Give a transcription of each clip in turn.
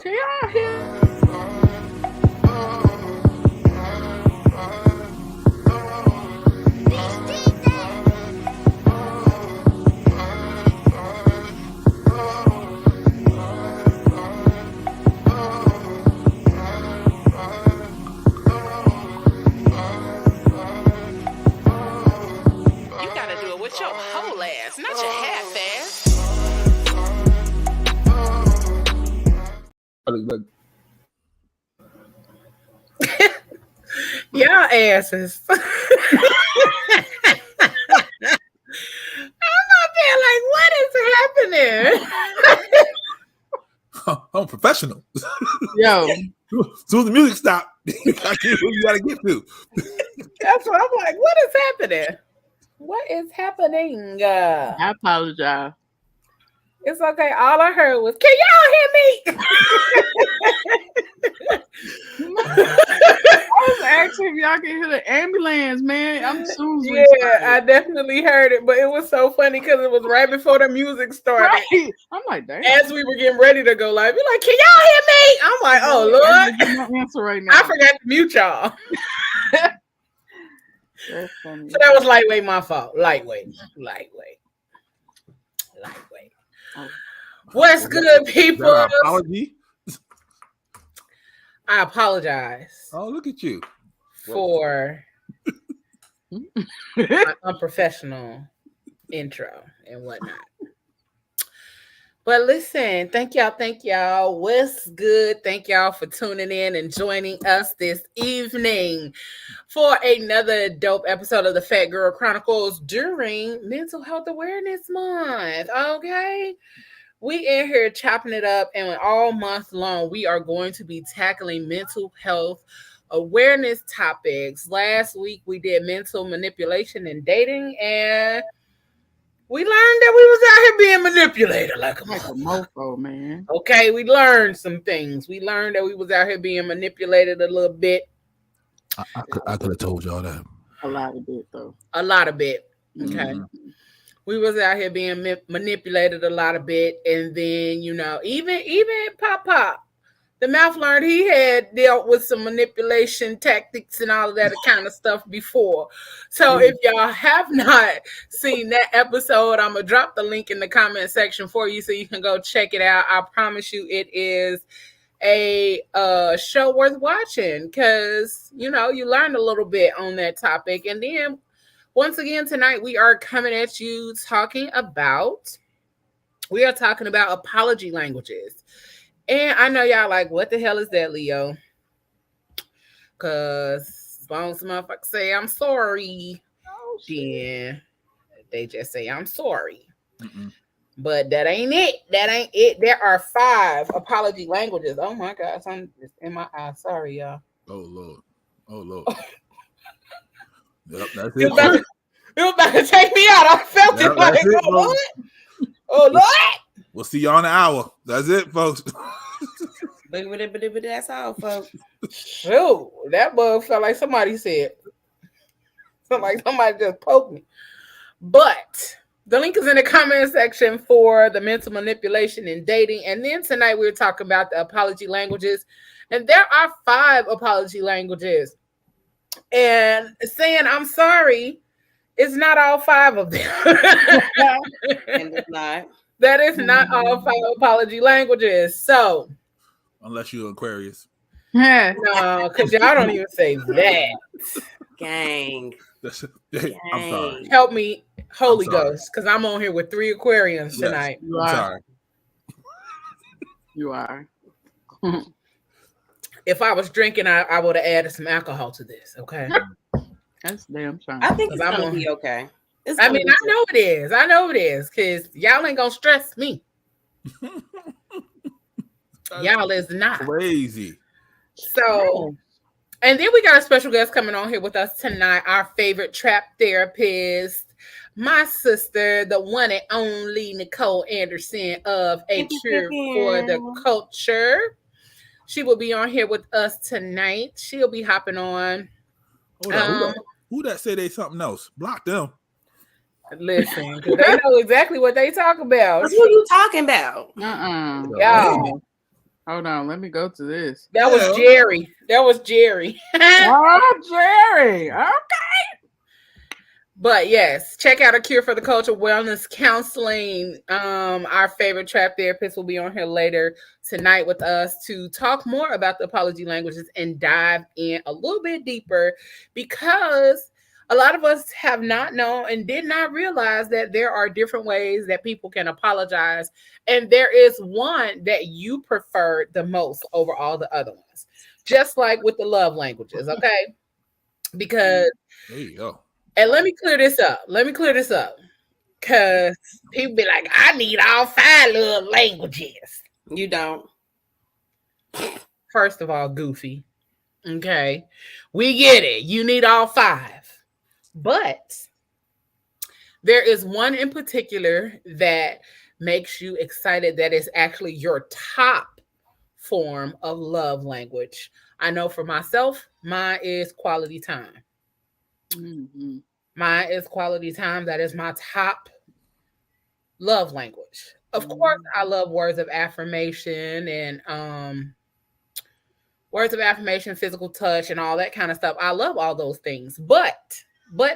Can y'all hear? Your whole ass, not your half ass. Y'all asses. I'm not there like, what is happening? I'm professional. Yo. As soon as the music stopped, you gotta get to. That's what I'm like, what is happening? What is happening? I apologize. It's okay. All I heard was, can y'all hear me? I was asking if y'all can hear the ambulance, man. I'm Susan. Yeah, I definitely heard it, but it was so funny because it was right before the music started. Right. I'm like, damn. As we were getting ready to go live, you're like, can y'all hear me? I'm like, oh, Lord. No answer right now. I forgot to mute y'all. That's funny. So that was lightweight, my fault. Lightweight. Oh. What's good, people? Apology. I apologize. Oh, look at you. For my unprofessional intro and whatnot. But listen, thank y'all. What's good? Thank y'all for tuning in and joining us this evening for another dope episode of the Phat Girl Chronicles during Mental Health Awareness Month. Okay. We in here chopping it up, and all month long, we are going to be tackling mental health awareness topics. Last week, we did mental manipulation and dating, and we learned that we was out here being manipulated like a mofo, man. Okay, we learned some things. We learned that we was out here being manipulated a little bit. I could have told y'all that. A lot of bit, though. A lot of bit. Okay. Mm-hmm. We was out here being manipulated a lot of bit, and then even Pop, the mouth learned he had dealt with some manipulation tactics and all of that kind of stuff before. So if y'all have not seen that episode, I'm gonna drop the link in the comment section for you so you can go check it out. I promise you, it is a show worth watching because you learn a little bit on that topic, and then. Once again, tonight we are coming at you talking about apology languages. And I know y'all like, what the hell is that, Leo? Because as long as motherfuckers say I'm sorry, then they just say I'm sorry. Mm-mm. But that ain't it. That ain't it. There are 5 apology languages. Oh my gosh, I'm just in my eye. Sorry, y'all. Oh Lord. Yep, that's it. It was about to take me out. I felt it like, Lord. Oh, Lord. We'll see y'all in an hour. That's it, folks. That's all, folks. Shoot, that bug felt like somebody said. Like somebody just poked me. But the link is in the comment section for the mental manipulation and dating. And then tonight we're talking about the apology languages. And there are 5 apology languages. And saying I'm sorry is not all 5 of them. And it's not. That is not all 5 apology languages. So unless you're Aquarius. No, because y'all don't even say that. Gang. I'm sorry. Help me, Holy Ghost, because I'm on here with 3 Aquarians tonight. I'm sorry. You are. If I was drinking, I would have added some alcohol to this, okay? That's damn fine. I think it's going to be okay. I know it is, because y'all ain't going to stress me. Y'all is not. Crazy. So, and then we got a special guest coming on here with us tonight, our favorite trap therapist, my sister, the one and only Nicole Anderson of A Cure for the Culture. She will be on here with us tonight. She'll be hopping on. Who that say they something else? Block them. Listen, because they know exactly what they talk about. Who you talking about? Y'all. Hold on, let me go to this. That was Jerry. That was Jerry. Oh, Jerry. Okay. But yes, check out A Cure for the Culture Wellness Counseling. Our favorite trap therapist will be on here later tonight with us to talk more about the apology languages and dive in a little bit deeper, because a lot of us have not known and did not realize that there are different ways that people can apologize. And there is one that you prefer the most over all the other ones, just like with the love languages, okay? Because there you go. And let me clear this up. Because people be like, I need all 5 love languages. You don't. First of all, goofy. Okay. We get it. You need all 5. But there is one in particular that makes you excited that is actually your top form of love language. I know for myself, mine is quality time. Mm-hmm. Mine is quality time. That is my top love language. Of course, I love words of affirmation and physical touch, and all that kind of stuff. I love all those things. But my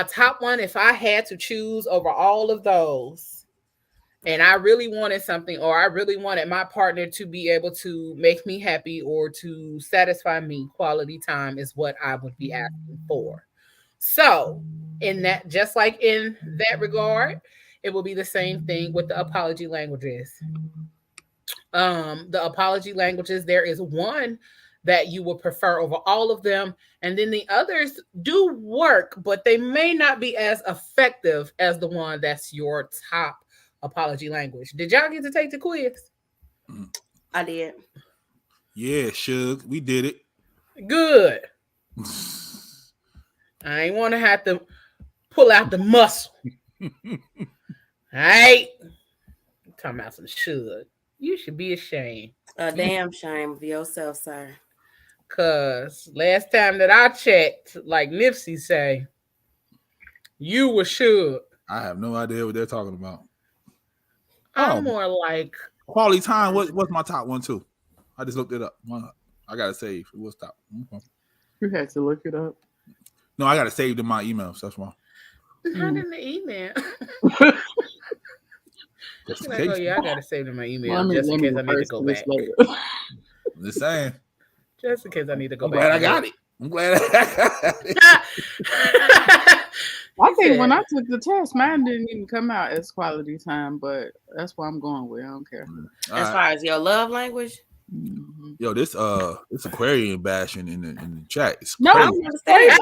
top one, if I had to choose over all of those, and I really wanted something, or I really wanted my partner to be able to make me happy or to satisfy me, quality time is what I would be asking for. So, in that, just like in that regard, it will be the same thing with the apology languages. The apology languages, there is one that you would prefer over all of them, and then the others do work, but they may not be as effective as the one that's your top apology language. Did y'all get to take the quiz? I did. Yeah, Shug, we did it. Good. I ain't want to have to pull out the muscle. All right. I'm talking about some Shug. You should be ashamed. A damn shame of yourself, sir. Cause last time that I checked, like Nipsey say, you were Shug. I have no idea what they're talking about. I'm more like quality time. What's my top one too? I just looked it up. I gotta save. What's top? You had to look it up. No, I gotta save in my emails. That's why. Not in the email. Like, oh yeah, I gotta save in my email just in case I need to go back. I'm just saying. Just in case I need to go I'm back. glad I got it. I'm glad I got it. I think when I took the test, mine didn't even come out as quality time, but that's what I'm going with. I don't care. As far as your love language, yo, this Aquarian bashing in the chat. It's no, crazy. I don't understand it.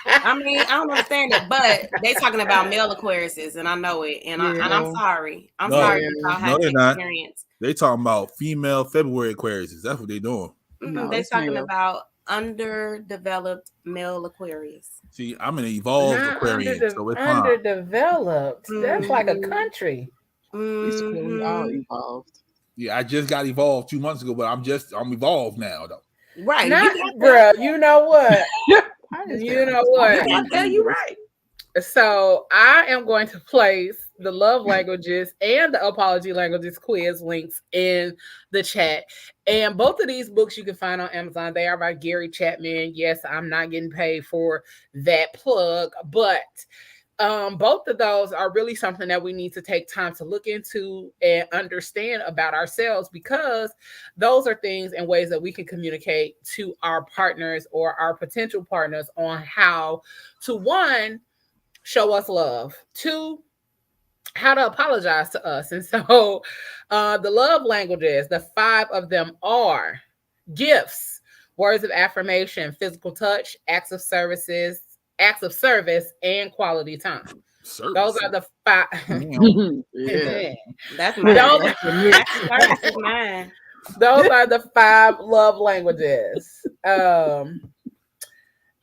I mean, I don't understand it, but they talking about male Aquariuses, and I know it, and I'm sorry. I'm sorry y'all had the experience. They talking about female February Aquariuses. That's what they doing. No, they talking about underdeveloped male Aquarius. See, I'm an evolved Aquarian, so it's fine. Underdeveloped. That's like a country. We all evolved. Yeah, I just got evolved 2 months ago, but I'm evolved now, though. Right, bro. You know what? You know what? I tell you right. So I am going to place the love languages and the apology languages quiz links in the chat. And both of these books you can find on Amazon. They are by Gary Chapman. Yes, I'm not getting paid for that plug, but both of those are really something that we need to take time to look into and understand about ourselves, because those are things and ways that we can communicate to our partners or our potential partners on how to, one, show us love, 2, how to apologize to us. And so the love languages, the 5 of them are gifts, words of affirmation, physical touch, acts of service, and quality time. Service. Those are the 5. Yeah. That's mine. That's mine. Those are the 5 love languages.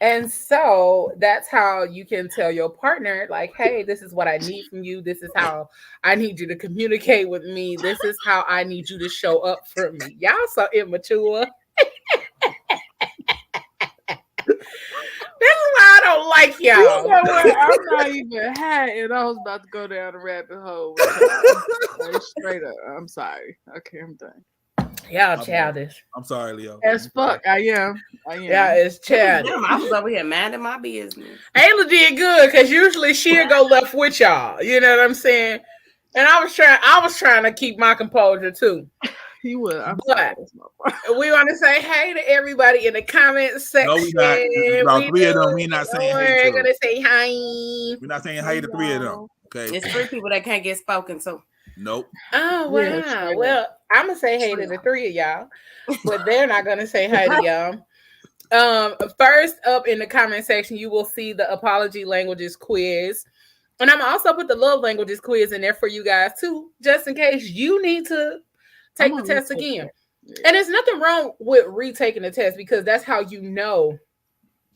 And so that's how you can tell your partner, like, hey, this is what I need from you. This is how I need you to communicate with me. This is how I need you to show up for me. Y'all so immature. why I don't like y'all. You know what? I'm not even high, and I was about to go down the rabbit hole. Like, straight up. I'm sorry. Okay, I'm done. Y'all childish. I'm sorry, Leo. As fuck, I am. Yeah, it's childish. I was over here minding my business. Ayla did good because usually she'll go left with y'all. You know what I'm saying? And I was trying to keep my composure too. He will. But we want to say hey to everybody in the comment section. No, we not. About three of them, we not saying hey to. We're gonna say hi. We're not saying hey to three of them. Okay. It's 3 people that can't get spoken to. Nope. Oh wow. Yeah, well, I'm gonna say hey to the 3 of y'all, but they're not gonna say hi to y'all. First up in the comment section, you will see the apology languages quiz. And I'm also put the love languages quiz in there for you guys too, just in case you need to take the test again. Yeah. And there's nothing wrong with retaking the test because that's how you know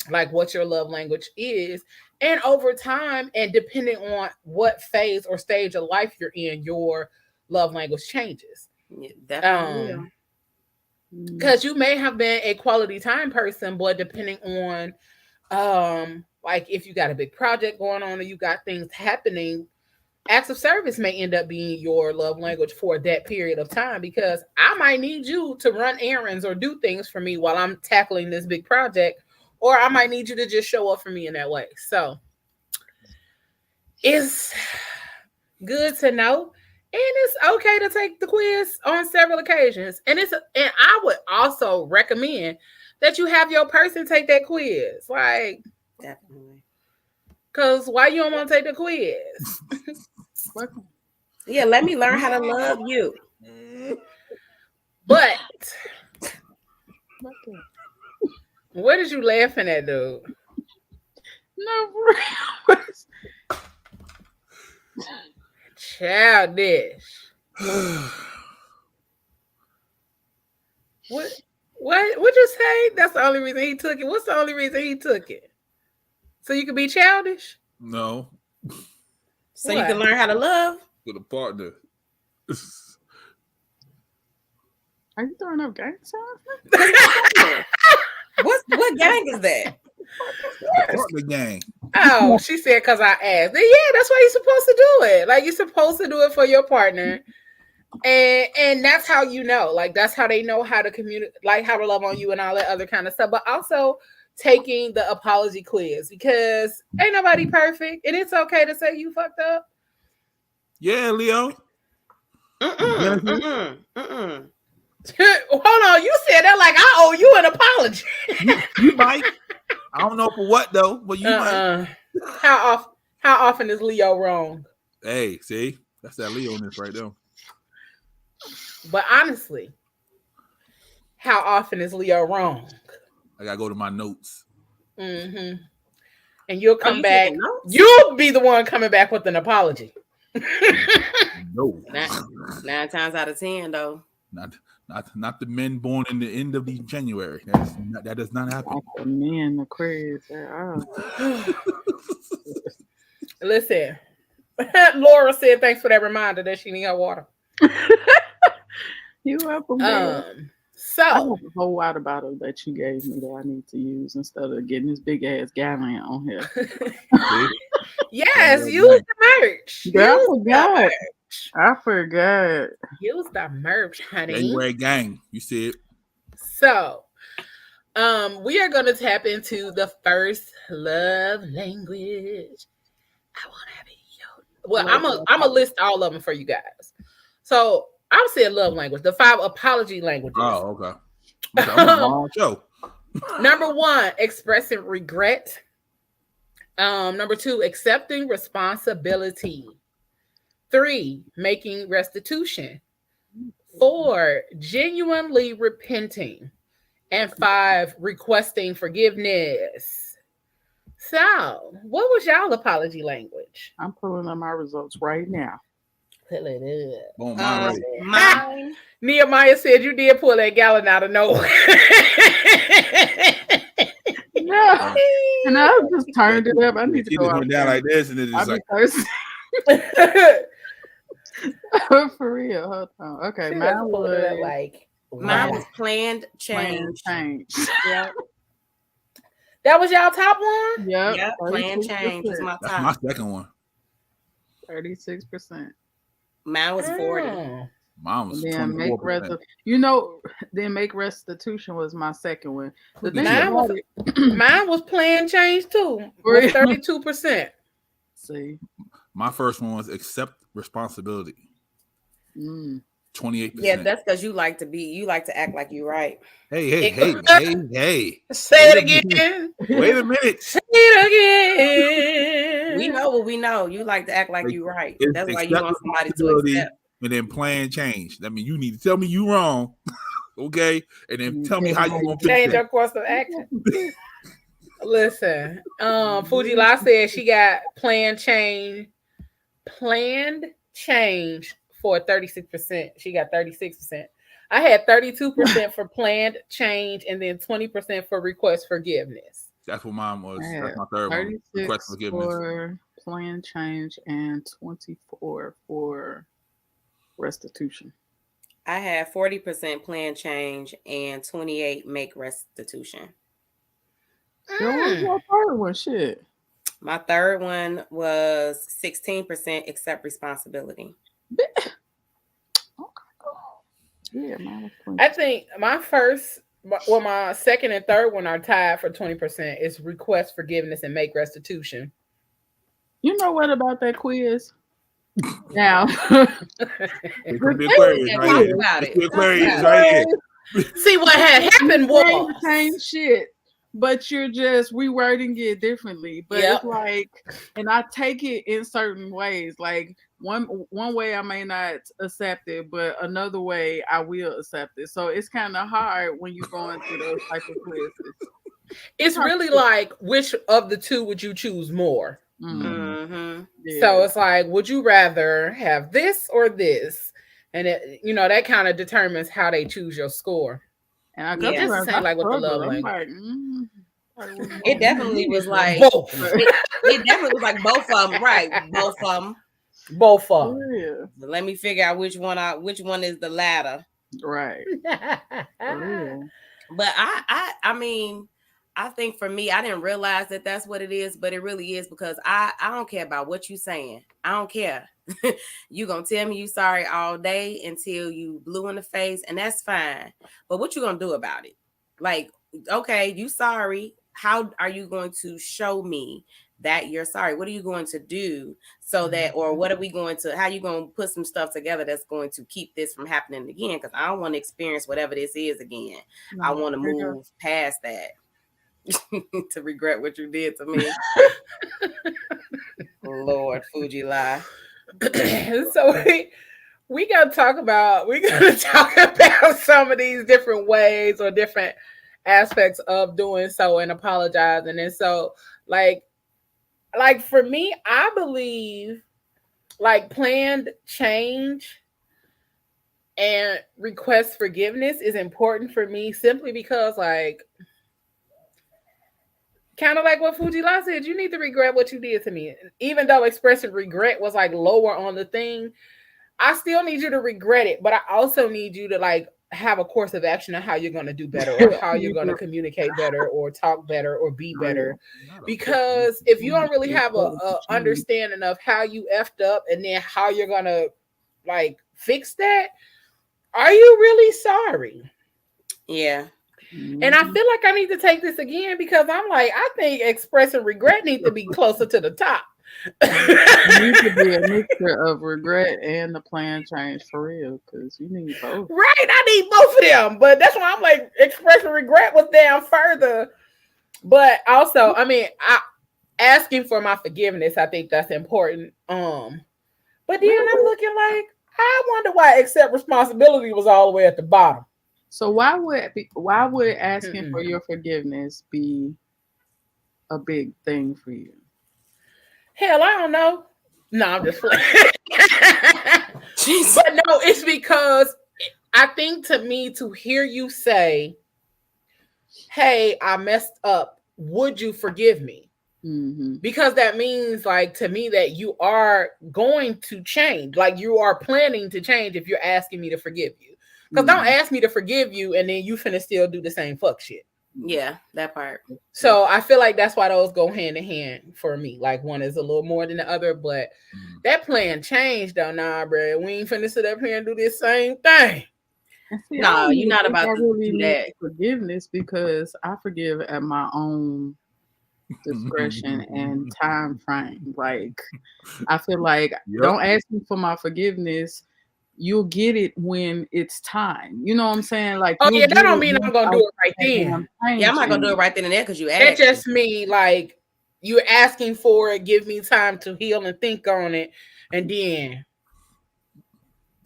like what your love language is. And over time, and depending on what phase or stage of life you're in, your love language changes. Yeah, definitely. Because you may have been a quality time person, but depending on like if you got a big project going on or you got things happening, acts of service may end up being your love language for that period of time because I might need you to run errands or do things for me while I'm tackling this big project, or I might need you to just show up for me in that way. So it's good to know. And it's okay to take the quiz on several occasions. And I would also recommend that you have your person take that quiz. Like, definitely. Because why you don't want to take the quiz? Yeah, let me learn how to love you. But what is you laughing at, dude? No, for real. Childish. What you say? That's the only reason he took it. What's the only reason he took it? So you can be childish? No. So what? You can learn how to love with a partner. Are you throwing up gang signs? What gang is that? Partner gang. Oh, she said because I asked. Then, yeah, that's why you're supposed to do it. Like you're supposed to do it for your partner. And that's how you know. Like that's how they know how to communicate, like how to love on you and all that other kind of stuff. But also taking the apology quiz because ain't nobody perfect. And it's okay to say you fucked up. Yeah, Leo. Hold on, you said that like I owe you an apology. You might. I don't know for what though, but you might. How often is Leo wrong? Hey, see, that's that Leo-ness right there. But honestly, how often is Leo wrong? I gotta go to my notes. Mm-hmm. And you'll come back. You'll be the one coming back with an apology. No. 9 times out of 10, though. Not the men born in the end of January. That does not happen. Not the men, the crazy. Listen, Laura said thanks for that reminder that she need her water. You're welcome. So I have a whole water bottle that you gave me that I need to use instead of getting this big ass gallon on here. Yes, use the merch. I forgot. Use the merch, honey. January gang, you see it. So, we are going to tap into the first love language. I want to be your. Well, I'm gonna list all of them for you guys. So I'll say love language, the 5 apology languages. Oh, okay. I'm on the wrong show. Number 1, expressing regret. Number 2, accepting responsibility. 3, making restitution. 4, genuinely repenting. And 5, requesting forgiveness. So, what was y'all apology language? I'm pulling up my results right now. Pull it up. Boom, mine. Nehemiah said you did pull that gallon out of nowhere. No, and I just turned it up. I need to go out down like this, and it's just like for real. Hold on. Okay, mine was planned change. Yeah. That was y'all top one? Yep. Plan change is my top. That's my second one. 36%. Mine was 40. Mine was then 24%. Then make restitution was my second one. The thing mine was plan change too. Was 32%. See, my first one was accept responsibility. 28%. Yeah, that's because you like to act like you're right. Hey. Say it again. Wait a minute. Say it again. We know what we know. You like to act like you're right. That's why you want somebody to accept. And then plan change. I mean, you need to tell me you wrong, okay? And then tell me how you gonna change your course of action. Listen, Fuji La said she got planned change for 36%. She got 36%. I had 32% for planned change and then 20% for request forgiveness. That's what mine was. That's my third one. Request forgiveness for planned change and 24 for restitution. I had 40% planned change and 28 make restitution. What was your third one? Shit. My third one was 16% accept responsibility. Yeah, I think my second and third one are tied for 20%. It's request forgiveness and make restitution. You know what about that quiz? Now, it could be Aquarius right here. Aquarius right here. See what had happened was the same shit, but you're just rewording it differently. But it's like, and I take it in certain ways. Like one way I may not accept it, but another way I will accept it. So it's kind of hard when you're going through those type of quizzes. It's really like, which of the two would you choose more? Mm-hmm. Yeah. So it's like, would you rather have this or this? And it, that kind of determines how they choose your score. And I guess it's the same like with the love language. Like, it definitely was like both. It definitely was like both of them, right? Both of them. Yeah. So let me figure out which one is the latter. Right. But I mean, I think for me, I didn't realize that that's what it is, but it really is because I don't care about what you're saying. I don't care. You gonna tell me you sorry all day until you blue in the face, and that's fine. But what you gonna do about it? Like, okay, you sorry. How are you going to show me that you're sorry? What are you going to do so that, or what are we going to, how you going to put some stuff together that's going to keep this from happening again? Because I don't want to experience whatever this is again. I want to move past that. To regret what you did to me. Lord, Fuji lie. So we gotta talk about some of these different ways or different aspects of doing so and apologizing. And so like for me, I believe like planned change and request forgiveness is important for me simply because like kind of like what Fuji La said, you need to regret what you did to me. Even though expressing regret was like lower on the thing, I still need you to regret it, but I also need you to like have a course of action on how you're going to do better or how you're going to communicate better or talk better or be better. Because if you don't really have a understanding of how you effed up and then how you're going to like fix that, are you really sorry? Yeah. And I feel like I need to take this again because I'm like, I think expressing regret needs to be closer to the top. It needs to be a mixture of regret and the plan change for real because you need both. Right, I need both of them. But that's why I'm like, expressing regret was down further. But also, I mean, asking for my forgiveness, I think that's important. But then I'm looking like, I wonder why accept responsibility was all the way at the bottom. So why would asking for your forgiveness be a big thing for you? Hell, I don't know. No, I'm just playing. But no, it's because I think to me to hear you say, hey, I messed up. Would you forgive me? Mm-hmm. Because that means like to me that you are going to change. Like you are planning to change if you're asking me to forgive you. Because don't ask me to forgive you and then you finna still do the same fuck shit. Yeah, that part. So I feel like that's why those go hand in hand for me. Like one is a little more than the other, but that plan changed though. Nah, bro, we ain't finna sit up here and do this same thing. See, No, you're not about to really do need that. forgiveness because I forgive at my own discretion and time frame. Like I feel like don't ask me for my forgiveness. You'll get it when it's time. You know what I'm saying? Like, oh yeah, that don't mean I'm gonna do it right then. Yeah, I'm not gonna do it right then and there because you asked. That just mean like you're asking for it. Give me time to heal and think on it, and then.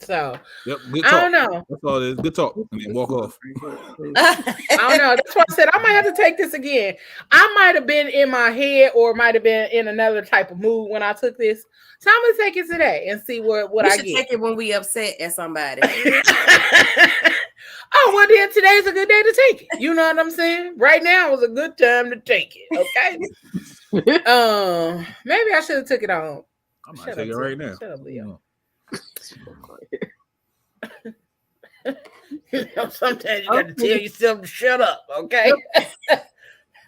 So good I talk. don't know. That's all it is. Good talk. And then walk off. I don't know. That's why I said I might have to take this again. I might have been in my head or might have been in another type of mood when I took this. So I'm gonna take it today and see what we I should get. Take it when we upset at somebody. Oh well, then today's a good day to take it. You know what I'm saying? Right now was a good time to take it. Okay. Maybe I should have took it on. I'm gonna take it right now. Shut up, Leo. You know, sometimes you got to tell yourself to shut up, okay?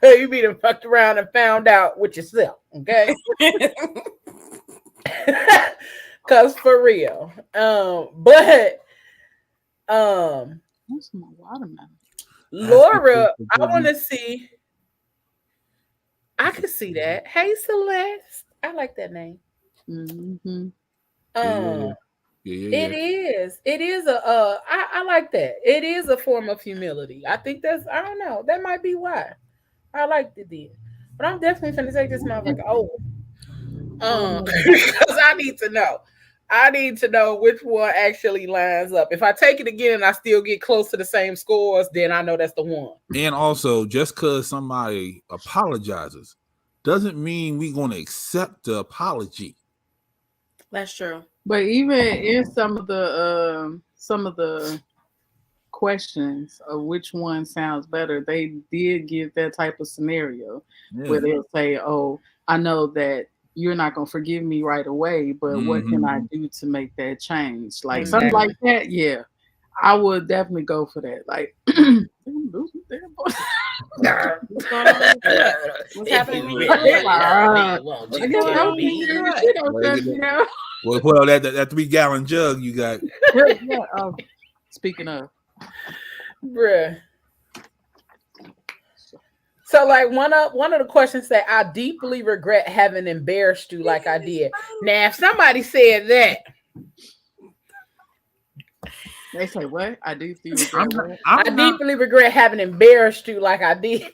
You be done fucked around and found out with yourself, okay? Cause for real. What's my watermelon? Laura, I want to see. I could see that. Hey, Celeste. I like that name. Mm-hmm. Yeah. It is. It is I like that. It is a form of humility. I think that's, I don't know. That might be why. I liked it then. But I'm definitely finna take this motherfucker over. Because I need to know. I need to know which one actually lines up. If I take it again and I still get close to the same scores, then I know that's the one. And also, just because somebody apologizes doesn't mean we're going to accept the apology. That's true. But even in some of the questions of which one sounds better, they did give that type of scenario where they'll say, "Oh, I know that you're not gonna forgive me right away, but what can I do to make that change?" Like something like that. Yeah, I would definitely go for that. Like, what's happening? Well, put out that 3-gallon jug you got. Speaking of, bruh. So, like one of the questions say, "I deeply regret having embarrassed you like I did." Now, if somebody said that, they say, "What? I deeply regret. I deeply regret having embarrassed you like I did."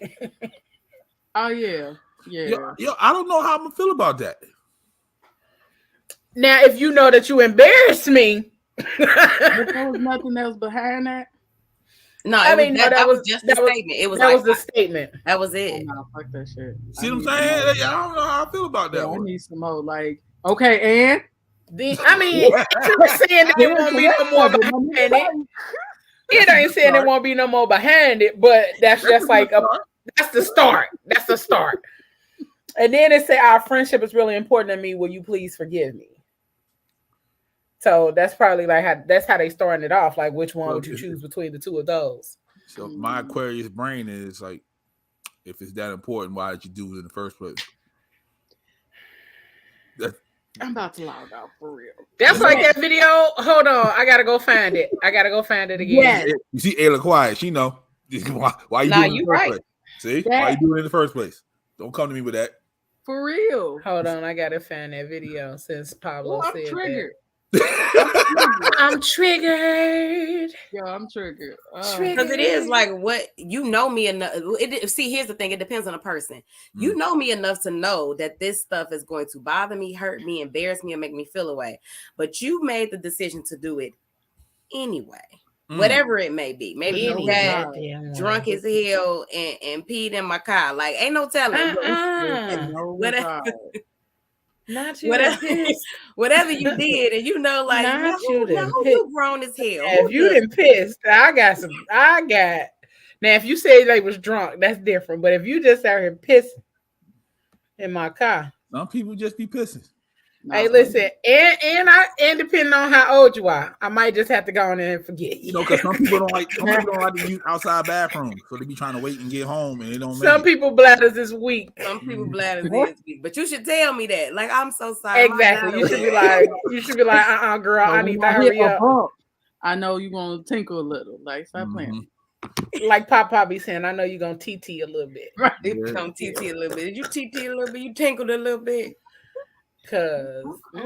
Oh yeah. Yo, I don't know how I'm gonna feel about that. Now, if you know that you embarrassed me, but there was nothing else behind that. No, that was just the statement. It was that was the statement. That was it. Oh, no, fuck that shit. See what I'm saying? I don't know how I feel about that. I need some more. Like, okay, and I mean, it's saying that there won't be no more behind it. It ain't saying there won't be no more behind it, but that's just like that's the start. That's the start. And then it say, "Our friendship is really important to me. Will you please forgive me?" So that's probably like that's how they starting it off. Like, which one would you choose between the two of those? So my Aquarius brain is like, if it's that important, why did you do it in the first place? I'm about to log out for real. That's like that video. Hold on, I gotta go find it. Again. Yeah. You see Ayla quiet. She know why you doing it in the first place. See? Why you doing it in the first place? Don't come to me with that. For real. Hold on, I gotta find that video since Pablo said triggered. I'm triggered. Yo, I'm triggered. Because it is like what you know me enough. See, here's the thing. It depends on the person. You know me enough to know that this stuff is going to bother me, hurt me, embarrass me, and make me feel away. But you made the decision to do it anyway. Whatever it may be. Maybe you got drunk as hell and peed in my car. Like, ain't no telling. Whatever. Not you. Whatever you did, and you know, like, you grown as hell. If you didn't piss, I got. Now, if you say they was drunk, that's different. But if you just out here pissing in my car, some people just be pissing. Hey, listen, and depending on how old you are, I might just have to go in and forget. You know, because some people don't like to use outside bathrooms, so they be trying to wait and get home, and they don't. Some people bladders is weak. Some people bladders is weak, but you should tell me that. Like, I'm so sorry. Exactly. You should be like, girl, I need to hurry up. I know you're gonna tinkle a little. Like, stop playing. Like Pop be saying, I know you're gonna TT a little bit. Right. Gonna TT a little bit. Did you TT a little bit? You tinkled a little bit. Cause I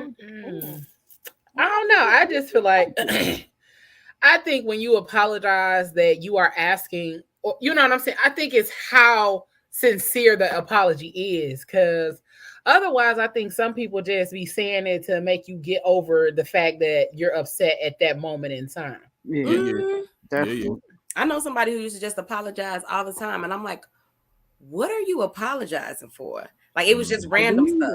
don't know. I just feel like I think when you apologize that you are asking, or you know what I'm saying? I think it's how sincere the apology is. Cause otherwise, I think some people just be saying it to make you get over the fact that you're upset at that moment in time. Definitely. I know somebody who used to just apologize all the time, and I'm like, what are you apologizing for? Like, it was just random stuff.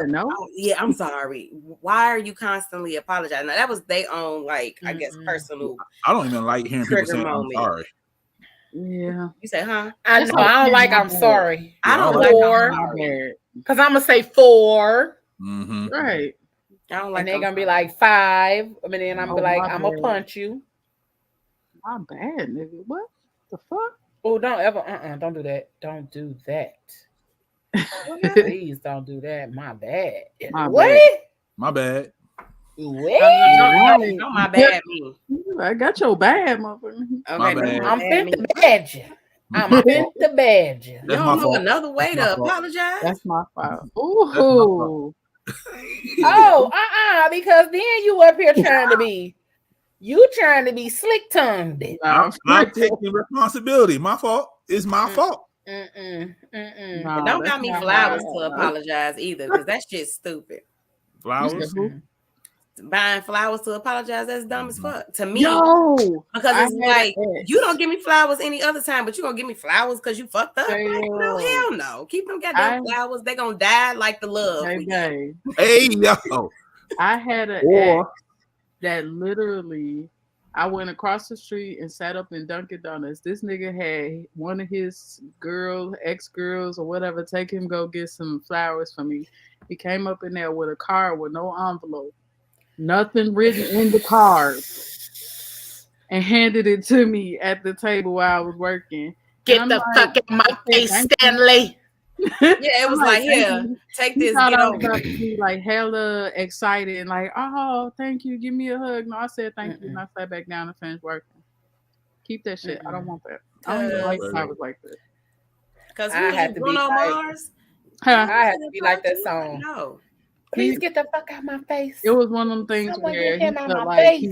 I'm sorry. Why are you constantly apologizing? Now, that was their own, like, I guess, personal. I don't even like hearing people say I'm sorry. Yeah. You say, huh? I know. I don't like I'm sorry. I don't like I'm sorry. Because I'm going to say 4. Mm-hmm. Right. I don't like. And they're going to be like 5. I mean, then I'm going to be like, I'm going to punch you. My bad, nigga. What the fuck? Oh, don't ever, don't do that. Don't do that. Please don't do that. My bad. My bad. Don't my bad me. I got your bad, motherfucker. Okay, my bad. I'm fit to badger. I'm fit to badger. You don't know another way to apologize? That's my fault. Ooh. Because then you up here trying to be slick tongued. I'm taking responsibility. My fault. It's my fault. Nah, don't got me flowers to apologize either, because that shit's stupid. Flowers? Buying flowers to apologize, that's dumb as fuck to me. Because it's like, you don't give me flowers any other time, but you gonna give me flowers because you fucked up. Like, no, hell no. Keep them goddamn flowers. They gonna die like the love. Hey, yo. I had an ex that literally, I went across the street and sat up in Dunkin' Donuts. This nigga had one of his ex-girls or whatever, take him go get some flowers for me. He came up in there with a card with no envelope, nothing written in the card, and handed it to me at the table while I was working. Get the fuck out my face, Stanley. It was like, take this. Get over. About to be like hella excited and like, oh, thank you, give me a hug. No, I said thank you, and I sat back down and finished working. Keep that shit. I don't want that. I don't even like flowers like that. Because I had to be Mars. I had to be like that song. No, please get the fuck out my face. It was one of them things where he felt like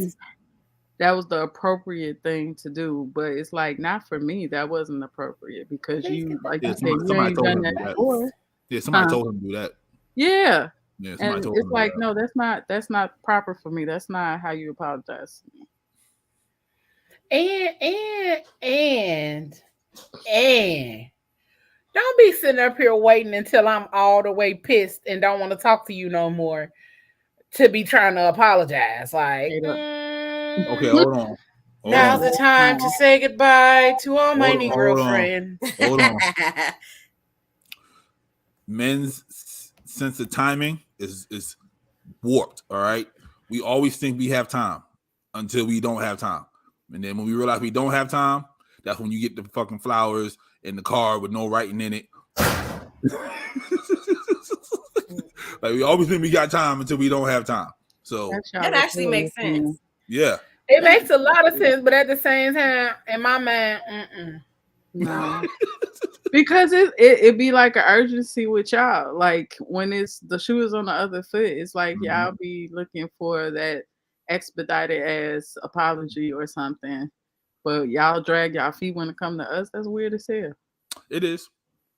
that was the appropriate thing to do, but it's like not for me. That wasn't appropriate because you, like you said, you ain't done that before. Yeah, somebody told him to do that. Yeah, and it's like, no, that's not proper for me. That's not how you apologize. And don't be sitting up here waiting until I'm all the way pissed and don't want to talk to you no more to be trying to apologize. Like, okay, hold on. Now's the time to say goodbye to all my Negro friends. Hold on. Men's sense of timing is warped. All right, we always think we have time until we don't have time, and then when we realize we don't have time, that's when you get the fucking flowers in the car with no writing in it. Like, we always think we got time until we don't have time. So that actually makes sense. Yeah. It makes a lot of sense, but at the same time, in my mind, no. Because it be like an urgency with y'all. Like when it's the shoe is on the other foot, it's like y'all be looking for that expedited as apology or something. But y'all drag y'all feet when it come to us. That's weird as hell. It is.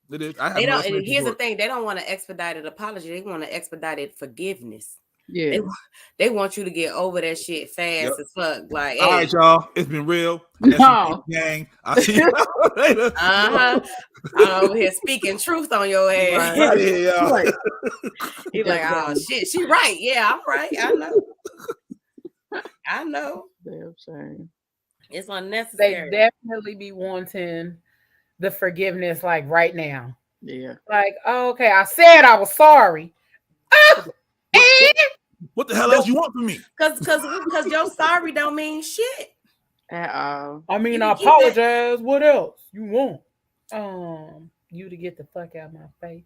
Here's the thing. They don't want an expedited apology. They want an expedited forgiveness. Yeah. They want you to get over that shit fast as fuck. Like, all right, y'all. It's been real. Gang. I'll see you later. I'm over here speaking truth on your ass. Right here, y'all. He's like, oh shit, she right. Yeah, I'm right. I know. Damn shame. It's unnecessary. They definitely be wanting the forgiveness like right now. Yeah. Like, okay, I said I was sorry. What the hell else you want from me? Because your sorry don't mean shit. At all. I mean, You I can keep that- apologize. What else you want? You to get the fuck out of my face.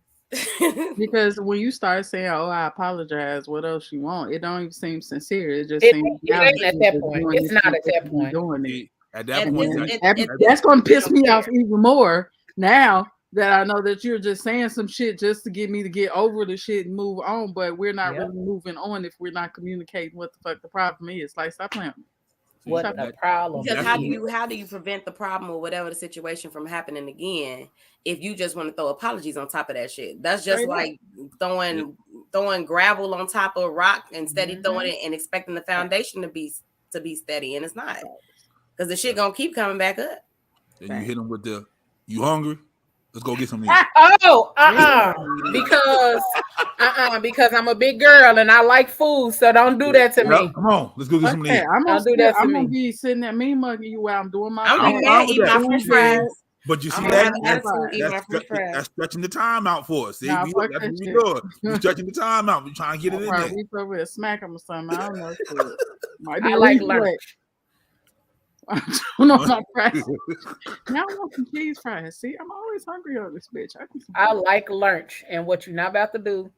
Because when you start saying, "Oh, I apologize," what else you want? It don't even seem sincere. It just It seems ain't at that point. It's not at that point. Doing it. At that At point, this- That's going to piss don't me care. off even more now that I know that you're just saying some shit just to get me to get over the shit and move on. But we're not Yep. really moving on if we're not communicating what the fuck the problem is. Like, stop playing. What the problem? Because That's how do you prevent the problem or whatever the situation from happening again if you just want to throw apologies on top of that shit? That's just like throwing gravel on top of a rock and steady throwing it and expecting the foundation to be steady, and it's not, because the shit gonna keep coming back up. And you hit them with the, you hungry? Let's go get some meat. Because I'm a big girl and I like food, so don't do that to me. Come on, let's go get some meat. I'm Don't do that to I'm me. gonna be sitting there mean mugging you while I'm doing my. I'm gonna be mad, eat my French fries. But you see I'm that? gonna have attitude, eat my French fries. That's stretching the time out for us. See, Nah, that's fuck what that we shit. doing. We stretching the time out. We trying to get it in there. We over here smack him or something. I don't know. Shit. Might be I like reflex. lunch. I'm doing on my fries. Now I want some cheese fries. See, I'm always hungry on this bitch. I like lunch, and what you're not about to do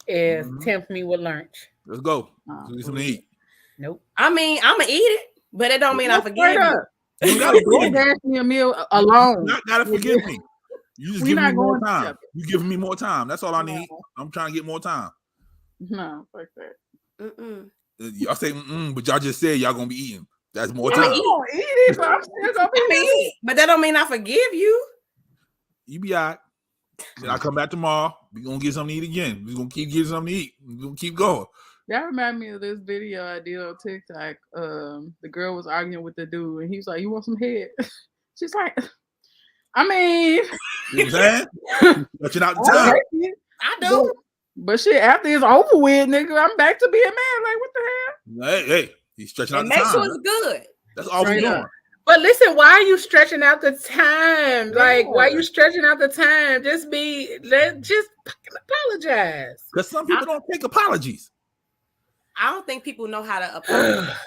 is tempt me with lunch. Let's go. Let's get something to eat. Nope. I mean, I'm gonna eat it, but it don't mean I forgive you. You gotta forgive me. Ask me a meal alone. You gotta forgive me. You just We giving not me more going time. together. You giving me more time. That's all I need. I'm trying to get more time. No, fuck that. Y'all say but y'all just said y'all gonna be eating. That's more I'm time. gonna Eat it, but I'm still gonna be eat, but that don't mean I forgive you. You be all right. Then I come back tomorrow. We gonna get something to eat again. We gonna keep getting something to eat. We gonna keep going. That remind me of this video I did on TikTok. The girl was arguing with the dude, and he was like, "You want some head?" She's like, "I mean, you know what I'm saying? Stretching out the time. I do." But shit, after it's over with, nigga, I'm back to being mad. Like, what the hell? Hey, he's stretching out And the make time. sure it's good. That's all we're doing. But listen, why are you stretching out the time? Like, why are you stretching out the time? Just fucking apologize. Because some people don't take apologies. I don't think people know how to apologize.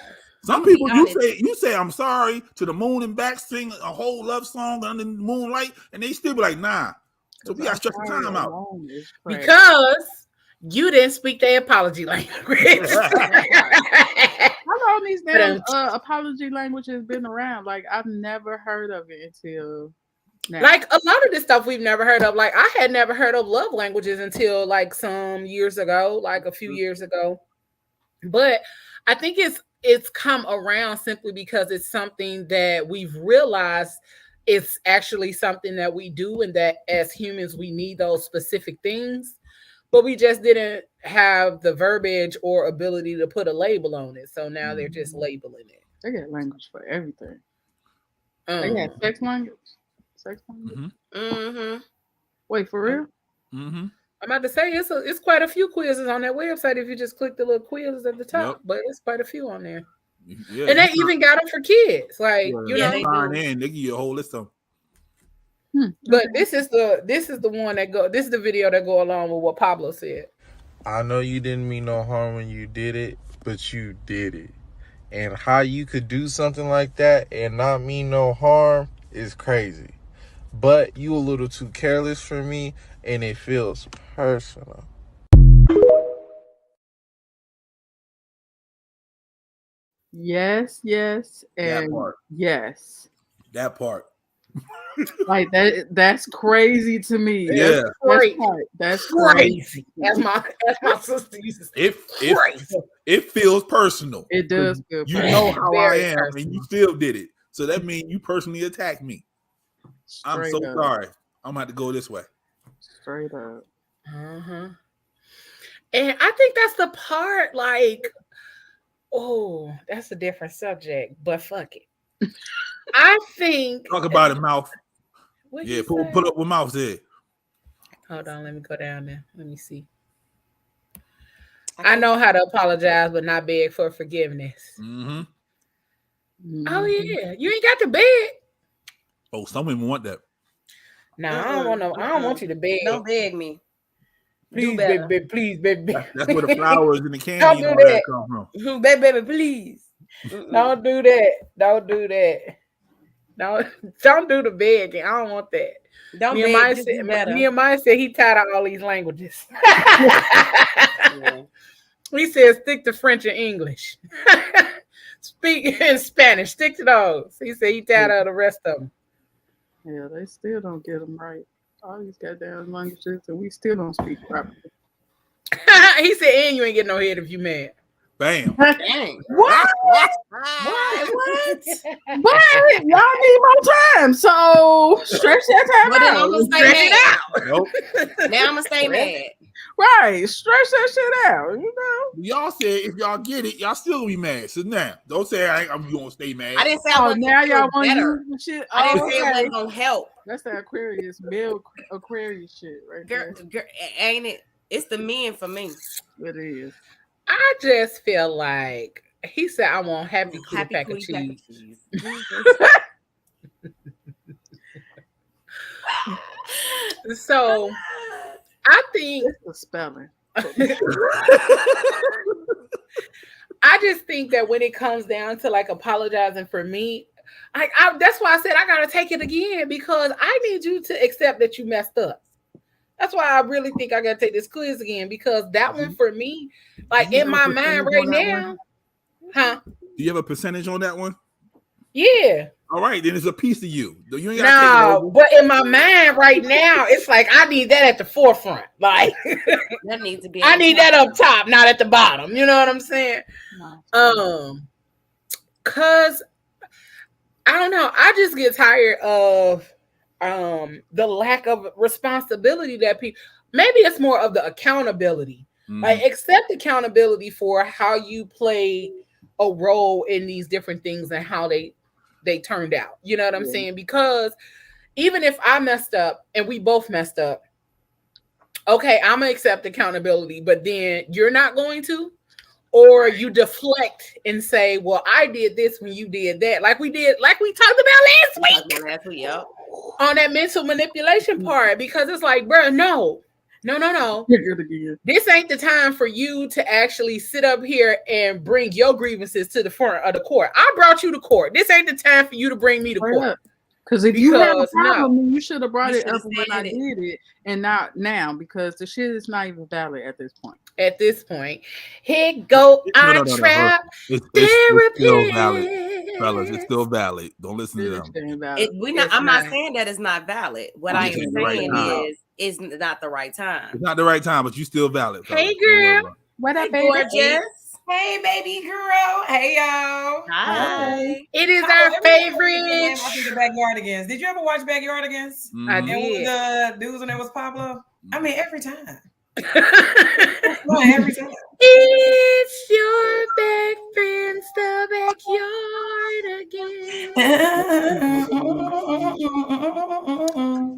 Some people, you say I'm sorry to the moon and back, sing a whole love song under the moonlight, and they still be like, nah. So we gotta stretch the time out. Because you didn't speak their apology language. How long these damn apology languages been around? Like, I've never heard of it until now. Like, a lot of this stuff we've never heard of. Like, I had never heard of love languages until like some years ago, like a few years ago. But I think it's come around simply because it's something that we've realized it's actually something that we do, and that as humans we need those specific things, but we just didn't have the verbiage or ability to put a label on it. So now they're just labeling it. They got language for everything. They got sex language. Sex language. Wait, for real? I'm about to say it's quite a few quizzes on that website if you just click the little quizzes at the top, but it's quite a few on there. Yeah, and they even got them for kids. Like, you know, they give you a whole list of But this is the one that this is the video that go along with what Pablo said. I know you didn't mean no harm when you did it, but you did it. And how you could do something like that and not mean no harm is crazy. But you a little too careless for me, and it feels personal. Yes, and that part. Yes. That part. Like that's crazy to me. Yeah. That's crazy. As my sister used to say. It feels personal. It does feel you personal. know how I am, and you still did it. So that means you personally attacked me. I'm so sorry. I'm gonna have to go this way. Straight up. And I think that's the part, like, oh, that's a different subject, but fuck it. I think talk about it, mouth. Yeah, put up with mouth there. Hold on, let me go down there. Let me see. I know how to apologize, but not beg for forgiveness. Oh yeah, you ain't got to beg. Oh, some women want that. No, I don't want you to beg. Don't beg me. Please, better. baby, please, baby. That's where the flowers and the Don't candy do and all that that. come from. Baby, please. Don't do that. Don't do that. Don't do the begging. I don't want that. Don't beg, just do better. Nehemiah said he tired of all these languages. Yeah. He said stick to French and English. Speak in Spanish. Stick to those. He said he tired of the rest of them. Yeah, they still don't get them right. All these goddamn languages, and we still don't speak properly. He said, and you ain't getting no head if you mad. Bam. Dang. What? What? But y'all need more time, so stretch that time But then I'm out. gonna Stretch stay it mad. out. Nope. Now I'm gonna stay mad. Right, stretch that shit out. You know. Y'all said if y'all get it, y'all still gonna be mad. So now, don't say I'm gonna stay mad. I didn't say I Oh, wasn't now gonna y'all feel want to better. use the shit. I didn't Oh, say it okay. wasn't gonna help. That's the Aquarius, male Aquarius shit right Girl, there. ain't it? It's the men for me. It is. I just feel like he said I want happy cootie pack of cootie pack of cheese. So I think It's the spelling. I just think that when it comes down to like apologizing for me, that's why I said I gotta take it again because I need you to accept that you messed up. That's why I really think I gotta take this quiz again because that one for me, like in my mind right now, huh? Do you have a percentage on that one? Yeah. All right, then it's a piece of you. You ain't gotta take it No, over. but in my mind right now, it's like I need that at the forefront. Like That needs to be. I need that up top, not at the bottom. You know what I'm saying? Cause I don't know. I just get tired of the lack of responsibility that people. Maybe it's more of the accountability. Like accept accountability for how you play a role in these different things and how they turned out. You know what I'm saying? Because even if I messed up and we both messed up, okay, I'm gonna accept accountability, but then you're not going to, or you deflect and say, well, I did this when you did that. Like we talked about last week. Yep. On that mental manipulation part, because it's like, bro, no. This ain't the time for you to actually sit up here and bring your grievances to the front of the court. I brought you to court. This ain't the time for you to bring me to court. Because if you have a problem, you should have brought it up when I did it and not now because the shit is not even valid at this point. Here go our trap therapy. It's still valid, fellas. It's still valid. Don't listen to them. I'm not saying that it's not valid. What I am saying is not the right time. It's not the right time, but you still valid. Fellas. Hey, girl. What up, baby? Gorgeous. Hey, baby girl. Hey, y'all. Hi. It is our favorite. The Backyardigans. Did you ever watch Backyardigans? I did. The dudes when it was Pablo. I mean, every time. Every time. It's your best friends, the Backyardigans.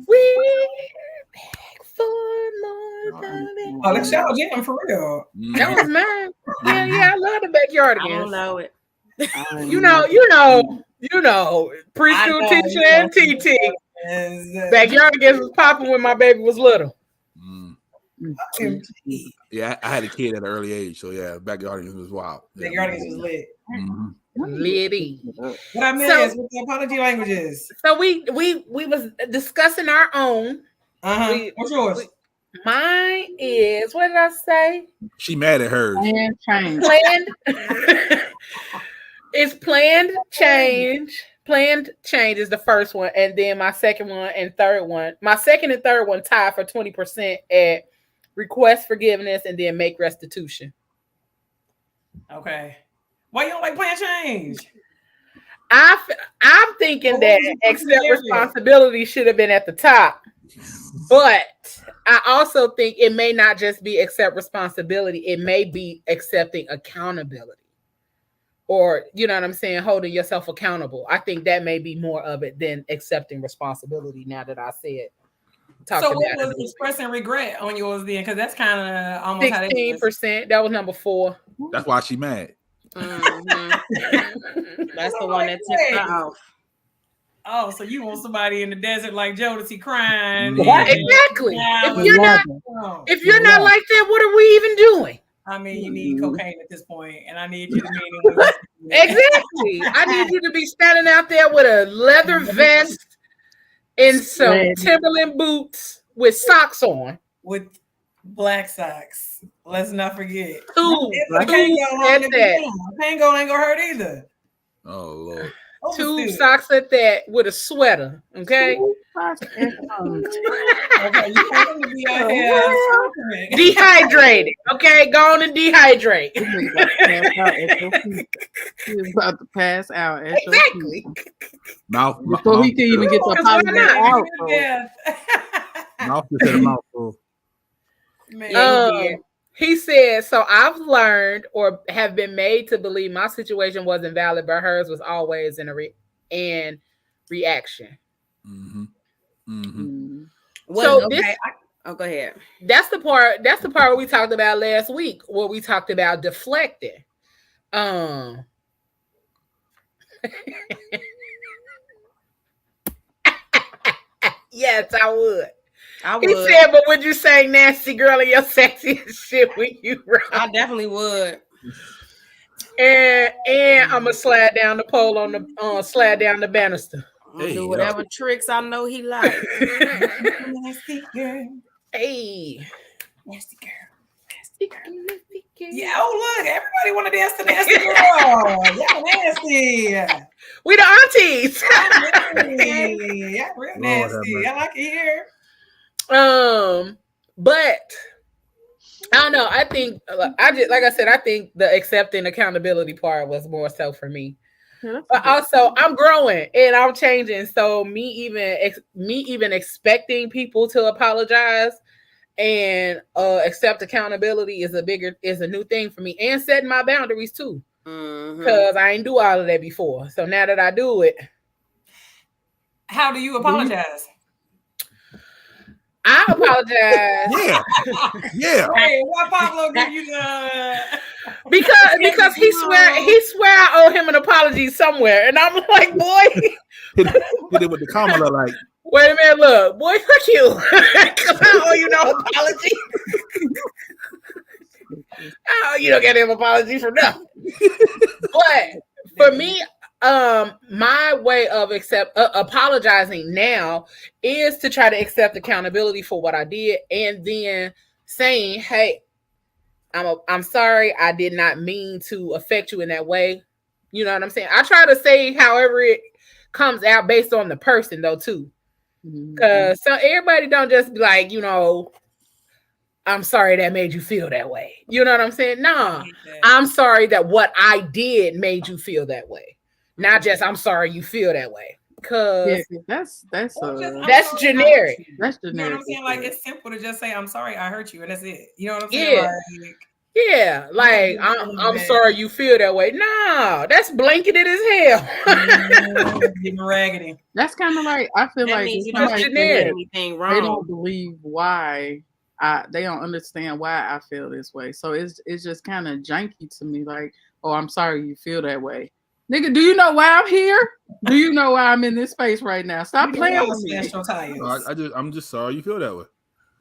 We're back for more than Oh, that's y'all jam for real. That was mine. Yeah, I love the Backyardigans. I don't know it. You know, preschool teacher and TT. Backyardigans was popping when my baby was little. Yeah, I had a kid at an early age, so yeah, Backyardigans was wild. Backyardigans was lit. Liddy. What I missed with the apology languages. So we was discussing our own. What's yours? Mine is, what did I say? She mad at hers. Planned. It's planned change. Planned change is the first one, and then my second one and third one. My second and third one tie for 20% at request forgiveness and then make restitution. Okay. Why you don't like planned change? I'm thinking that accept responsibility should have been at the top, but I also think it may not just be accept responsibility. It may be accepting accountability. Or, you know what I'm saying, holding yourself accountable. I think that may be more of it than accepting responsibility now that I said. So what was expressing regret on yours then? Because that's kind of almost 16%. That was number 4. That's why she mad. Mm-hmm. That's the one that tipped her off. Oh, so you want somebody in the desert like Jodeci crying? Exactly. If you're not like that, what are we even doing? I mean, you need cocaine at this point, and I need you to mean it. Exactly. I need you to be standing out there with a leather vest and some Timberland boots with socks on. With black socks. Let's not forget. Two Pango ain't gonna hurt either. Oh Lord. Two socks at that with a sweater. Okay. Okay, you want to be out here dehydrated. Okay, go on and dehydrate. He's about to pass out. Exactly. Mouth. Before he can even get the apology out. Mouth just had a mouthful. He said, so I've learned or have been made to believe my situation wasn't valid, but hers was always in reaction. Mm-hmm. Mm-hmm. Well, so go ahead. That's the part we talked about last week, where we talked about deflecting. Yes, I would. He said, but would you say nasty girl in your sexiest shit when you run? I definitely would. And I'm gonna slide down the pole on the slide down the banister. Do whatever tricks I know he likes. Nasty girl. Hey. Nasty girl. Nasty girl. Yeah, oh look, everybody want to dance to nasty girl. Yeah, nasty. We the aunties. Yeah, real nasty. I like it here. But I don't know. I think I think the accepting accountability part was more so for me. But also, I'm growing and I'm changing. So me even expecting people to apologize and accept accountability is a new thing for me, and setting my boundaries too, because I ain't do all of that before. So now that I do it, how do you apologize? I apologize. Yeah. Hey, why Pablo give you the? Because he swear I owe him an apology somewhere, and I'm like, boy, hit it with the comment like, wait a minute, look, boy, fuck you, because I owe you no apology. You don't get him apology for nothing. But for me, my way of apologizing now is to try to accept accountability for what I did, and then saying, hey, I'm sorry, I did not mean to affect you in that way. You know what I'm saying? I try to say however it comes out based on the person though too. Because so everybody don't just be like, I'm sorry that made you feel that way. You know what I'm saying? No, I'm sorry that what I did made you feel that way. Not just I'm sorry you feel that way. Because that's generic. That's generic. You know what I'm saying? Like, it's simple to just say I'm sorry I hurt you, and that's it. You know what I'm saying? Yeah, like I'm sorry you feel that way. No, that's blanketed as hell. Getting raggedy. That's kind of like, I feel like that's generic. Anything wrong? They don't believe why. They don't understand why I feel this way. So it's just kind of janky to me. Like, oh, I'm sorry you feel that way. Nigga, do you know why I'm here? Do you know why I'm in this space right now? Stop playing with me. I'm just sorry you feel that way.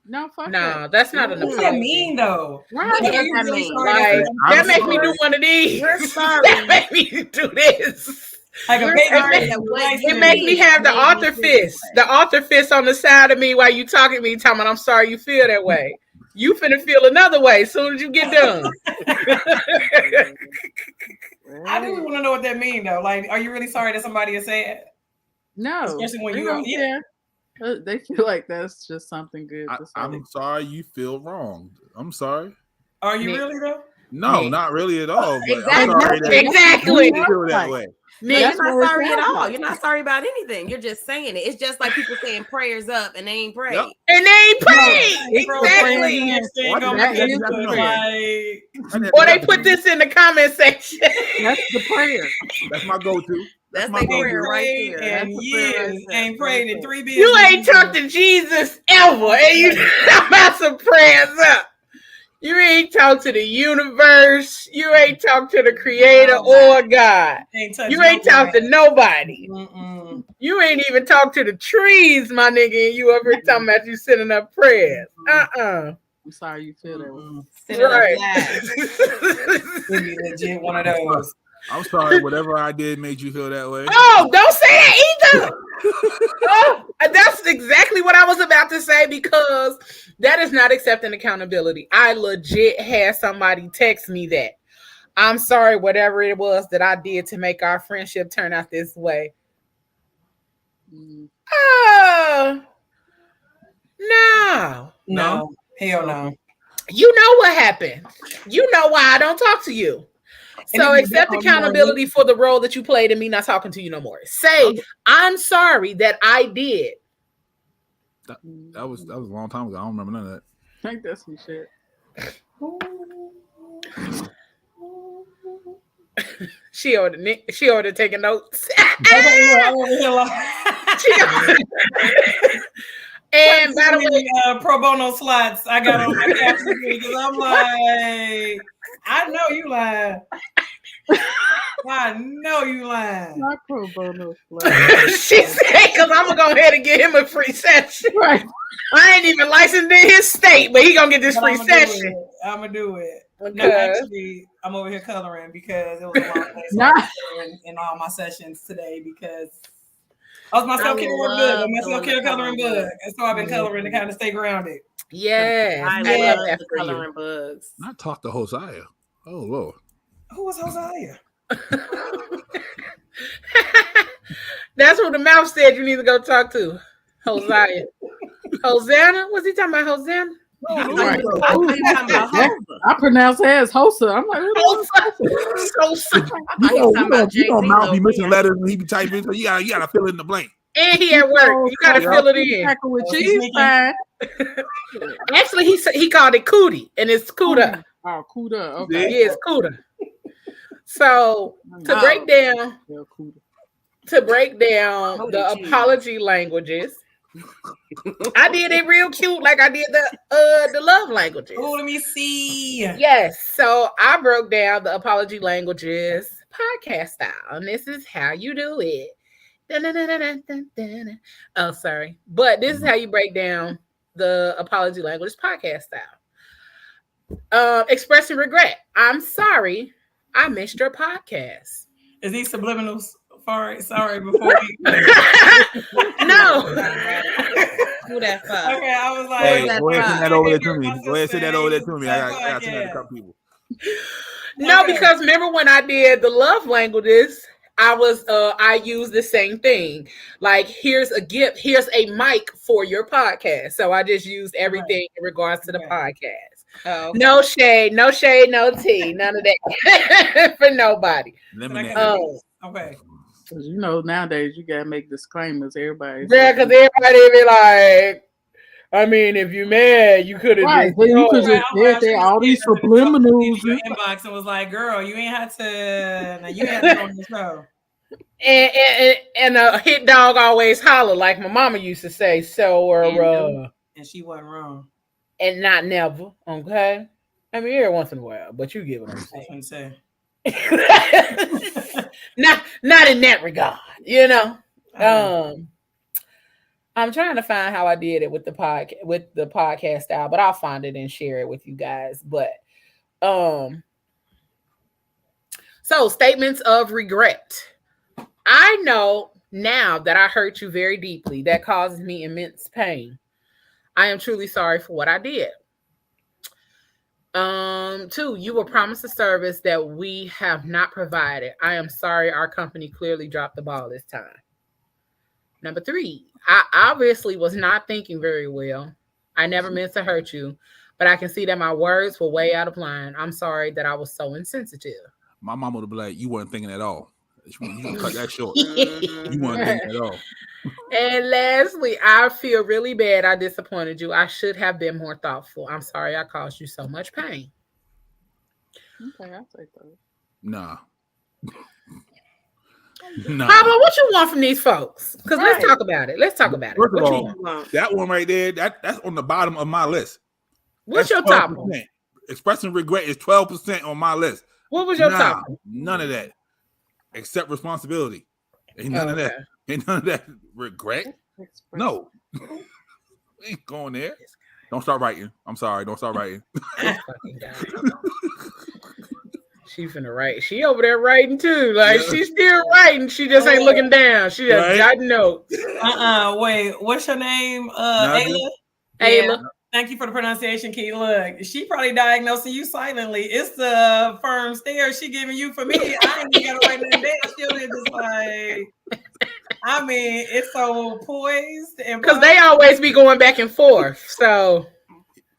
No, fuck no, that's not enough. What does that mean though? Right. That make me do one of these. That make me do this. Like it makes me have the author fist on the side of me while you talking to me, talking about I'm sorry you feel that way. You finna feel another way as soon as you get done. I do want to know what that means though. Like, are you really sorry that somebody is sad? No, especially when you don't care. They feel like that's just something good. I'm sorry you feel wrong. I'm sorry. Are you really though? No, not really at all. But exactly. You feel that way. You're not sorry at all. You're not sorry about anything. You're just saying it. It's just like people saying prayers up and they ain't prayed. Yep. And they ain't prayed. Exactly. Or they put this in the comment section. That's the prayer. That's my go-to. That's my prayer right there. And years ain't prayed in 3 years. You ain't talked to Jesus ever, and you about some prayers up. You ain't talk to the universe. You ain't talk to the creator or God. You ain't talk to nobody. You ain't even talk to the trees, my nigga. And you over here talking about you sending up prayers. I'm sorry you feel that way. Right. Maybe legit one of those. I'm sorry, whatever I did made you feel that way. Oh, don't say that either. Oh, that's exactly what I was about to say, because that is not accepting accountability. I legit had somebody text me that. I'm sorry, whatever it was that I did to make our friendship turn out this way. Oh, no, hell no. You know what happened. You know why I don't talk to you. So accept accountability for the role that you played in me not talking to you no more. Say, I'm sorry that I did. That was a long time ago. I don't remember none of that. I think that's some shit. She ordered taking notes. And by the way, pro bono slots I got on my caption because I'm like, I know you lying. I know you lying. Not pro bono slots. She said, because I'm gonna go ahead and get him a free session. Right. I ain't even licensed in his state, but he gonna get this free session. I'm gonna do it. Okay. No, actually, I'm over here coloring because it was a long day in all my sessions today because I was my self-care book. My self-care coloring book. And so I've been coloring to kind of stay grounded. Yeah. I love that for coloring books. Not talk to Hosea. Oh, Lord. Who was Hosea? That's what the mouth said you need to go talk to. Hosea. Hosanna? Was he talking about Hosanna? Right. I pronounce it as Hosa. I'm like, Hosa. You know, mouth be missing letters and he be typing, so you gotta fill in the blank. And he at work. You gotta fill it in. With cheese pie. Actually, he called it cootie, and it's Cuda. Oh, Cuda. Okay. Yeah, it's Cuda. So to break down the apology languages. I did it real cute, like I did the love languages. Oh, let me see. Yes, so I broke down the apology languages podcast style, and this is how you do it. Oh, sorry, but this is how you break down the apology languages podcast style. Expressing regret. I'm sorry, I missed your podcast. Is these subliminals? Sorry, before we No. Who that fuck? Okay, I was like, hey, go ahead and send that over there to me. Go ahead and send that over there to me. I got to send that to a couple people. No, because remember when I did the love languages, I used the same thing. Like, here's a gift, here's a mic for your podcast. So I just used everything in regards to the podcast. Oh, okay. No shade, no tea, none of that for nobody. Okay. Because you know nowadays you gotta make disclaimers. Everybody. Yeah, because everybody be like, I mean, if you mad, you could have just. You could just said all these subliminals. Inbox and was like, "Girl, you ain't had to. You ain't had to go on the show." And a hit dog always holler, like my mama used to say. So, and she wasn't wrong. And not never. Okay. I mean, every once in a while, but you get what I'm saying. Not in that regard, you know. I'm trying to find how I did it with the podcast style, but I'll find it and share it with you guys. But so statements of regret. I know now that I hurt you very deeply. That causes me immense pain. I am truly sorry for what I did. 2, you were promised a service that we have not provided. I am sorry our company clearly dropped the ball this time. Number 3, I obviously was not thinking very well. I never meant to hurt you, but I can see that my words were way out of line. I'm sorry that I was so insensitive. My mama would be like, you weren't thinking at all. You cut that short. You weren't thinking at all. And lastly, I feel really bad I disappointed you. I should have been more thoughtful. I'm sorry I caused you so much pain. Okay, I'll take those. Nah. Papa, what you want from these folks? Because let's talk about it. First of all, that one right there, that's on the bottom of my list. What's your top one? expressing regret is 12% on my list. What was your topic? None of that. Accept responsibility. Ain't none of that. Ain't none of that regret. No. We ain't going there. Don't start writing. I'm sorry. Don't start writing. She finna write. She over there writing too. Like she's still writing. She just ain't looking down. She just jotting notes. Wait, what's your name? Ayla? Ayla. Thank you for the pronunciation, Key. Look, she probably diagnosing you silently. It's the firm stare she giving you for me. I ain't even gotta write nothing down. She'll be just like, I mean, it's so poised and because they always be going back and forth. So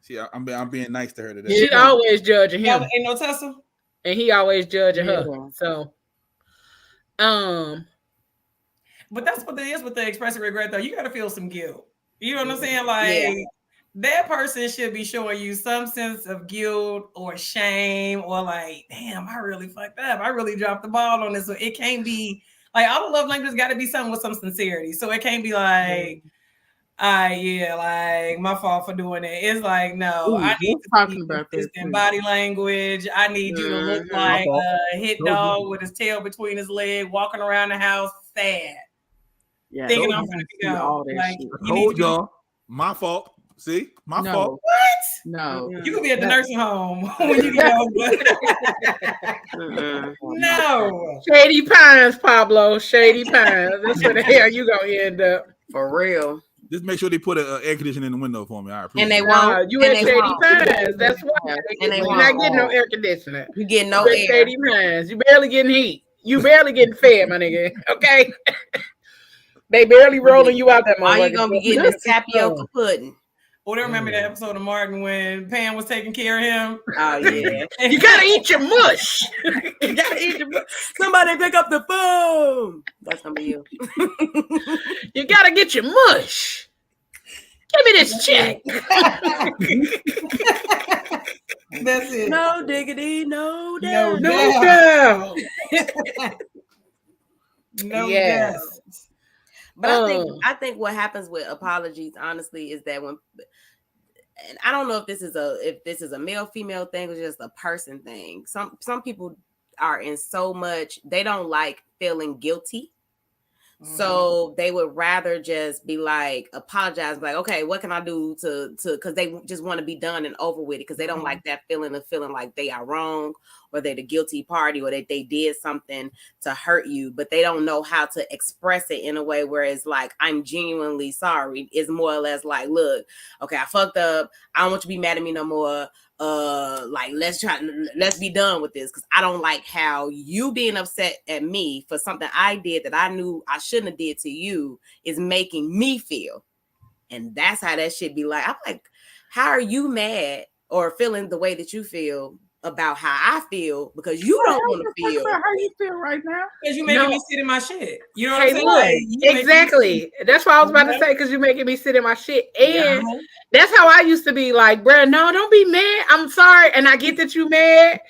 see, I'm being nice to her today. She always judging him. Ain't no tussle. And he always judging her. So but that's what it is with the expressive regret though. You gotta feel some guilt. You know what I'm saying? Like that person should be showing you some sense of guilt or shame or like, damn, I really fucked up. I really dropped the ball on this. So it can't be like all the love languages got to be something with some sincerity. So it can't be like, like my fault for doing it. It's like, no, I need to talking about this in body language. I need you to look like a hit dog with his tail between his legs, walking around the house sad. Yeah, thinking I'm gonna go. Like, told y'all, my fault. See, my fault. What? No, you could be at the nursing home when you get older. No, Shady Pines, Pablo. Shady Pines. That's where the hell you gonna end up. For real. Just make sure they put an air conditioner in the window for me. I appreciate and they won't. You at Shady Pines. That's why. You're not getting no air conditioner. You getting no air. Shady Pines. You barely getting heat. You barely getting fed, my nigga. Okay. They barely rolling you out that motherfucker. All you gonna be getting is tapioca pudding. Oh, I remember that episode of Martin when Pam was taking care of him. Oh yeah. You gotta eat your mush. You gotta eat your mush. Somebody pick up the phone. That's gonna be you. You gotta get your mush. Give me this check. That's it. No diggity, no doubt. No doubt. No doubt. But I think what happens with apologies, honestly, is that when, and I don't know if this is a male female thing or just a person thing. Some people are in so much they don't like feeling guilty. So they would rather just be like apologize, like, okay, what can I do to because they just want to be done and over with it because they don't like that feeling of feeling like they are wrong or they're the guilty party or that they did something to hurt you, but they don't know how to express it in a way where it's like, I'm genuinely sorry. It's more or less like, look, okay, I fucked up. I don't want you to be mad at me no more. Like let's be done with this because I don't like how you being upset at me for something I did that I knew I shouldn't have did to you is making me feel, and that's how that should be. Like, I'm like, how are you mad or feeling the way that you feel about how I feel because you don't want to feel how you feel right now because you making me sit in my shit. You know what I'm saying? Look, exactly. That's what I was about to say because you're making me sit in my shit. And that's how I used to be like, bro, no, don't be mad. I'm sorry. And I get that you mad,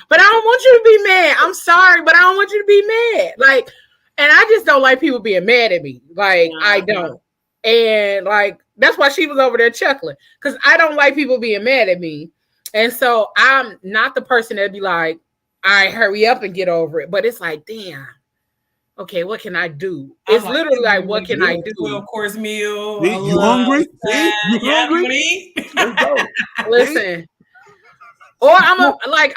but I don't want you to be mad. I'm sorry, but I don't want you to be mad. Like, and I just don't like people being mad at me. Like, I don't. And like, that's why she was over there chuckling because I don't like people being mad at me. And so I'm not the person that'd be like, all right, hurry up and get over it. But it's like, damn, okay, what can I do? It's like, literally like, what can I do? 12-course meal. You hungry? You hungry? Listen. Or I'm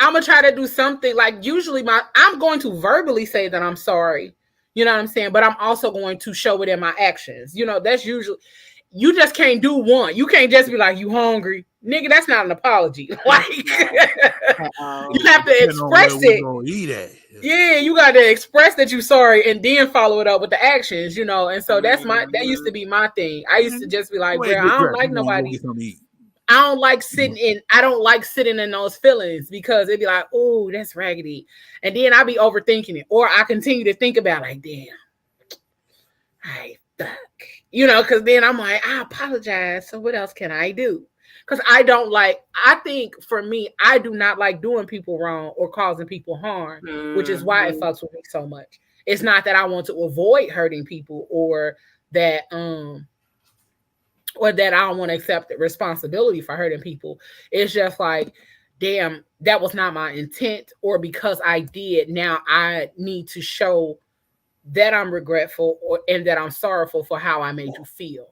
gonna try to do something like usually I'm going to verbally say that I'm sorry. You know what I'm saying? But I'm also going to show it in my actions. You know, that's usually you just can't do one. You can't just be like, you hungry. Nigga, that's not an apology. Like you have to express it. Yeah, you got to express that you're sorry and then follow it up with the actions, you know. And so that used to be my thing. I used to just be like, bro, I don't like nobody. I don't like sitting in those feelings because it'd be like, oh, that's raggedy. And then I'd be overthinking it. Or I continue to think about like, damn. Fuck. You know, because then I'm like, I apologize. So what else can I do? Because I think for me, I do not like doing people wrong or causing people harm, which is why it fucks with me so much. It's not that I want to avoid hurting people or that I don't want to accept the responsibility for hurting people. It's just like, damn, that was not my intent, or because I did, now I need to show that I'm regretful and that I'm sorrowful for how I made you feel.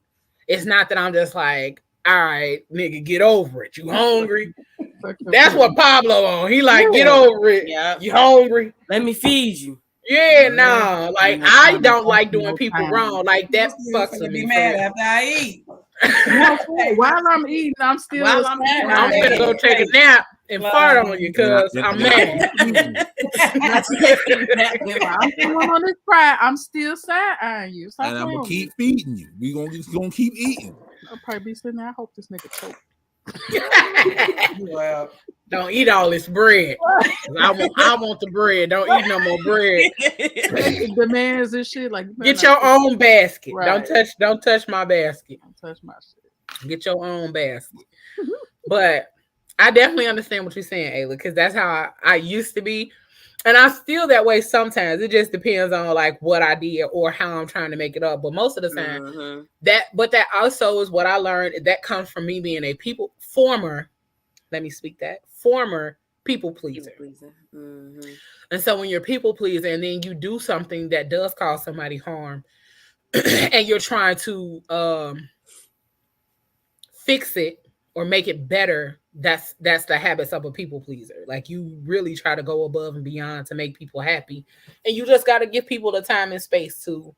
It's not that I'm just like, all right, nigga, get over it. You hungry? That's what Pablo on. He like, get over it. Yeah. You hungry? Let me feed you. Yeah, no. Like, I don't like doing people wrong. Like, that fucks with me. Be mad after I eat. While I'm eating, I'm still. I'm gonna go take a nap and fart on you because I'm mad. I'm on this fry. I'm still side eyeing you. Stop and I'm gonna keep feeding you. We gonna keep eating. I'll probably be sitting there. I hope this nigga choke. Well, don't eat all this bread. I want the bread. Don't eat no more bread. Demands and shit. Like, get your own basket. Right. Don't touch my basket. Don't touch my shit. Get your own basket. But I definitely understand what you're saying, Ayla, because that's how I used to be. And I'm still that way sometimes. It just depends on like what I did or how I'm trying to make it up. But most of the time, that also is what I learned. That comes from me being a former people pleaser. And so when you're people pleaser and then you do something that does cause somebody harm and you're trying to fix it or make it better, that's the habits of a people pleaser. Like, you really try to go above and beyond to make people happy, and you just got to give people the time and space to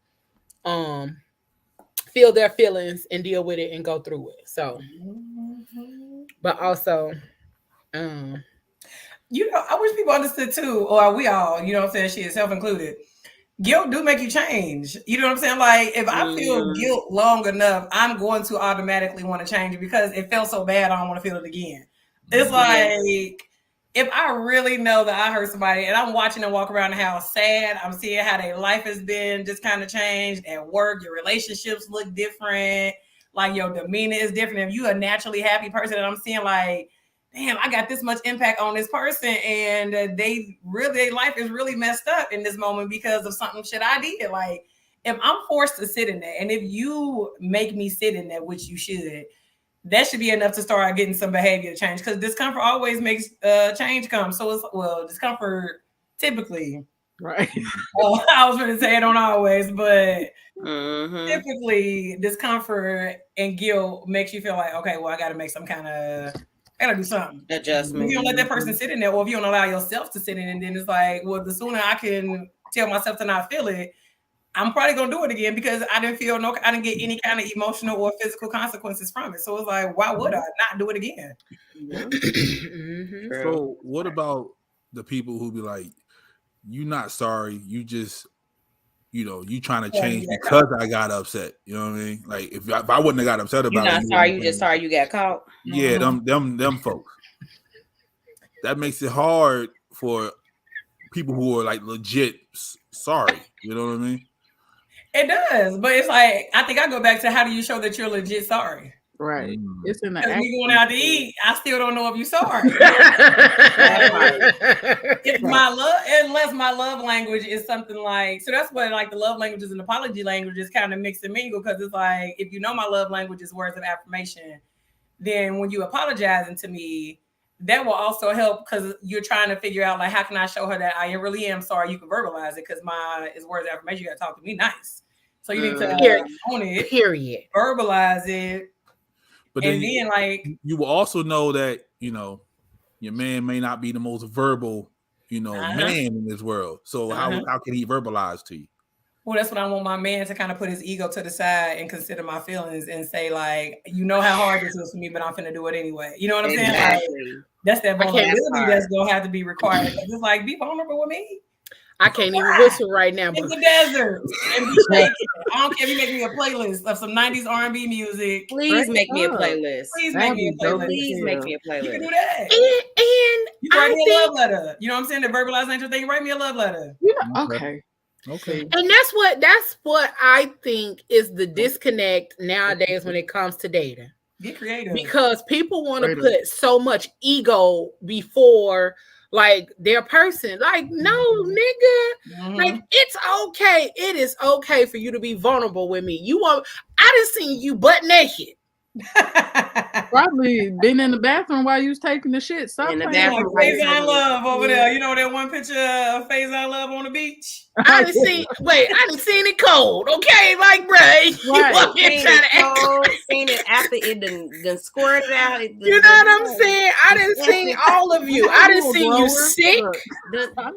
feel their feelings and deal with it and go through it. So but also I wish people understood too, or we all, you know what I'm saying, shit, self-included. Guilt do make you change. You know what I'm saying? Like, if I feel guilt long enough, I'm going to automatically want to change it because it felt so bad, I don't want to feel it again. It's like, if I really know that I hurt somebody and I'm watching them walk around the house sad, I'm seeing how their life has been just kind of changed at work, your relationships look different, like your demeanor is different. If you're a naturally happy person and I'm seeing like, damn, I got this much impact on this person and their life is really messed up in this moment because of something shit I did. Like, if I'm forced to sit in that, and if you make me sit in that, which you should, that should be enough to start getting some behavior change, because discomfort always makes change come. So it's, discomfort typically, right? I was going to say it don't always, but typically discomfort and guilt makes you feel like, okay, well, I got to make some kind of, I gotta do something. Adjustment. If you don't let that person sit in there, or if you don't allow yourself to sit in it, then it's like, well, the sooner I can tell myself to not feel it, I'm probably gonna do it again because I didn't get any kind of emotional or physical consequences from it. So it's like, why would I not do it again? So what about the people who be like, you not sorry, you just, you trying to change because I got upset. You know what I mean? Like, if I wouldn't have got upset about it. You're not sorry, you just sorry you got caught. Yeah, them folks. That makes it hard for people who are like legit sorry. You know what I mean? It does, but it's like, I think I go back to, how do you show that you're legit sorry? Right. It's in the because me going out to eat, I still don't know if you're sorry. Unless my love language is something like, so that's what like the love languages and apology languages kind of mix and mingle, because it's like, if you know my love language is words of affirmation, then when you apologizing to me, that will also help, because you're trying to figure out like, how can I show her that I really am sorry? You can verbalize it, because my is words of affirmation. You got to talk to me nice. So you need to own it. Period. Verbalize it. But then you will also know that, your man may not be the most verbal, man in this world. So how can he verbalize to you? Well, that's what I want my man to kind of put his ego to the side and consider my feelings and say, like, you know how hard this is for me, but I'm finna do it anyway. You know what I'm saying? Like, that's that vulnerability that's gonna have to be required. It's like, be vulnerable with me. I can't even whistle right now. In the desert and be shaking. I don't care if you make me a playlist of some 90s R&B music. Please make me a playlist. Please make me a playlist. Please make me a playlist. You can do that. And you write me a love letter. You know what I'm saying? The verbalize ain't your thing. Write me a love letter. Okay. And that's what I think is the disconnect nowadays when it comes to dating. Get creative. Because people want to put so much ego before like their person. Like, no, nigga. Like, it's okay. It is okay for you to be vulnerable with me. I done seen you butt naked. Probably been in the bathroom while you was taking the shit. Stop In the playing. bathroom. Faison Love over there. You know that one picture of Faison Love on the beach? I done seen it cold, okay? Like, bruh, you Right. seen it seen it after it done squirted out. You know what I'm saying? I didn't see all of you. I didn't see you sick.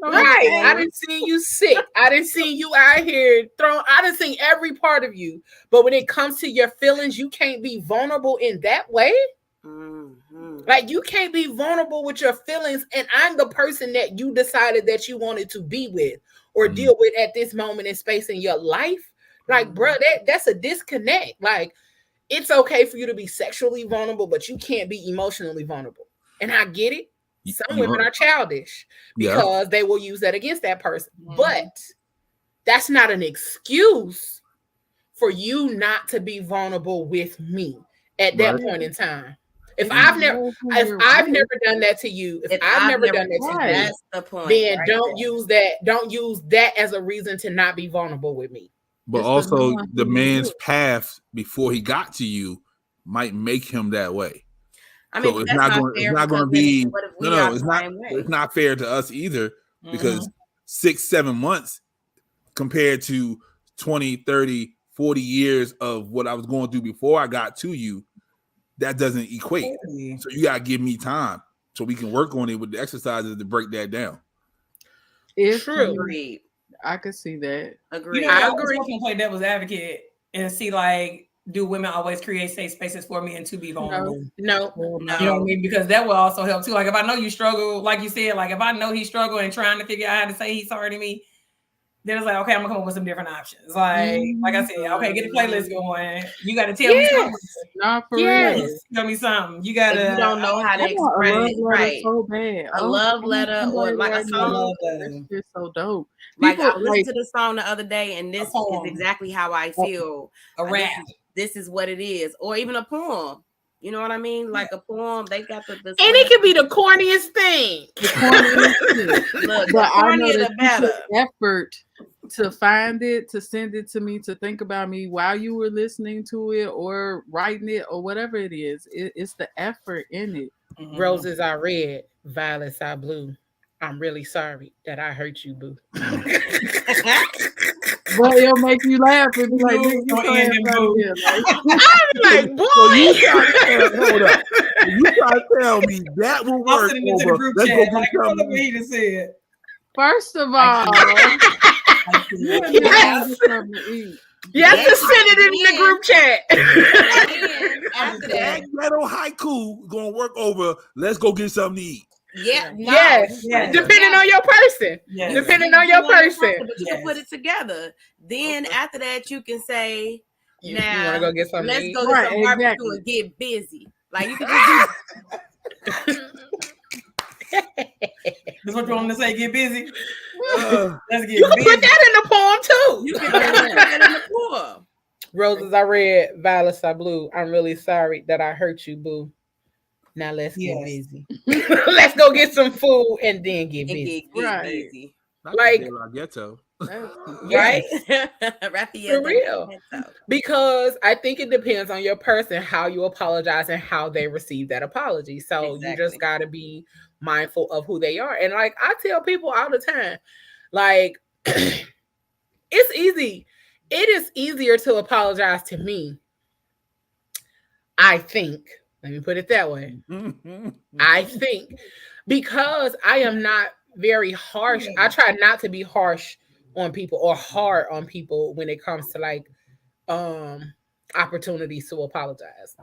Right. I didn't see you sick. I didn't see you out here throwing. I didn't see every part of you. But when it comes to your feelings, you can't be vulnerable in that way. Mm-hmm. Like, you can't be vulnerable with your feelings. And I'm the person that you decided that you wanted to be with or deal with at this moment in space in your life. Like, bro, that's a disconnect. Like, it's okay for you to be sexually vulnerable, but you can't be emotionally vulnerable. And I get it. Some women are childish because they will use that against that person. But that's not an excuse for you not to be vulnerable with me at that point in time. If I've never done that to you, if I've never done that to you, that's the point. Then don't use that as a reason to not be vulnerable with me. But It's also the man's path before he got to you might make him that way. I mean, so it's not going to be it's not fair to us either, because 6-7 months compared to 20, 30, 40 years of what I was going through before I got to you, that doesn't equate. So you got to give me time so we can work on it with the exercises to break that down. It's true. Agreed. I could see that. Agreed. I agree. I can play devil's advocate and see, like, do women always create safe spaces for me and to be vulnerable? No. You know what I mean? Because that will also help too. Like, if I know you struggle, like you said, like if I know he struggle and trying to figure out how to say he's sorry to me, then it's like, okay, I'm gonna come up with some different options. Like I said, okay, get the playlist going. You got to tell me something. Not for real. Tell me something. You got to. You don't know how to express it, right? So bad. A love letter or like a song. It's so dope. Like, I listened to the song the other day, and this is exactly how I feel. A rap. This is what it is, or even a poem. You know what I mean? Like a poem, they got the and it could be the corniest thing. Look, the cornier the better. Effort to find it, to send it to me, to think about me while you were listening to it or writing it or whatever it is. It's the effort in it. Roses are red, violets are blue. I'm really sorry that I hurt you, boo. But it'll make you laugh and be like, I'm like, boy. So you hold up. You try to tell me that will work over. Let's go get something. He just said. First of all, you have to send it in the group chat. After that, ghetto haiku gonna work over. Let's go get something to eat. Yes. Depending on your person. Depending on your person. But you can put it together. Then after that, you can say, now you wanna go get something let's to eat? go get some barbecue and get busy. Like, you can just That's what you want to say, get busy? Let's get busy. You can put that in the poem too. You can put that in the poem. Roses are red, violets are blue. I'm really sorry that I hurt you, boo. Now let's get busy. Let's go get some food and then get busy. Get busy. Like ghetto. Right? For real. Because I think it depends on your person, how you apologize and how they receive that apology. So you just got to be mindful of who they are. And like I tell people all the time, like it's easy. It is easier to apologize to me, I think. Let me put it that way. I think because I am not very harsh. I try not to be harsh on people or hard on people when it comes to like opportunities to apologize.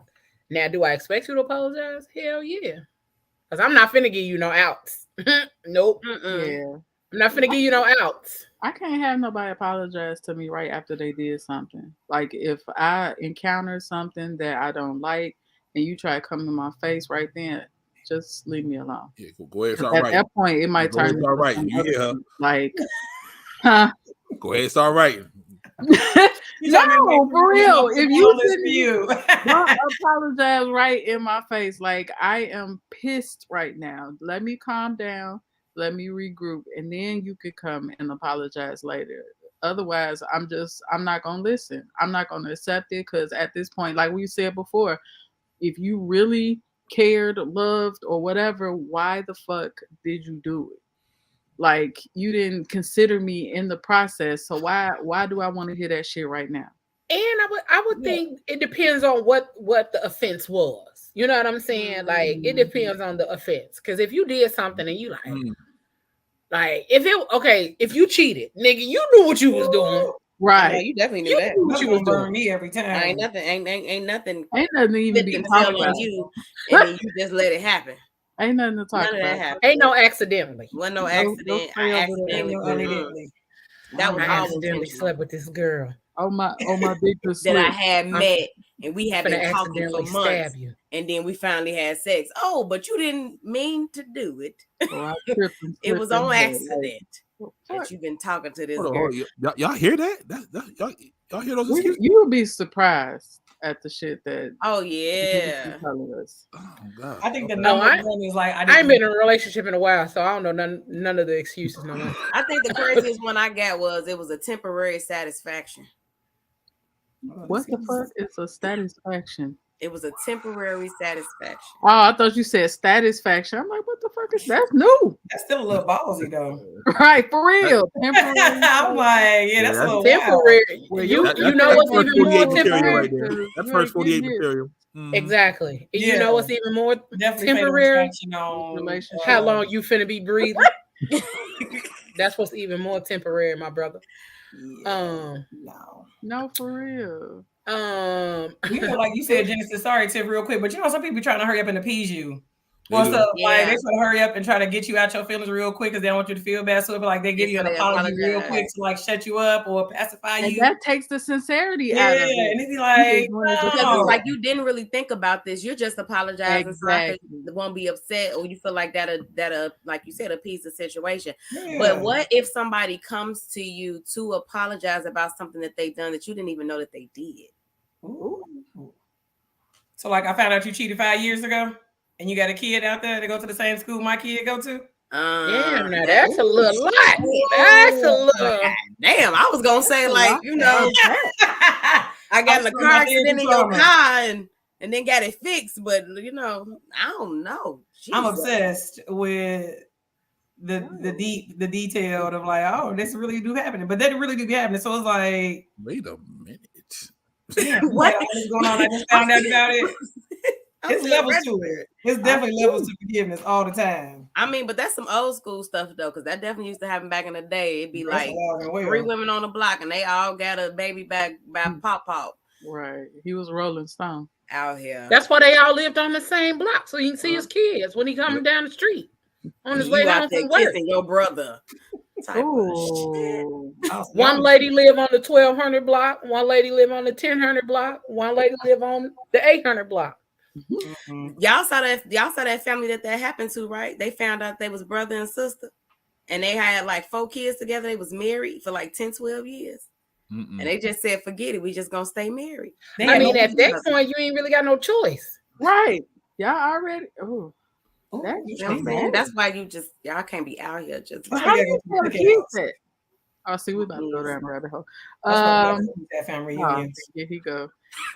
Now, do I expect you to apologize? Hell yeah. Because I'm not finna give you no outs. Nope. Yeah. I'm not finna give you no outs. I can't have nobody apologize to me right after they did something. Like if I encounter something that I don't like and you try to come to my face right then, just leave me alone. Yeah, go ahead. At that point, it might turn into something like, huh? Go ahead, start writing. No, for real. If you don't apologize right in my face, like I am pissed right now. Let me calm down. Let me regroup, and then you could come and apologize later. Otherwise, I'm not gonna listen. I'm not gonna accept it because at this point, like we said before, if you really cared, loved, or whatever, why the fuck did you do it? Like, you didn't consider me in the process, so why do I want to hear that shit right now? And I would think it depends on what the offense was. You know what I'm saying? Like, it depends on the offense. Because if you did something and you like if you cheated, nigga, you knew what you was doing. Right. No, you definitely knew that. What you was doing me every time. Ain't nothing even be talking about you, and then you just let it happen. Ain't nothing to talk None about. Of that happened. Ain't no accidentally. Wasn't no accident. I accidentally. That was always accidentally slept with this girl. Oh my big that I had met, and we had been talking for months, and then we finally had sex. Oh, but you didn't mean to do it. Oh, it was on accident. That you've been talking to this girl. Y'all hear that? Y'all hear those excuses? You would be surprised at the shit that. Oh yeah. Oh God. I think the number one is like I ain't been in a relationship in a while, so I don't know none of the excuses no more. I think the craziest one I got was it was a temporary satisfaction. What the fuck is a satisfaction? It was a temporary satisfaction. Oh, I thought you said satisfaction. I'm like, what the fuck is that's new? That's still a little ballsy though. Right, for real. Temporary. I'm like, yeah, that's a little temporary. Well, you know what's even more temporary? Right, that's first 48 material. Exactly. Yeah. You know what's even more temporary? How long you finna be breathing? That's what's even more temporary, my brother. Yeah. No, for real. You know, like you said, Genesis. Sorry, Tiff, real quick, but you know, some people trying to hurry up and appease you. Like they try to hurry up and try to get you out your feelings real quick because they don't want you to feel bad. So it'll be like they give you an apology real quick to like shut you up or pacify you. That takes the sincerity out of it. Yeah, and it'd be like, because it's like you didn't really think about this. You're just apologizing so I won't be upset, or you feel like that'll like you said, appease the situation. Yeah. But what if somebody comes to you to apologize about something that they've done that you didn't even know that they did? Ooh. So like I found out you cheated 5 years ago and you got a kid out there to go to the same school my kid go to? Damn, now that's a little lot. That's a little. Damn, I was gonna say like, you know, I got in a car accident in your car and then got it fixed, but you know, I don't know. Jesus. I'm obsessed with the detail of like, oh, this really do happening, but that really do be happening. So it's like, wait a minute. Yeah, what is going on? I just found out about it. It's levels to it. It's definitely levels to forgiveness all the time. I mean, but that's some old school stuff though, because that definitely used to happen back in the day. It'd be like 3 women on the block and they all got a baby back by Pop. Right. He was Rolling Stone out here. That's why they all lived on the same block, so you can see his kids when he coming down the street on his way home from work. Kissing your brother. One lady live on the 1200 block, one lady live on the 1000 block, one lady live on the 800 block. Mm-hmm. Y'all saw that family that happened to, right? They found out they was brother and sister and they had like 4 kids together. They was married for like 10-12 years. And they just said, forget it, we just gonna stay married. I mean, at that point you ain't really got no choice, right? Y'all already that's why y'all can't be out here just. How do you tell kids that? Oh, see, we about to go down the rabbit hole. That family reunion. Here he go.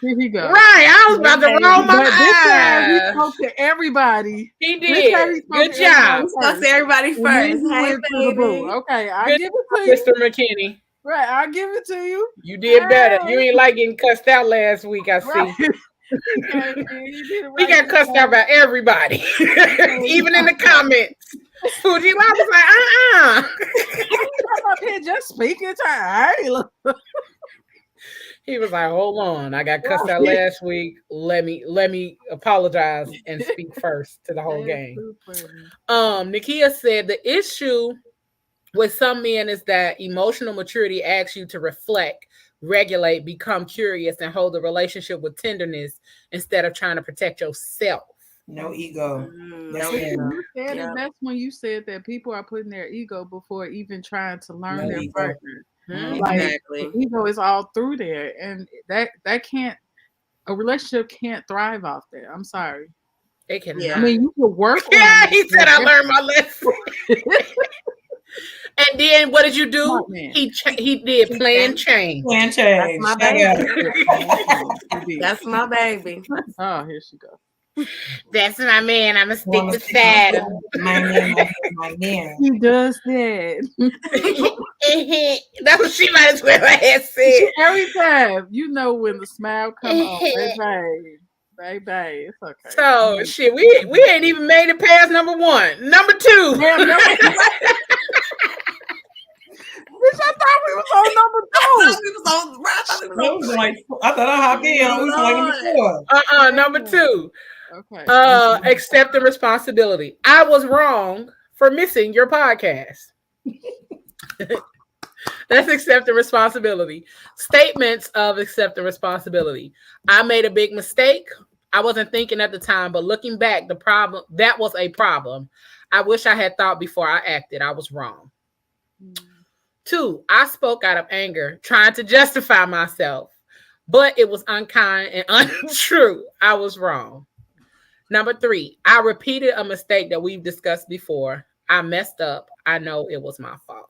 Right, I was about to roll my eyes. He spoke to everybody. He did. Good job. Spoke to everybody first. Okay, I give it to you, Mr. McKinney. Right, I'll give it to you. You did better. You ain't like getting cussed out last week, I see. He got cussed out by everybody, even in the comments. Fuji was like, I'm up here just speaking to her. He was like, hold on, I got cussed out last week. Let me apologize and speak first to the whole gang. Nakia said the issue with some men is that emotional maturity asks you to reflect, regulate, become curious, and hold the relationship with tenderness instead of trying to protect yourself. No ego. That's when you said that people are putting their ego before even trying to learn their partner. Exactly. The ego is all through there, and that can't. A relationship can't thrive off that. I'm sorry. It can. I mean, you can work. Yeah, he said I learned my lesson. And then what did you do? He did plan change. Plan change. That's my baby. That's my baby. Oh, here she goes. That's my man. I'm gonna stick beside him. My man. He does that. That's what she might as well have said. Every time, you know, when the smile comes on, baby, it's okay. So shit, we ain't even made it past number 1. Number 2. Damn, Bitch, I thought we was on number 2. I thought I hopped in. I was like number 4. Number 2. Okay. Accepting responsibility. I was wrong for missing your podcast. That's accepting responsibility. Statements of accepting responsibility. I made a big mistake. I wasn't thinking at the time, but looking back, that was a problem. I wish I had thought before I acted. I was wrong. 2, I spoke out of anger, trying to justify myself, but it was unkind and untrue. I was wrong. Number 3, I repeated a mistake that we've discussed before. I messed up. I know it was my fault.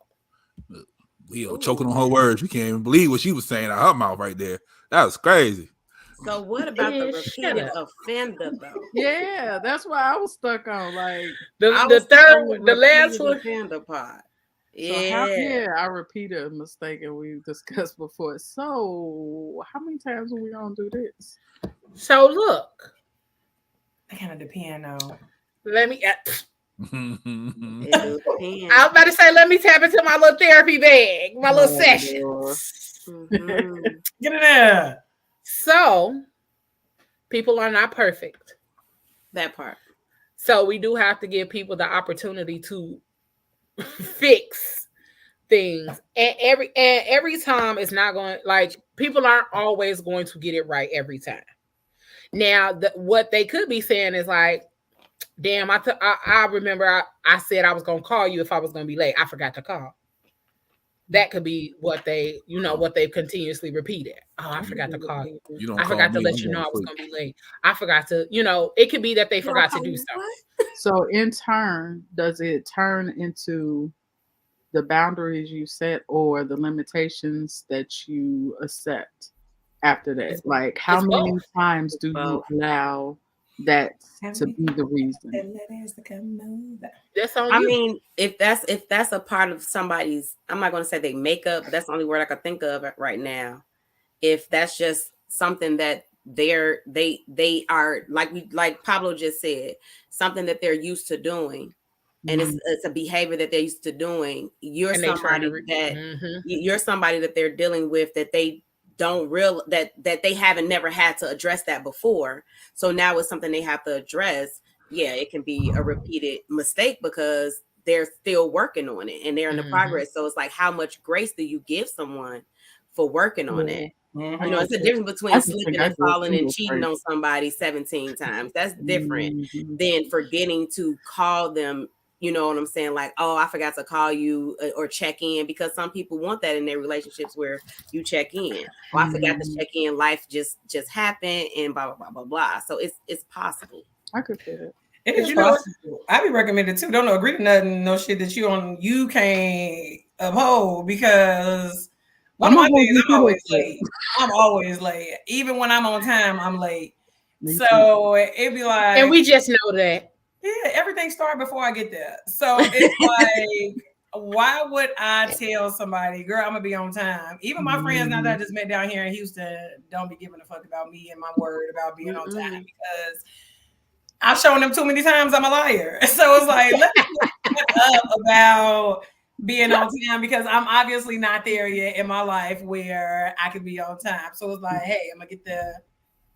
Leo choking on her words. You can't even believe what she was saying out her mouth right there. That was crazy. So what about the repeated offender though? Yeah, that's why I was stuck on like the last one. Offender part. Yeah. I repeated a mistake and we discussed before. So how many times are we gonna do this? So look, it kind of depends on. Let me. I was about to say, let me tap into my little therapy bag, my little sessions. Get in there. So, people are not perfect. That part. So we do have to give people the opportunity to fix things, and every time it's not going, like, people aren't always going to get it right every time. Now, what they could be saying is like, damn, I remember I said I was going to call you if I was going to be late. I forgot to call. That could be what they, what they've continuously repeated. Oh, I forgot to call you. I forgot to let you know I was going to be late. I forgot to, it could be that they forgot to do something. So in turn, does it turn into the boundaries you set or the limitations that you accept after that? Like, how many times do you allow that to be the reason? That's on you. I mean, if that's a part of somebody's, I'm not going to say they make up, but that's the only word I can think of right now. If that's just something that they are, like Pablo just said, something that they're used to doing, and it's a behavior that they're used to doing. You're somebody that they're dealing with, that they don't that they haven't never had to address that before. So now it's something they have to address. Yeah, it can be a repeated mistake because they're still working on it and they're in the progress. So it's like, how much grace do you give someone for working on it? It's a difference between slipping and falling and cheating on somebody 17 times. That's different than forgetting to call them. You know what I'm saying? Like, oh, I forgot to call you or check in, because some people want that in their relationships where you check in. Oh, I forgot to check in. Life just happened and blah, blah, blah, blah, blah. So it's possible. I could fit it. It is possible. I be recommended too. Don't agree to nothing, no shit that you can't uphold, because one of my things, I'm always late. I'm always late. Even when I'm on time, I'm late. So it'd be like, and we just know that. Yeah, everything started before I get there. So it's like, why would I tell somebody, girl, I'm gonna be on time? Even my friends now that I just met down here in Houston don't be giving a fuck about me and my word about being on time, because I've shown them too many times I'm a liar. So it's like, let me shut up about being on time, because I'm obviously not there yet in my life where I can be on time. So it's like, hey, I'm gonna get there.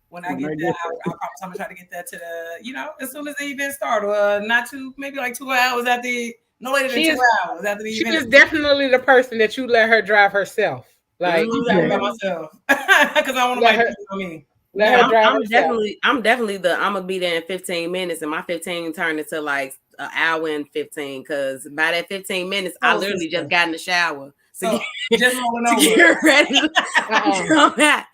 When I get there, I promise I'm gonna try to get there to the, as soon as the event start, or maybe like 2 hours after, no later than 2 hours after the event. She is definitely the person that you let her drive herself. Like, I'm driving by myself because I want to make it on me. I'm definitely I'm gonna be there in 15 minutes, and my 15 turned into like an hour and 15, because by that 15 minutes, I literally just got in the shower. So just rolling over. Get ready to come back.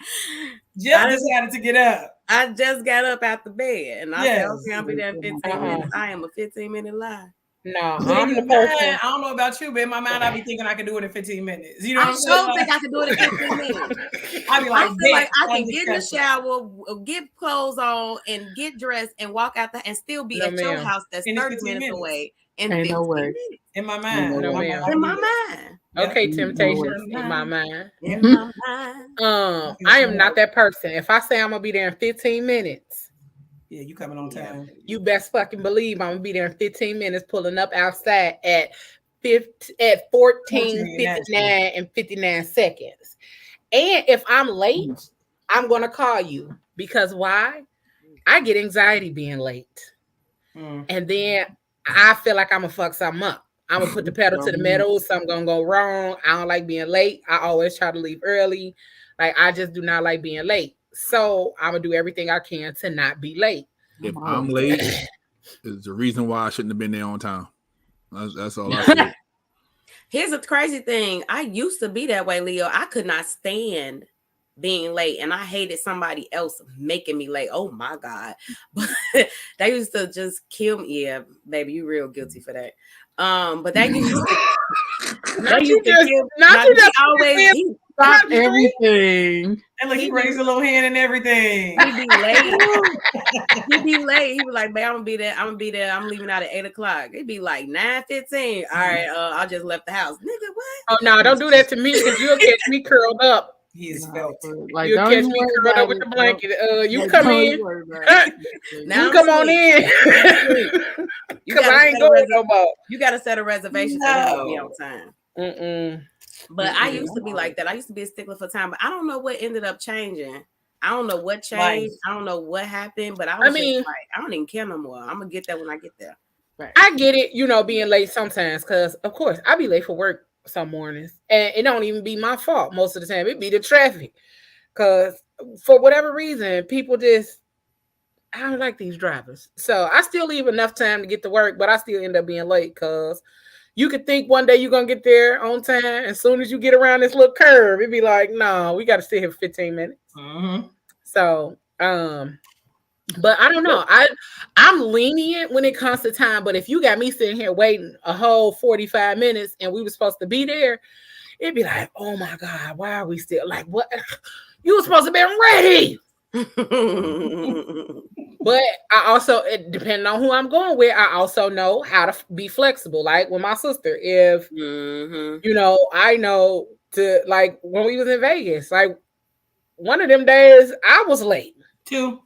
Just decided to get up. I just got up out the bed, and I said, okay, I'll be there in 15 minutes. I am a 15-minute lie. No, But I'm in the my mind, person. I don't know about you, but in my mind, I be thinking I can do it in 15 minutes. You know I what I'm saying? sure think I can do it in 15 minutes. I be like, I feel like I can "Bet, get in the disgusting." shower, get clothes on, and get dressed and walk out and still be No, at your ma'am. house that's In 30 15 minutes minutes. away in Ain't 15 no way. minutes. In my mind. No, No, my ma'am. mind, In my I do mind. that. Okay, No, Temptations in my mind. In my mind. I am not that person. If I say I'm gonna be there in 15 minutes, Yeah, you coming on time. you best fucking believe I'm gonna be there in 15 minutes, pulling up outside at 14:59 and 59 seconds. And if I'm late, I'm gonna call you because why? I get anxiety being late, and then I feel like I'm gonna fuck something up. I'm gonna put the pedal to the metal. Something gonna go wrong. I don't like being late. I always try to leave early. Like I just do not like being late. So I'm gonna do everything I can to not be late. If I'm late, it's the reason why I shouldn't have been there on time. That's all I say. Here's a crazy thing. I used to be that way, Leo. I could not stand being late, and I hated somebody else making me late. Oh my God. But they used to just kill me. Yeah, baby, you real guilty for that. But they used to stop everything. And look, he raised a little hand and everything. He'd be late. He'd be late. He'd be like, "Babe, I'm gonna be there. I'm gonna be there. I'm leaving out at 8:00." It'd be like 9:15. All right, I just left the house. Nigga, what? Oh no, don't do that to me because you'll catch me curled up. He is felt. Like, You'll catch me curled up with the blanket. You come in. Now you come on in. Because I ain't going no more. You got to set a reservation so you can be on time. But I used to be like that. I used to be a stickler for time, but I don't know what ended up changing. I don't know what changed. I don't know what happened, but I mean, just like, I don't even care no more. I'm gonna get that when I get there. Right. I get it, being late sometimes because, of course, I be late for work some mornings, and it don't even be my fault most of the time. It be the traffic, because for whatever reason, people just I don't like these drivers. So I still leave enough time to get to work, but I still end up being late because you could think one day you're going to get there on time. As soon as you get around this little curve, it'd be like, no, we got to sit here for 15 minutes. So, but I don't know. I'm lenient when it comes to time, but if you got me sitting here waiting a whole 45 minutes and we were supposed to be there, it'd be like, oh my God, why are we still like, what? You were supposed to be ready. But I also, depending on who I'm going with, I also know how to be flexible. Like with my sister, if I know to, like when we was in Vegas, like one of them days I was late. Two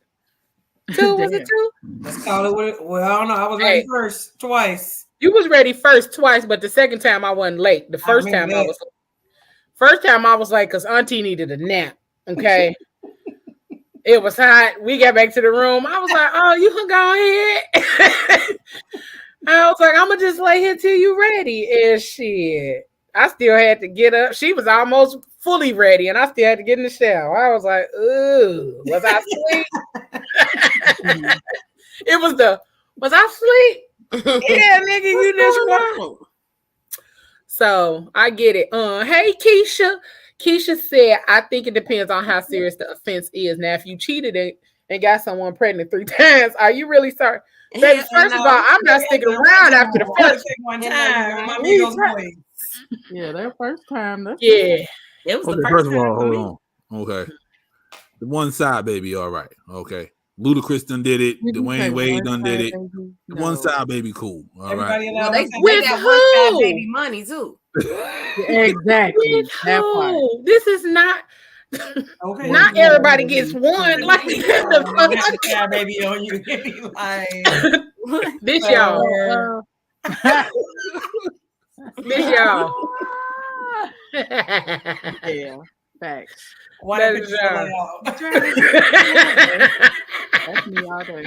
was it two? Let's call it. Well, I don't know. I was ready first twice. You was ready first twice, but the second time I wasn't late. The first time I was late because Auntie needed a nap. Okay. It was hot. We got back to the room. I was like, oh, you can go ahead. I was like, I'm going to just lay here till you ready. And shit, I still had to get up. She was almost fully ready, and I still had to get in the shower. I was like, ooh, was I asleep? Was I asleep? Yeah, nigga, you just wrong. So I get it. Hey, Keisha. Keisha said, I think it depends on how serious the offense is. Now, if you cheated and got someone pregnant 3 times, are you really sorry? Baby, first of all, I'm not sticking around after the first one time. Yeah, that first time. It was the first of all, hold on. Okay. The one side baby, all right. Okay. Ludacris done did it. Dwayne Wade done did it. The one side baby, cool. All right. Well, they got one side baby money too. Exactly. This is not. Okay. Not everybody gets one. Like the fuck baby on you. Like this y'all. This y'all. Yeah. Facts. Why that is That's me all day.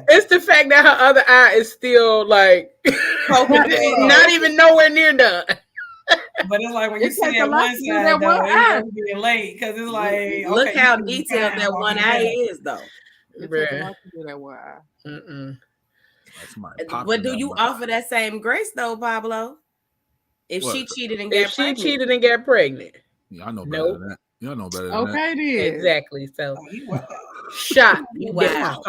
It's the fact that her other eye is still like not even nowhere near done. But it's like when you see that one side, though, it's being late because it's like, look how detailed that one eye is, though. It's a lot to do that one eye. But do you offer that same grace though, Pablo? If she cheated and got pregnant. Yeah, I know better than that. Y'all know better than that. Okay, then. Exactly. So shot. Wow.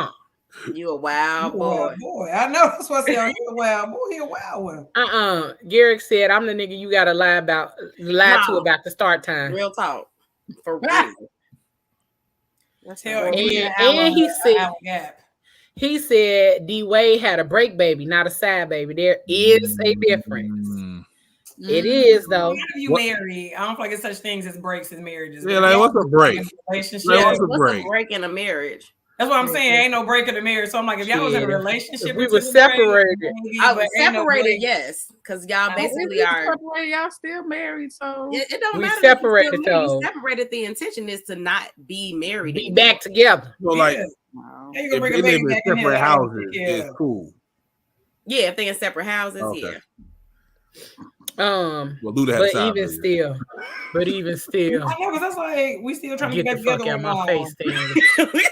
You a wild boy. I know that's what I say. He a wild boy. He a wild one. Garrick said, "I'm the nigga you gotta lie to about the start time." Real talk. For real. Tell and he said D Wade had a break baby, not a side baby. There is a difference. It is though. If you married, I don't feel like it's such things as breaks in marriages. Yeah, like what's a break? Relationship. Like, what's a break in a marriage? That's what I'm saying. Ain't no break in the marriage. So I'm like, if y'all was in a relationship, if we were separated. I was separated, yes, because y'all basically are. Separated, y'all still married, so it don't we matter. Separated though. You separated. The intention is to not be married. Be back together. So like, if they live in separate houses, it's cool. Yeah, if they in separate houses, yeah. But even still, I know, because that's like we still trying to get the fuck out of my face,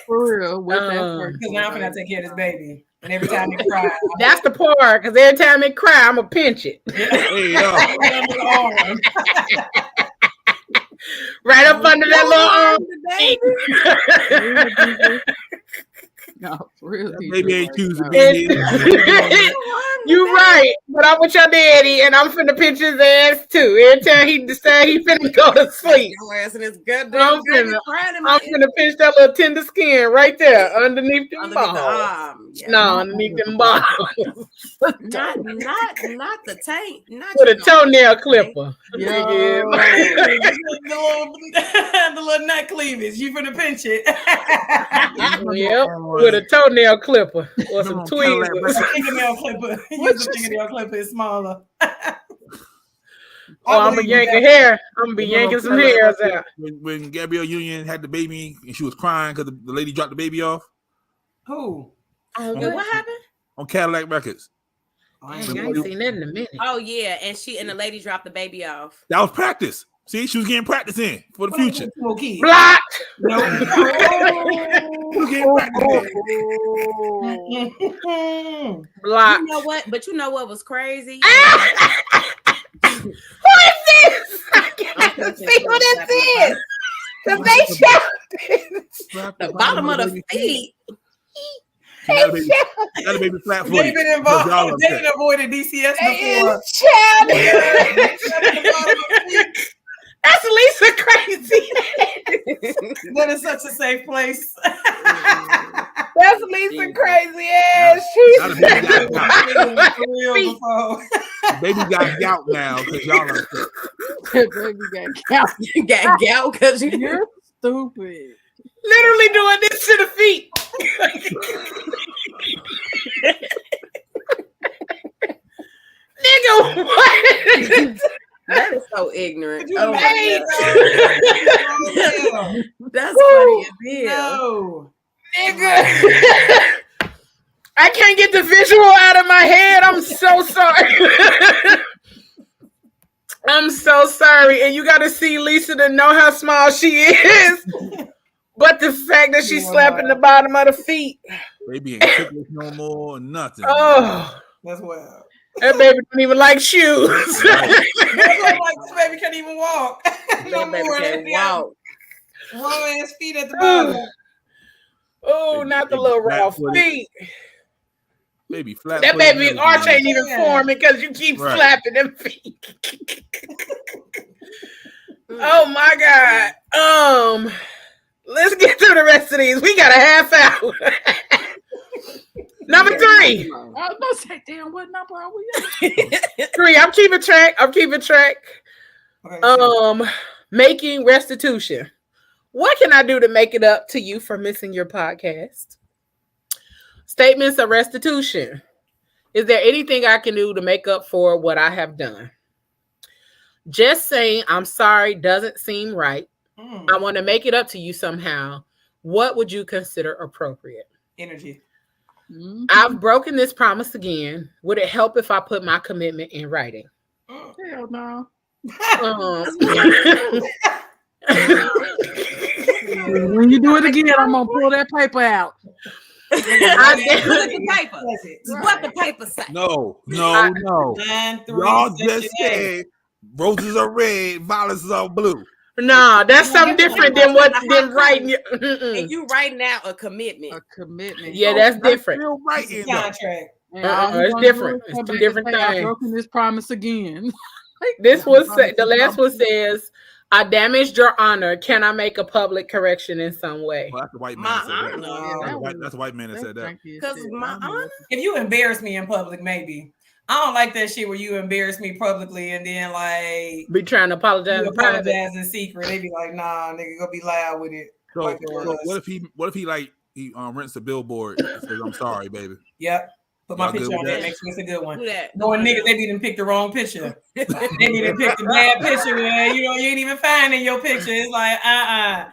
for real. Because now I'm gonna take care of this baby, and every time they cry, that's the part. Because every time they cry, I'm gonna pinch it. Hey, right up under that little arm. No, really. Maybe ain't choosing me. You right, but I'm with your daddy, and I'm finna pinch his ass too. Every time he decide he finna go to sleep, I'm finna pinch that little tender skin right there underneath them balls. No, underneath them balls. not the tank. Not with a toenail clipper. the little nut cleavage. You finna pinch it. Yep, with a toenail clipper or some tweezers. Fingernail clipper. Use a fingernail clipper. It's smaller. I'm gonna yank a hair. I'm gonna be yanking some hairs out. When Gabrielle Union had the baby and she was crying because the lady dropped the baby off. Who? What happened? On Cadillac Records. I ain't seen that in a minute. Oh yeah, and the lady dropped the baby off. That was practice. See, she was getting practice in for the future. Blocked. No. Blocked. You know what? But you know what was crazy? Who is this? I can't see who this is. Because they shouted. The bottom of the feet. Got a baby flat footed. They've been involved. They didn't avoid DCS before. That's Lisa crazy. That is such a safe place. That's Lisa crazy ass. She's baby got gout now because y'all are baby got gout. You got gout because you're stupid. Literally doing this to the feet. Nigga, what? That is so ignorant. Oh that's funny as hell. No. Nigga. I can't get the visual out of my head. I'm so sorry. I'm so sorry. And you got to see Lisa to know how small she is. But the fact that she's slapping the bottom of the feet. Baby ain't ticklish no more or nothing. Oh, that's wild. That baby don't even like shoes. Like this baby can't even walk. No more. Can't walk. Raw ass feet at the bottom. Oh, not the little raw feet. Baby flat. That baby arch ain't even forming because you keep slapping them feet. Oh my God. Let's get through the rest of these. We got a half hour. Number 3. I was gonna say, damn, what number are we at? 3. I'm keeping track. Okay, making restitution. What can I do to make it up to you for missing your podcast? Statements of restitution. Is there anything I can do to make up for what I have done? Just saying I'm sorry doesn't seem right. I want to make it up to you somehow. What would you consider appropriate? Energy. I've broken this promise again. Would it help if I put my commitment in writing? Hell no. When you do it again, I'm gonna pull that paper out. What the paper say? No. Y'all just said roses are red, violets are blue. Nah, that's something different than writing. And you writing out a commitment. Yeah, that's different. Still writing contract. It's different. It's two different things. I've broken this promise again. This was the last one says, "I damaged your honor. Can I make a public correction in some way?" Well, that's the white man. That's a white man that said that. Because my honor. If you embarrass me in public, maybe. I don't like that shit where you embarrass me publicly and then like be trying to apologize. In secret. They be like, nah, nigga, go be loud with it. So, what if he rents a billboard and says, "I'm sorry, baby." Yep. Put my picture on there. Make sure it's a good one. That. Knowing niggas, they didn't pick the wrong picture. They didn't pick the bad picture, man. You ain't even finding your picture. It's like,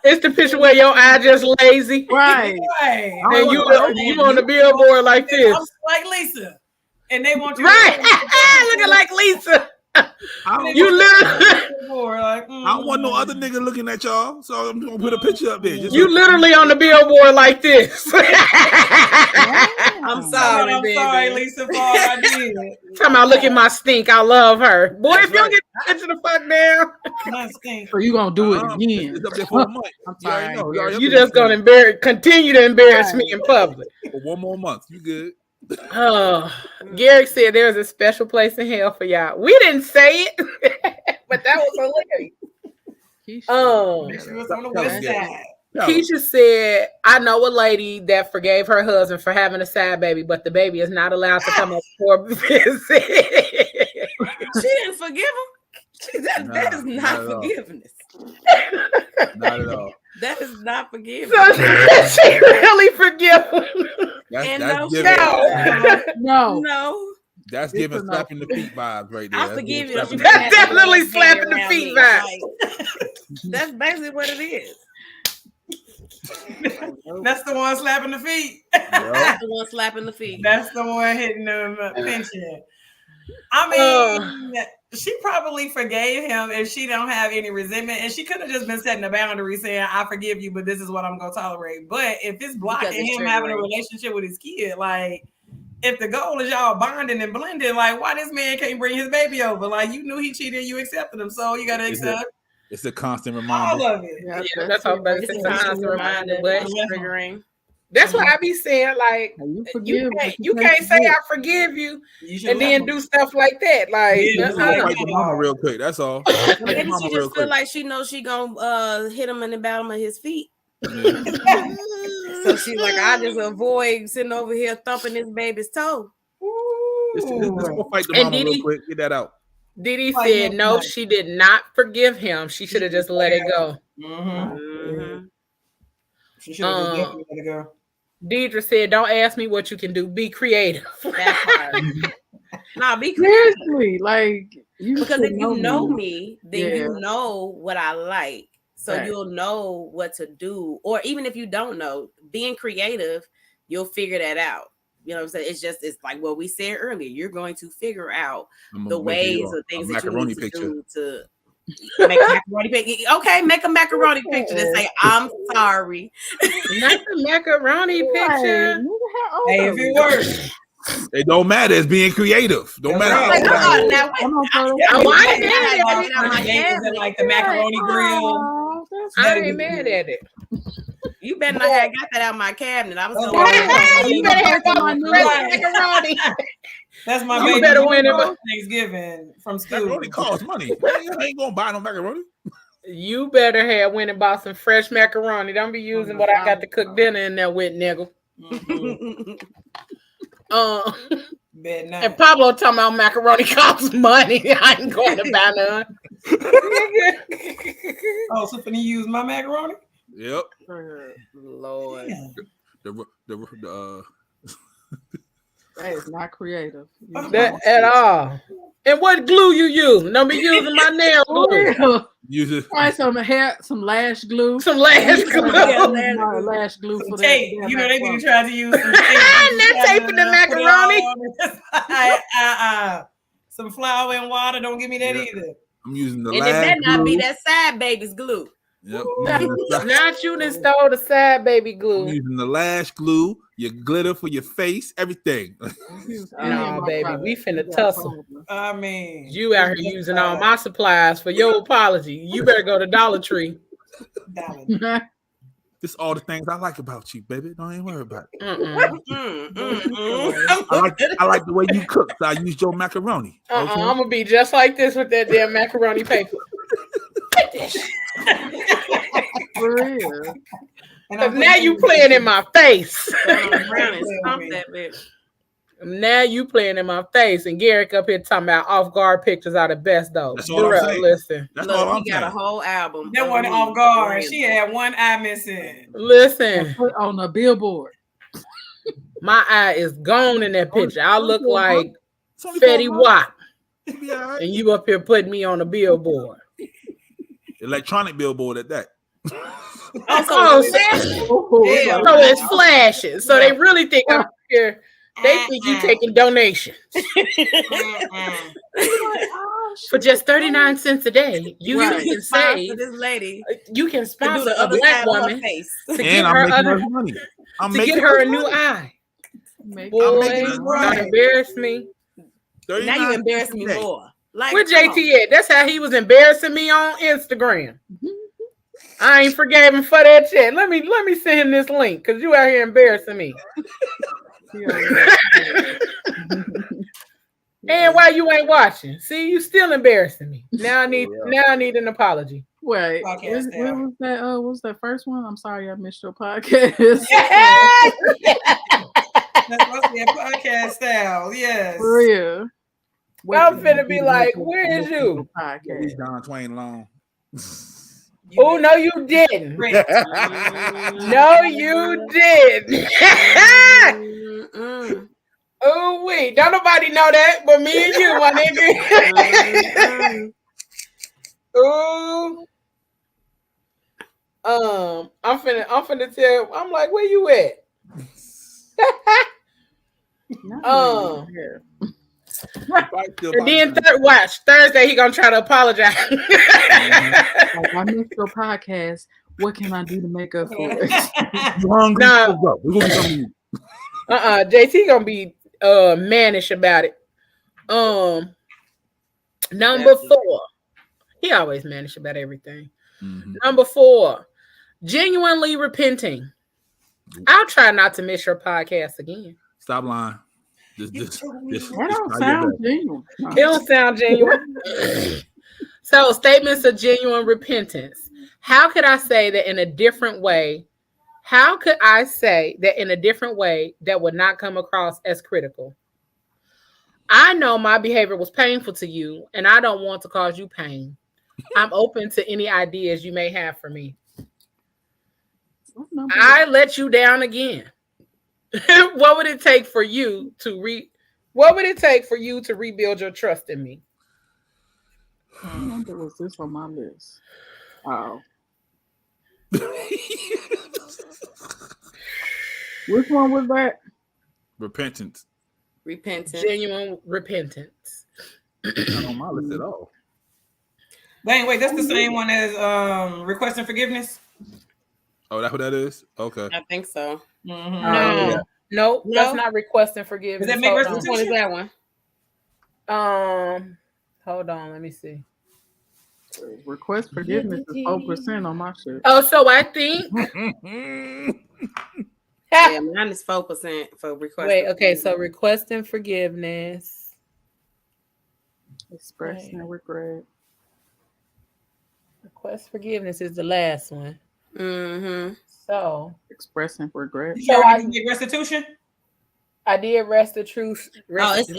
It's the picture where your eye just lazy. Right. And you on the billboard like this. Like Lisa. And they want you looking like Lisa. You literally I don't want no other nigga looking at y'all, so I'm gonna put a picture up there. You literally on the billboard like this. I'm sorry, sorry, Lisa, for all I did. Talking about look at my stink. I love her. Boy, if you don't get the picture the fuck down. My stink. So you gonna do it again. It's up there for a month. I'm sorry. You just gonna continue to embarrass me in public. For one more month. You good. Oh, Garrick said there was a special place in hell for y'all. We didn't say it, but that was hilarious. She was on the west side. Keisha said, "I know a lady that forgave her husband for having a side baby, but the baby is not allowed to come up for a visit." She didn't forgive him. That is not forgiveness. Not at all. That is not forgiveness. So she really forgive him. No. That's giving slapping the feet vibes right there. I forgive you. That's definitely slapping the feet vibes. Like, that's basically what it is. That's the one slapping the feet. That's the one slapping the feet. That's the one hitting them pinching. I mean, she probably forgave him if she don't have any resentment, and she could have just been setting a boundary saying, "I forgive you, but this is what I'm gonna tolerate." But if it's blocking him having a relationship with his kid, like if the goal is y'all bonding and blending, like why this man can't bring his baby over? Like you knew he cheated, you accepted him, so you gotta accept. It's a constant reminder. All of it. Yeah, that's all. It's a constant reminder, but triggering. That's what I be saying. Like you can't say I forgive you and then do stuff like that. Like fight the mama real quick. That's all. Maybe she just feel like she knows she gonna hit him in the bottom of his feet. So she's like, I just avoid sitting over here thumping this baby's toe. Let's go fight the mama real quick. Get that out. Didi said no, she did not forgive him. She should have just let it go. She should have definitely let it go. Deidre said, "Don't ask me what you can do. Be creative." That part. Nah, be creative. Seriously, like because if you know me, then you know what I like. So you'll know what to do. Or even if you don't know, being creative, you'll figure that out. You know what I'm saying? It's like what we said earlier. You're going to figure out the ways or things that you need to do to make a macaroni picture. Okay, make a macaroni picture and say, "I'm sorry." Not the macaroni picture. Hey, if it works. It don't matter. It's being creative. Don't matter. Like the macaroni grill. I ain't mad at it. You better not have got that out of my cabinet. I was going you better have got my new macaroni. That's my baby. You better win it. Thanksgiving from school. Macaroni costs money. I ain't gonna buy no macaroni. You better have went and bought some fresh macaroni. Don't be using what I got to cook dinner in there with, nigga. And Pablo talking about macaroni costs money. I ain't going to buy none. Oh, so finna use my macaroni? Yep. Lord. That is not creative. At all. And what glue you using? Don't be using my nail glue. Try some lash glue. Some lash glue. Lash glue for tape. that. You know they be trying to use some tape. I'm not taping the macaroni. Some flour and water. Don't give me that either. I'm using the and lash it better not glue. be that side baby's glue. Yep. Not you that stole the side baby glue. I'm using the lash glue, your glitter for your face, everything. No, baby, we finna tussle. I mean, You out here using all my supplies for your apology. You better go to Dollar Tree. This all the things I like about you, baby. Don't even worry about it. I like the way you cook. So I used your macaroni. Okay? I'm gonna be just like this with that damn macaroni paper. For real. Because now you playing in my face. Now you playing in my face, and Garrick up here talking about off guard pictures are the best though. That's all I'm saying. Listen, that's Look, all I'm he got saying. a whole album. That wasn't off guard. She had one eye missing. Listen, Put on a billboard. my eye is gone in that picture. I look like It's only Fetty 4 months. Wap, Be all right. and you up here putting me on a billboard. Electronic billboard at that. So it's flashing. So they really think I'm here. They think you taking donations. For just 39 cents a day, you can say this lady. You can sponsor the a black woman to get her money. To get her a new eye. Boy, don't embarrass me. Now you embarrass me more. Like, where JT at? That's how he was embarrassing me on Instagram. I ain't forgave him for that shit. Let me send him this link because you out here embarrassing me. And why you ain't watching? See, you still embarrassing me. Now I need an apology. Wait, what was that? What was that first one? I'm sorry, I missed your podcast. That's supposed to be a podcast style. Yes. For real. I'm finna be like, where is you? He's Don Twain long. Oh, no, you didn't. No, you didn't. Oh, wait. Don't nobody know that but me and you, my nigga. Oh. I'm finna tell. I'm like, where you at? And then watch Thursday he gonna try to apologize. Like, I missed your podcast. What can I do to make up for it? You hungry? No. We're gonna come to you. JT gonna be mannish about it. Number 4. He always mannish about everything. Mm-hmm. Number 4, genuinely repenting. I'll try not to miss your podcast again. Stop lying. That don't sound genuine. It don't sound genuine. So, statements of genuine repentance. How could I say that in a different way? How could I say that in a different way that would not come across as critical? I know my behavior was painful to you, and I don't want to cause you pain. I'm open to any ideas you may have for me. I let you down again. What would it take for you to rebuild your trust in me? I wonder was this on my list. Oh. Which one was that? Repentance. Genuine repentance. Not on my list at all. Dang, wait, that's the same one as requesting forgiveness? Oh, that's what that is? Okay. I think so. Mm-hmm. No, that's not requesting forgiveness. Does that make restitution? What is that one? Hold on, let me see. Request forgiveness is 4% on my shit. Oh, so I think yeah, mine is 4% for request. Wait, okay, so requesting forgiveness. Expressing regret. Request forgiveness is the last one. Mm-hmm. So expressing regret. So I did restitution. I did restitution. Oh, it's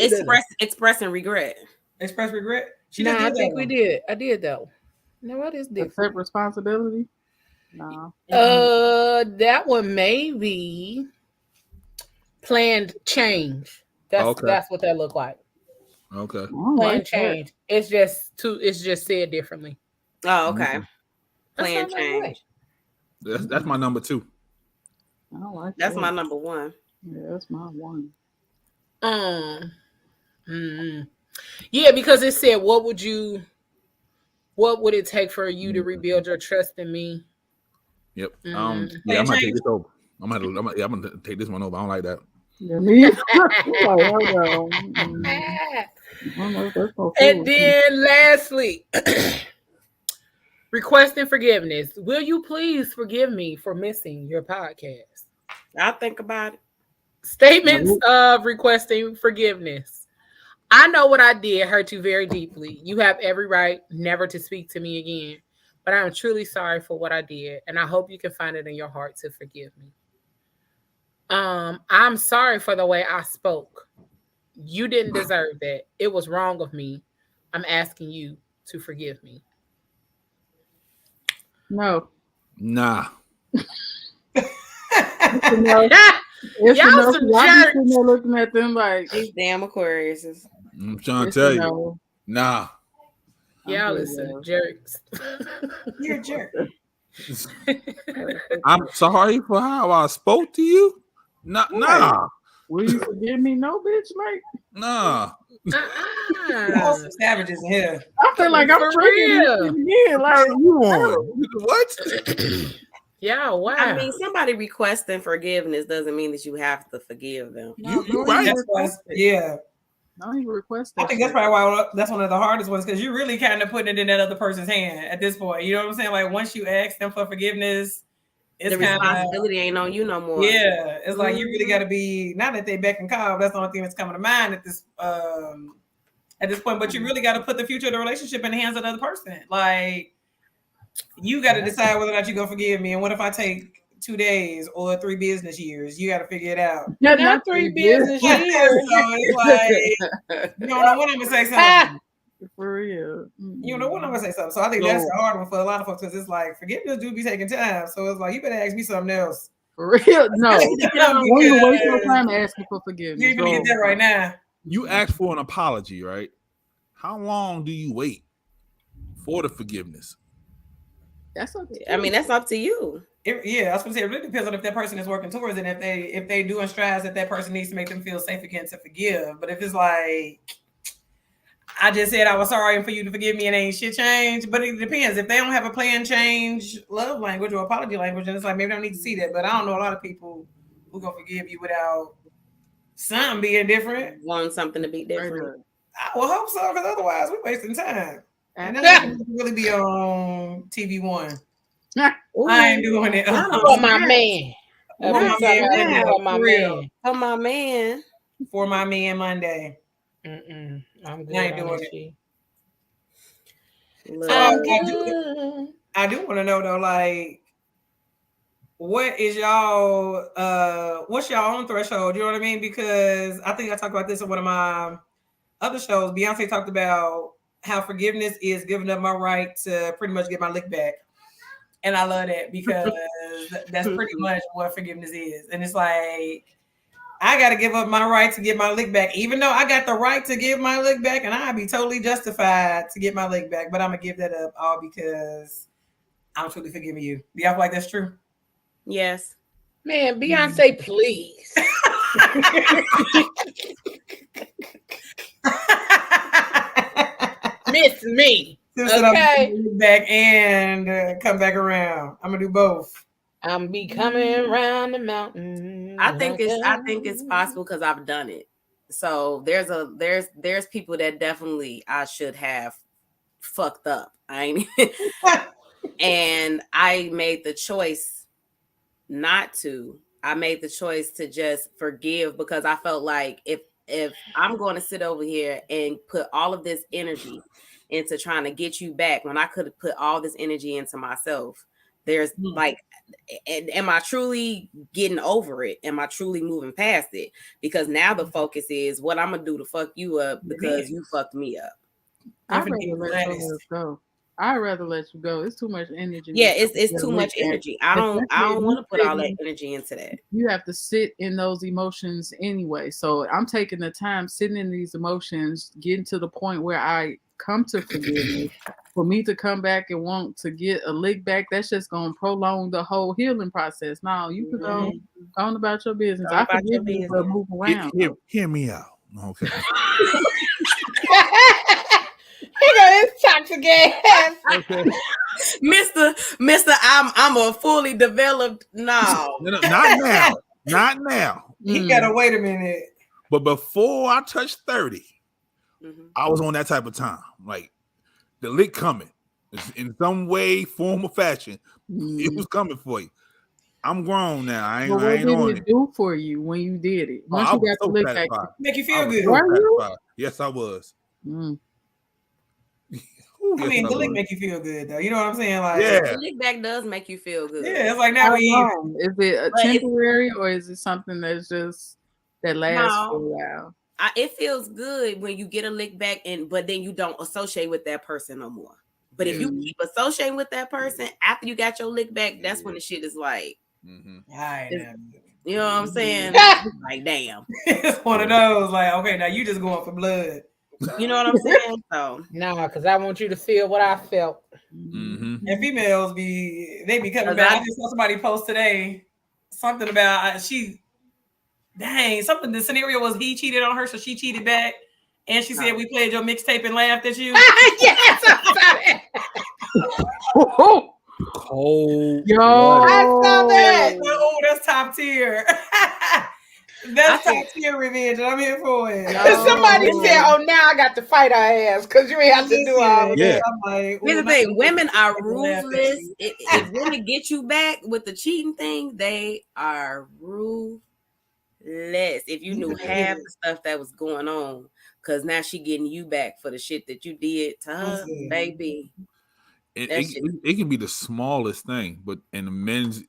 expressing regret. Express regret. No, I think we did. I did though. No, what is different? Accept responsibility. No. That one may be planned change. That's what that looked like. Okay. Planned change. It's just said differently. Oh, okay. Planned change. That's my number 2. I don't like that's that. my number 1. Yeah, that's my 1. Yeah, because it said, what would you What would it take for you to rebuild your trust in me? Yep. Yeah, I'm gonna take this over. I'm gonna take this one over. I don't like that. Yeah, me. And then lastly, requesting forgiveness. Will you please forgive me for missing your podcast? I'll think about it. Statements of requesting forgiveness. I know what I did hurt you very deeply. You have every right never to speak to me again. But I am truly sorry for what I did, and I hope you can find it in your heart to forgive me. I'm sorry for the way I spoke. You didn't deserve that. It was wrong of me. I'm asking you to forgive me. No. Nah. Y'all some jerks. Looking at them like these damn Aquariuses. I'm trying to tell you. Nah. Y'all listen, jerks. You're a jerk. I'm sorry for how I spoke to you. Nah. Will you forgive me? No, bitch, mate. Nah. Some savages in here. I feel like I'm real. Yeah, like you on what? Yeah, wow. I mean, somebody requesting forgiveness doesn't mean that you have to forgive them. You right. Yeah. Don't even request that. I think that's probably why that's one of the hardest ones, because you're really kind of putting it in that other person's hand at this point. You know what I'm saying? Like once you ask them for forgiveness, it's the responsibility ain't on you no more. Yeah, it's like you really got to be. Not that they beck and call. That's the only thing that's coming to mind at this point. But you really got to put the future of the relationship in the hands of the other person. Like you got to decide whether or not you're gonna forgive me. And what if I take 2 days or 3 business years? You got to figure it out. Not 3 business years. So it's like you don't know when I'm gonna say something. For real. You know when I'm gonna say something. So I think that's a hard one for a lot of folks, because it's like forgiveness do be taking time. So it's like you better ask me something else. For real? No. Don't even waste your time asking for forgiveness. You're gonna get that right now. You ask for an apology, right? How long do you wait for the forgiveness? That's up to you. I mean, that's up to you. I was gonna say it really depends on if that person is working towards it, and if they doing strides that person needs to make them feel safe again to forgive. But if it's like I just said I was sorry and for you to forgive me and ain't shit changed. But it depends. If they don't have a plan change love language or apology language, then it's like maybe I don't need to see that. But I don't know a lot of people who gonna forgive you without something being different. Want something to be different. I will hope so, because otherwise we're wasting time. And that really be on TV One. I ain't doing it. For my man. For my man Monday. I'm good. I ain't doing it. I do want to know though, like, what is y'all what's y'all own threshold? You know what I mean? Because I think I talked about this in one of my other shows. Beyonce talked about how forgiveness is giving up my right to pretty much get my lick back. And I love that, because that's pretty much what forgiveness is. And it's like, I got to give up my right to get my lick back, even though I got the right to give my lick back, and I'd be totally justified to get my lick back. But I'm going to give that up all because I'm truly forgiving you. Do y'all feel like that's true? Yes. Man, Beyonce, please. Miss me. Okay. I'm back and come back around. I'm gonna do both. I'm be coming around the mountain. I think it's possible because I've done it. So there's people that definitely I should have fucked up. And I made the choice not to. I made the choice to just forgive, because I felt like if I'm going to sit over here and put all of this energy into trying to get you back when I could have put all this energy into myself, there's like, am I truly getting over it? Am I truly moving past it? Because now the focus is what I'm gonna do to fuck you up because you fucked me up. I'd rather let you go. It's too much energy. Yeah, it's too much energy. I don't want to put all that energy into that. You have to sit in those emotions anyway. So I'm taking the time sitting in these emotions, getting to the point where I come to forgiveness. For me to come back and want to get a lick back, that's just going to prolong the whole healing process. No, you can go on about your business. I forgive you, but move around. Hear me out. Okay. He got his toxic ass. Okay. Mister, I'm a fully developed no. No, not now. Not now. He gotta wait a minute. But before I touched 30, Mhm. I was on that type of time. Like the lick coming. In some way, form, or fashion. It was coming for you. I'm grown now. I ain't What on did it do for you when you did it? Once I you was got so to lick back. satisfied. Make you I feel was good. so Were you? satisfied. Yes, I was. Mm. Ooh, I yes, mean, the lick was. make you feel good though. You know what I'm saying? Like, Yeah. The lick back does make you feel good. yeah, it's like now How we even. long? Is it a But it's- temporary or is it something that's just that lasts for a while? It feels good when you get a lick back, but then you don't associate with that person no more. But if you keep associating with that person after you got your lick back, that's when the shit is like, you know what I'm saying? Like, damn. It's one of those like, okay, now you just going for blood. You know what I'm saying? So no, because I want you to feel what I felt. And females be coming back. I just saw somebody post today something about something. The scenario was he cheated on her, so she cheated back, and she said we played your mixtape and laughed at you. Yes, I Cold. Yo, I saw that. Oh, that's top tier. That's top tier revenge, and I'm here for it. Somebody said, "Oh, now I got to fight our ass because you ain't have to do all of Yeah. that." I'm like, here's the thing: women are ruthless. you. If women get you back with the cheating thing, they are ruthless. If you knew half the stuff that was going on, because now she getting you back for the shit that you did to her, baby. It can be the smallest thing, but in the men's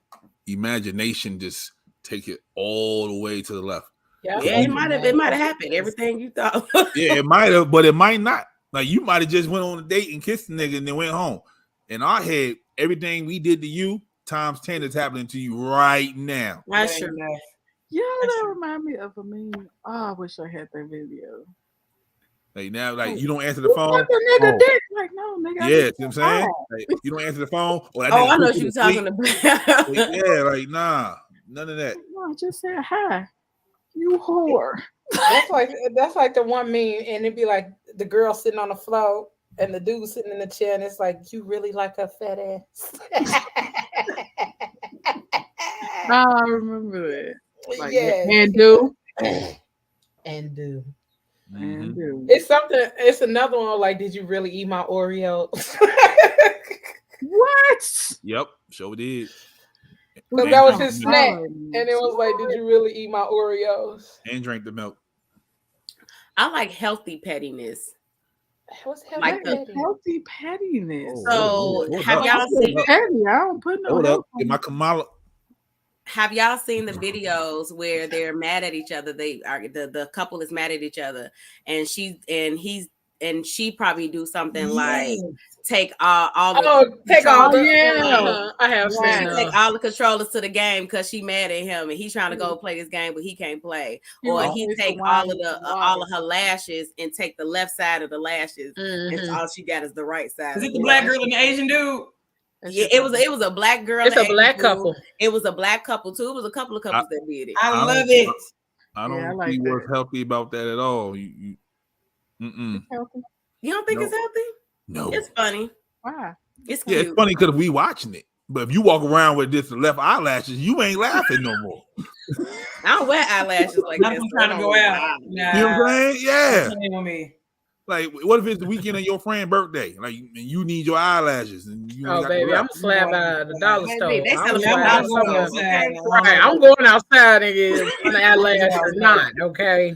imagination, just take it all the way to the left. Yeah, it might have happened. Everything you thought. Yeah, it might have, but it might not. Like you might have just went on a date and kissed the nigga and then went home. In our head, everything we did to you times 10 is happening to you right now. That's true. Yeah, that remind me of a meme. Oh, I wish I had that video. Like now, like you don't answer the phone. The nigga dick. Like, no, nigga. Yeah, you know what I'm saying? Like, you don't answer the phone. Or that I nigga know put what you you're to talking sleep. about. Like, yeah, like nah, none of that. No, just say hi. You whore. That's like the one meme, and it'd be like the girl sitting on the floor and the dude sitting in the chair, and it's like, you really like her fat ass. I remember that. Like, yeah, and do. And do. And do. It's something. It's another one. Like, did you really eat my Oreos? What? Yep, sure did. Because that was his snack, and it was like, did you really eat my Oreos? And drink the milk. I like healthy pettiness. What's healthy pettiness? So have y'all seen petty? I don't put no. Hold up, get my Kamala. Have y'all seen the videos where they're mad at each other? They are the couple is mad at each other, and she probably do something like take all the take all the I have seen take all the controllers to the game because she mad at him and he's trying to go play this game but he can't play, or he take all of her lashes and take the left side of the lashes and all she got is the right side. Is it the black girl and the Asian dude? Yeah, it was a black girl. It's a black couple. It was a black couple too. It was a couple of couples that did it. I love it. I don't see what's healthy about that at all. You don't think it's healthy? No, it's funny. Why? It's cute. It's funny because we watching it. But if you walk around with this left eyelashes, you ain't laughing no more. I don't wear eyelashes like that. I'm trying to go out. Nah. You know what I'm saying? Yeah. On me. Like, what if it's the weekend of your friend's birthday? Like, and you need your eyelashes, and you baby, I'm slab by the dollar store. I'm going outside and get an eyelash or not. Okay,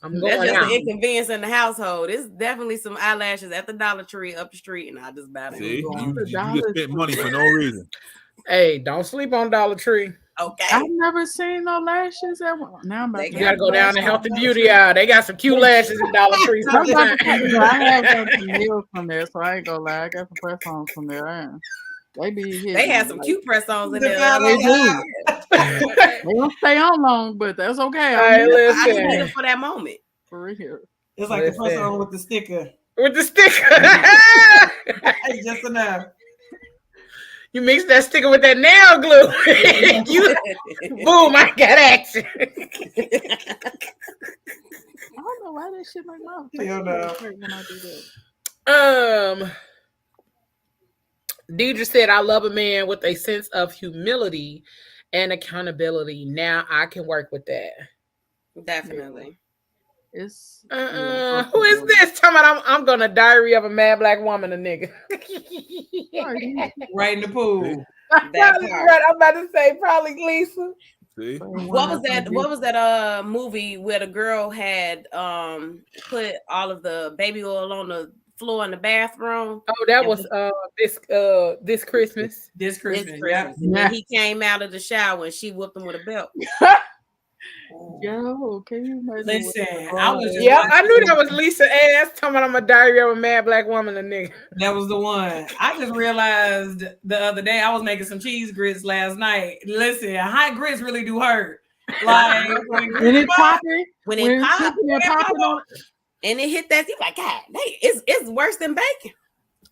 I'm going That's just out. an inconvenience in the household. It's definitely some eyelashes at the Dollar Tree up the street, and I just buy them. See, you just spent money for no reason. Hey, don't sleep on Dollar Tree. Okay. I've never seen no lashes at one. Now I'm about you gotta go down to Health and Beauty aisle. They got some cute lashes in Dollar Tree. I have got some meals from there, so I ain't gonna lie. I got some press-ons from there. They had some cute press-ons in there. They do. They don't stay on long, but that's okay. I just need it for that moment. For real. It's like the press-on with the sticker. With the sticker. Just enough. You mix that sticker with that nail glue. Boom, I got action. I don't know why that shit like my face when I do that. Deidre said, I love a man with a sense of humility and accountability. Now I can work with that. Definitely. It's who is this? Talking about I'm gonna diary of a mad black woman, a nigga. Right in the pool. Right, I'm about to say probably Lisa. See? What was that movie where the girl had put all of the baby oil on the floor in the bathroom? Oh, that was this Christmas. This Christmas. And then he came out of the shower and she whooped him with a belt. Yo, can you imagine? Listen, I was just I knew that was Lisa ass talking about I'm a diary of a mad black woman, a nigga. That was the one. I just realized the other day I was making some cheese grits last night. Listen, hot grits really do hurt. Like when it popping, and it hit that, you like, God, it's worse than bacon.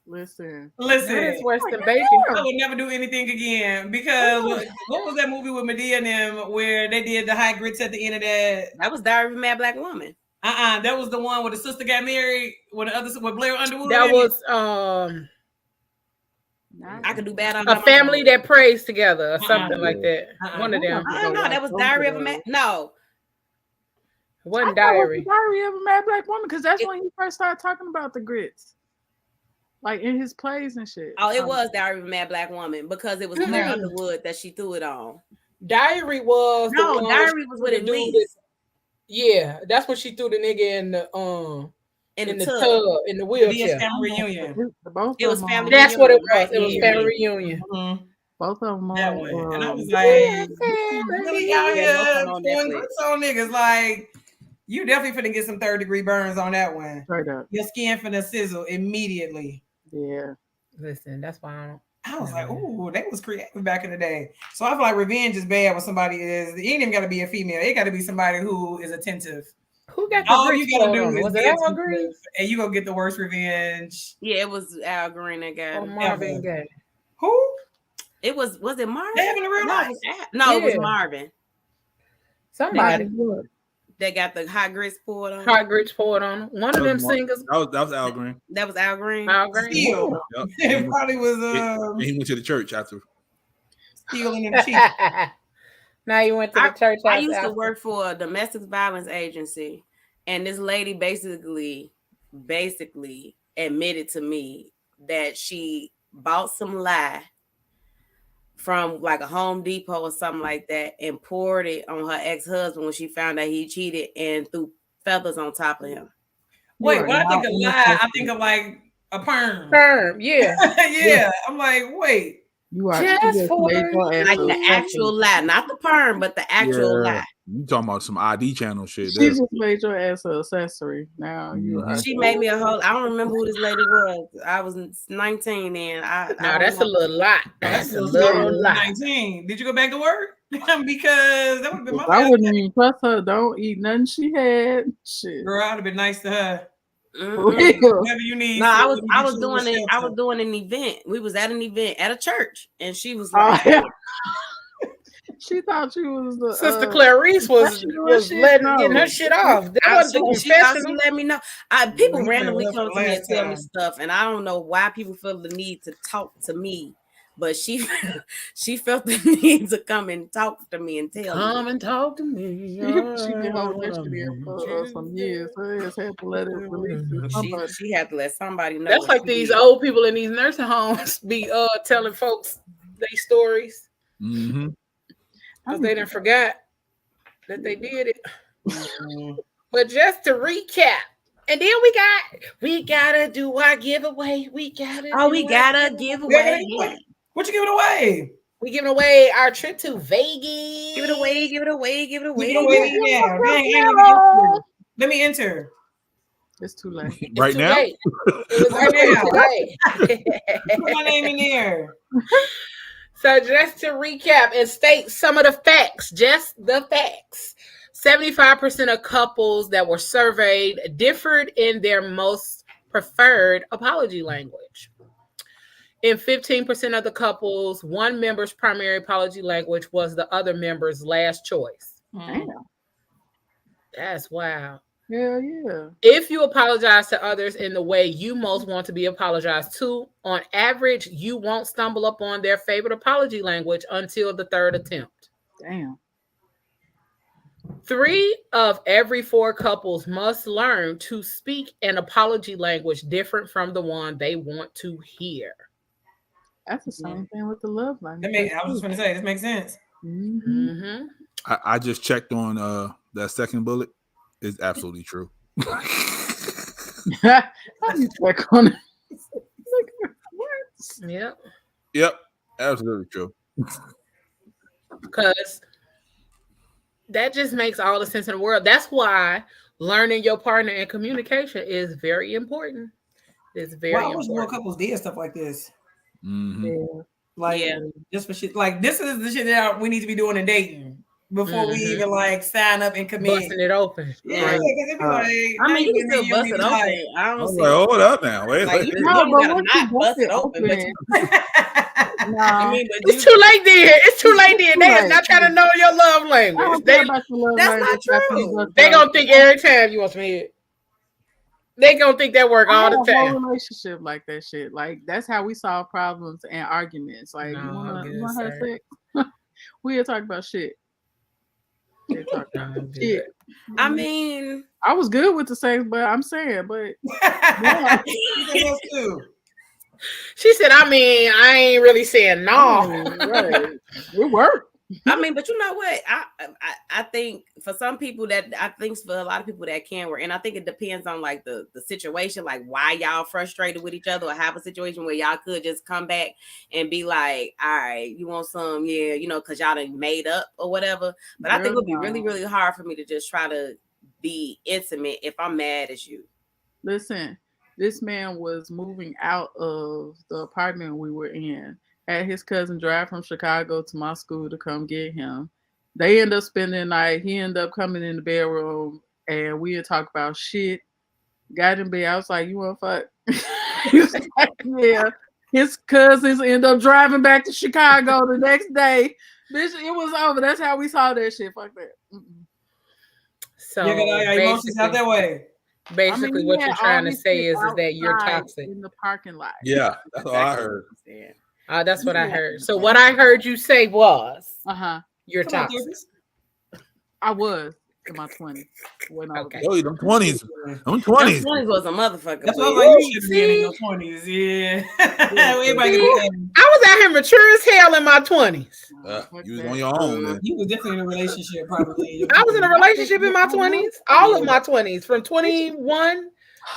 Listen, it's worse than bacon. I would never do anything again because what was that movie with Medea and them where they did the hot grits at the end of that? That was Diary of a Mad Black Woman. That was the one where the sister got married with the other with Blair Underwood. That was I could do bad on a family that prays together or something like that. One of them. No, that was Diary of a Mad. No, it wasn't Diary. Diary of a Mad Black Woman because that's when he first started talking about the grits. Like in his plays and shit. Oh, it was Diary of a Mad Black Woman because it was Blair Underwood that she threw it on. Diary was Diary was with Elise. Yeah, that's when she threw the nigga in the tub in the wheelchair. Family reunion. It was family. That's reunion, what it was. right? It was family reunion. Mm-hmm. Both of them. That way. And I was like, really out here doing grits on niggas. Like, you definitely finna get some 3rd-degree burns on that one. Straight up. Your skin finna sizzle immediately. Yeah. Listen, that's why I was like, ooh, they was creative back in the day. So I feel like revenge is bad when somebody is. It ain't even got to be a female. It got to be somebody who is attentive. Who got the all you gotta do is be attentive, and you gonna get the worst revenge. Yeah, it was Al Green that got it. Marvin Gaye. Who? It was it Marvin? They have in real life? No, it was Marvin. Somebody that got the hot grits poured on. Hot grits poured on them. One of them singers. That was Al Green. That was Al Green. Al Green. Steel. Yep. It probably was. He went to the church after. Stealing in the cheek. Now you went to the church. I used to work for a domestic violence agency, and this lady basically admitted to me that she bought some lye from like a Home Depot or something like that and poured it on her ex-husband when she found out he cheated and threw feathers on top of him. Wait, when I think of lye, I think of like a perm. Perm, yeah. Yeah. I'm like, wait. You are just for like the actual lye, not the perm, but the actual lye. You talking about some ID channel shit? She just made your ass an accessory. Now you are. She made me a whole. I don't remember who this lady was. I was 19 then. That's a little lot. That's a little lot. 19. Did you go back to work? Because that would have been my. I wouldn't even trust her. Don't eat nothing she had. Shit, girl, I'd have been nice to her. Whatever you need. No, I was doing an event. We was at an event at a church, and she was like, she thought she was the Sister Clarice was getting her shit off. She let me know. People randomly come to me and tell me stuff, and I don't know why people feel the need to talk to me. But she felt the need to come and talk to me and tell me. Come and talk to me. She been holding that shit in for some years. Her ass had to let it release it. She had to let somebody know. That's like these old people in these nursing homes be telling folks their stories. Mm-hmm. Because they didn't forgot that they did it. But just to recap, and then we gotta do our giveaway. We gotta give away. What you giving away? We giving away our trip to Vegas. Give it away. Let me enter. It's too late. Right now? It was right now. Put my name in there. So just to recap and state some of the facts, just the facts. 75% of couples that were surveyed differed in their most preferred apology language. In 15% of the couples, one member's primary apology language was the other member's last choice. Damn. That's wow. Hell yeah. If you apologize to others in the way you most want to be apologized to, on average, you won't stumble upon their favorite apology language until the third attempt. Damn. 3 of every 4 couples must learn to speak an apology language different from the one they want to hear. That's the same thing with the love language. I was just going to say, this makes sense. Mm-hmm. I just checked on that second bullet. It's absolutely true. How do you check on it? What? Yep, absolutely true. Because that just makes all the sense in the world. That's why learning your partner and communication is very important. It's very important. I wish more couples did stuff like this. Mm-hmm. Yeah. Like, just for shit. Like, this is the shit that we need to be doing in dating before we even like sign up and commit. Busting it open. Yeah, because it'd be like, I mean, you can still bust it open. I don't see. Hold up now. Wait. Like, you gotta not bust it open. But I mean, it's too late then. It's too late then. They is not trying to know your love language. That's not true. They gonna think every time you want some head. They gonna think that work all the time. Whole relationship like that shit. Like that's how we solve problems and arguments. Like you wanna have sex? We'll talk about shit. Shit. I mean, I was good with the sex, but I'm saying, but yeah. She said, I mean, I ain't really saying no. Right. It worked. I mean, but you know what? I think for some people for a lot of people that can work, and I think it depends on like the situation, like why y'all frustrated with each other, or have a situation where y'all could just come back and be like, all right, you want some, yeah, you know, because y'all done made up or whatever. But I think it would be really, really hard for me to just try to be intimate if I'm mad at you. Listen, this man was moving out of the apartment we were in. Had his cousin drive from Chicago to my school to come get him. They end up spending the night. He ended up coming in the bedroom and we had talked about shit. Got in bed. I was like, you want to fuck? He was like, yeah. His cousins end up driving back to Chicago the next day. Bitch, it was over. That's how we saw that shit. Fuck that. So you got your emotions out that way. Basically, what you're trying to say is that you're toxic in the parking lot. Yeah, that's all I heard. That's what I heard. So what I heard you say was, you're toxic. I was in my 20s. Okay. Oh, them 20s. Them 20s. 20s was a motherfucker. That's what like you should be in your 20s. Yeah. Everybody I was out here mature as hell in my 20s. You was on your own. Man. You was definitely in a relationship, probably. I was in a relationship in my 20s. All of my 20s, from 21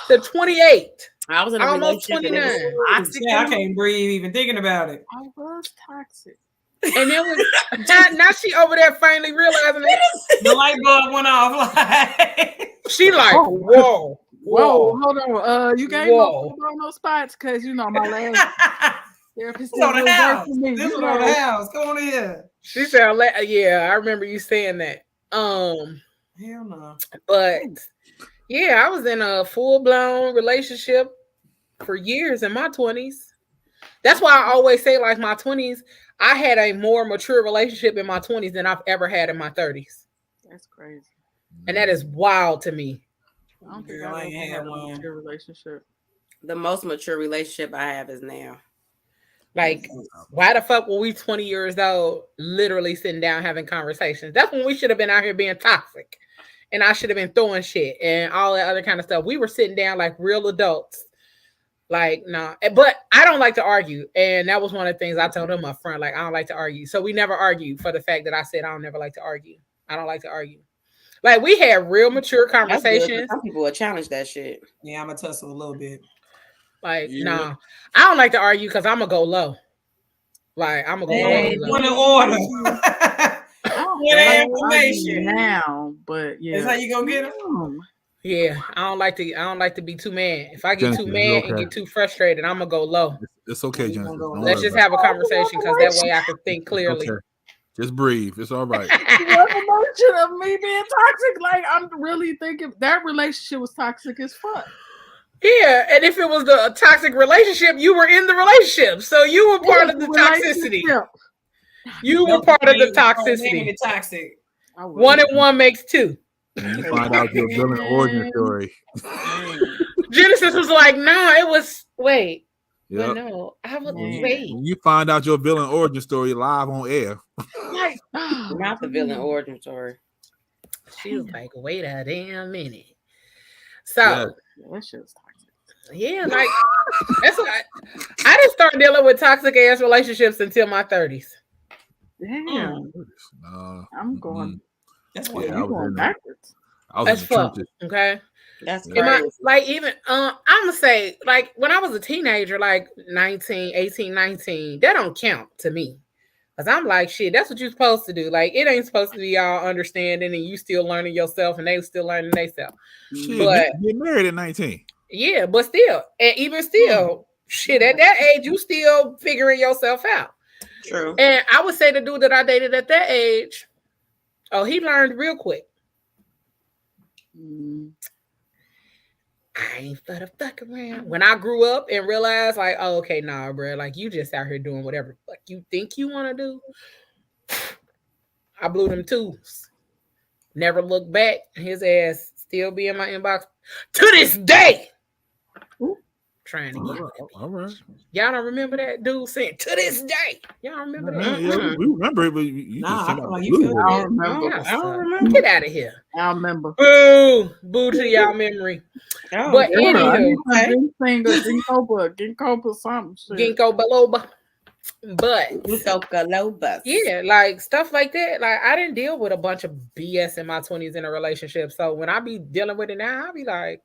to 28. I was in a almost relationship 29. I can't breathe even thinking about it. I was toxic. And then now she over there finally realizing it. The light bulb went off. Like she like, whoa, hold on. You gave no spots because you know my last therapist on the house. This was on the house. Come on in here. She said, yeah, I remember you saying that. Hell no. But yeah, I was in a full-blown relationship for years in my 20s. That's why I always say, like, my 20s, I had a more mature relationship in my 20s than I've ever had in my 30s. That's crazy. And that is wild to me. I don't think I ain't had a mature relationship. The most mature relationship I have is now. Like, why the fuck were we 20 years old literally sitting down having conversations? That's when we should have been out here being toxic. And I should have been throwing shit and all that other kind of stuff. We were sitting down like real adults. Like, nah. But I don't like to argue. And that was one of the things I told him up front. Like, I don't like to argue. So we never argued for the fact that I said I don't never like to argue. I don't like to argue. Like, we had real mature conversations. Some people will challenge that shit. Yeah, I'm going to tussle a little bit. Like, nah. I don't like to argue because I'm going to go low. Like, I'm going to go low. Point of order. Information now, but yeah. That's how you gonna get them? Yeah, I don't like to be too mad. If I get too mad and get too frustrated, I'm gonna go low. It's okay, Jennifer. Let's just have a conversation because that way I can think clearly. Okay. Just breathe. It's all right. What emotion of me being toxic? Like, I'm really thinking that relationship was toxic as fuck. Yeah, and if it was a toxic relationship, you were in the relationship, so you were part of the toxicity. You were part of the toxicity. Toxic. 1 and 1 makes 2. When you find out your villain origin story. Genesis was like, no, it was wait. Yep. But no, I was when you find out your villain origin story live on air. Like, not the villain origin story. She was like, wait a damn minute. So yeah, like that's what I didn't start dealing with toxic ass relationships until my 30s. Damn. I'm going. That's why you're going backwards. That's fuck. Okay. That's crazy. Like even I'm gonna say, like when I was a teenager, like 18, 19, that don't count to me. Cause I'm like, shit, that's what you're supposed to do. Like it ain't supposed to be y'all understanding and you still learning yourself and they still learning themselves. But get married at 19. Yeah, but still, and even still, shit, at that age, you still figuring yourself out. True. And I would say the dude that I dated at that age, he learned real quick. I ain't for the fuck around. When I grew up and realized, like, oh, okay, nah, bro, like you just out here doing whatever fuck you think you want to do. I blew them tools. Never looked back. His ass still be in my inbox to this day. Trying to get all right. Y'all don't remember that dude saying to this day? Y'all remember that? Yeah, we remember it, but you just I don't remember. Get out of here. I remember. Boo to y'all memory. But anywho, ginkgo something. Ginkgo biloba. But yeah, like stuff like that. Like I didn't deal with a bunch of BS in my 20s in a relationship. So when I be dealing with it now, I'll be like,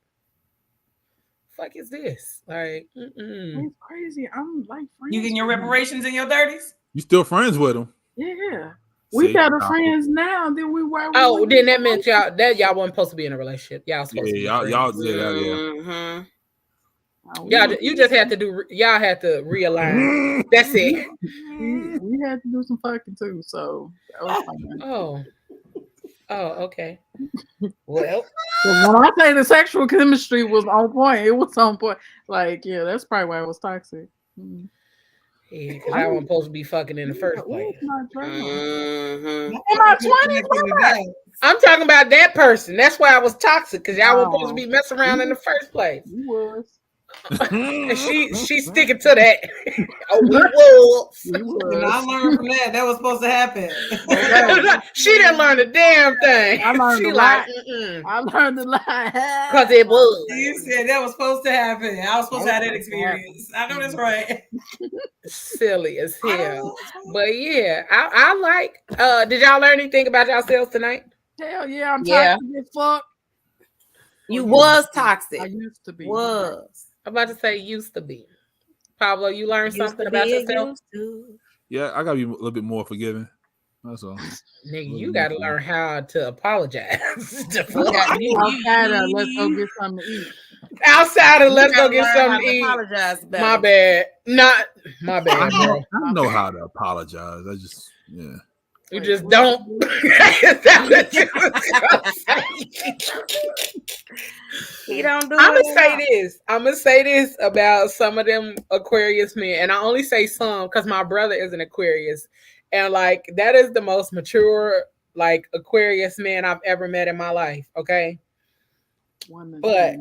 fuck is this? Like, it's crazy. I'm like friends. You getting your reparations in your 30s? You still friends with them? Yeah. We better friends now than we were. Then that meant y'all wasn't supposed to be in a relationship. Y'all supposed to be friends. Yeah. Y'all, you just had to do. Y'all had to realign. That's it. We had to do some fucking too. So that was fine. Oh, okay. Well, when I say the sexual chemistry was on point, it was on point. Like, yeah, that's probably why it was toxic. Yeah, because I wasn't supposed to be fucking in the first place. In my 20s, I'm talking about that person. That's why I was toxic, because y'all weren't supposed to be messing around in the first place. You was. And she's sticking to that. We was. I learned from that. That was supposed to happen. She didn't learn a damn thing. I learned a lot. I learned a lot. Because it was. You said that was supposed to happen. I was supposed to have that experience. I know that's right. Silly as hell. But yeah, I like. Did y'all learn anything about yourselves tonight? Hell yeah, I'm toxic as fuck. You was toxic. I used to be. I'm about to say used to be. Pablo, you learned something about yourself? Yeah, I gotta be a little bit more forgiving. That's all. Nigga, you gotta learn how to apologize. Outside of let's go get something to eat. Outside of let's go get something to eat. Apologize about my bad. Not my bad. I know how to apologize. I just You just don't. Is that what you was gonna say? He don't do I'm gonna say this about some of them Aquarius men, and I only say some because my brother is an Aquarius, and like that is the most mature like Aquarius man I've ever met in my life. Okay, but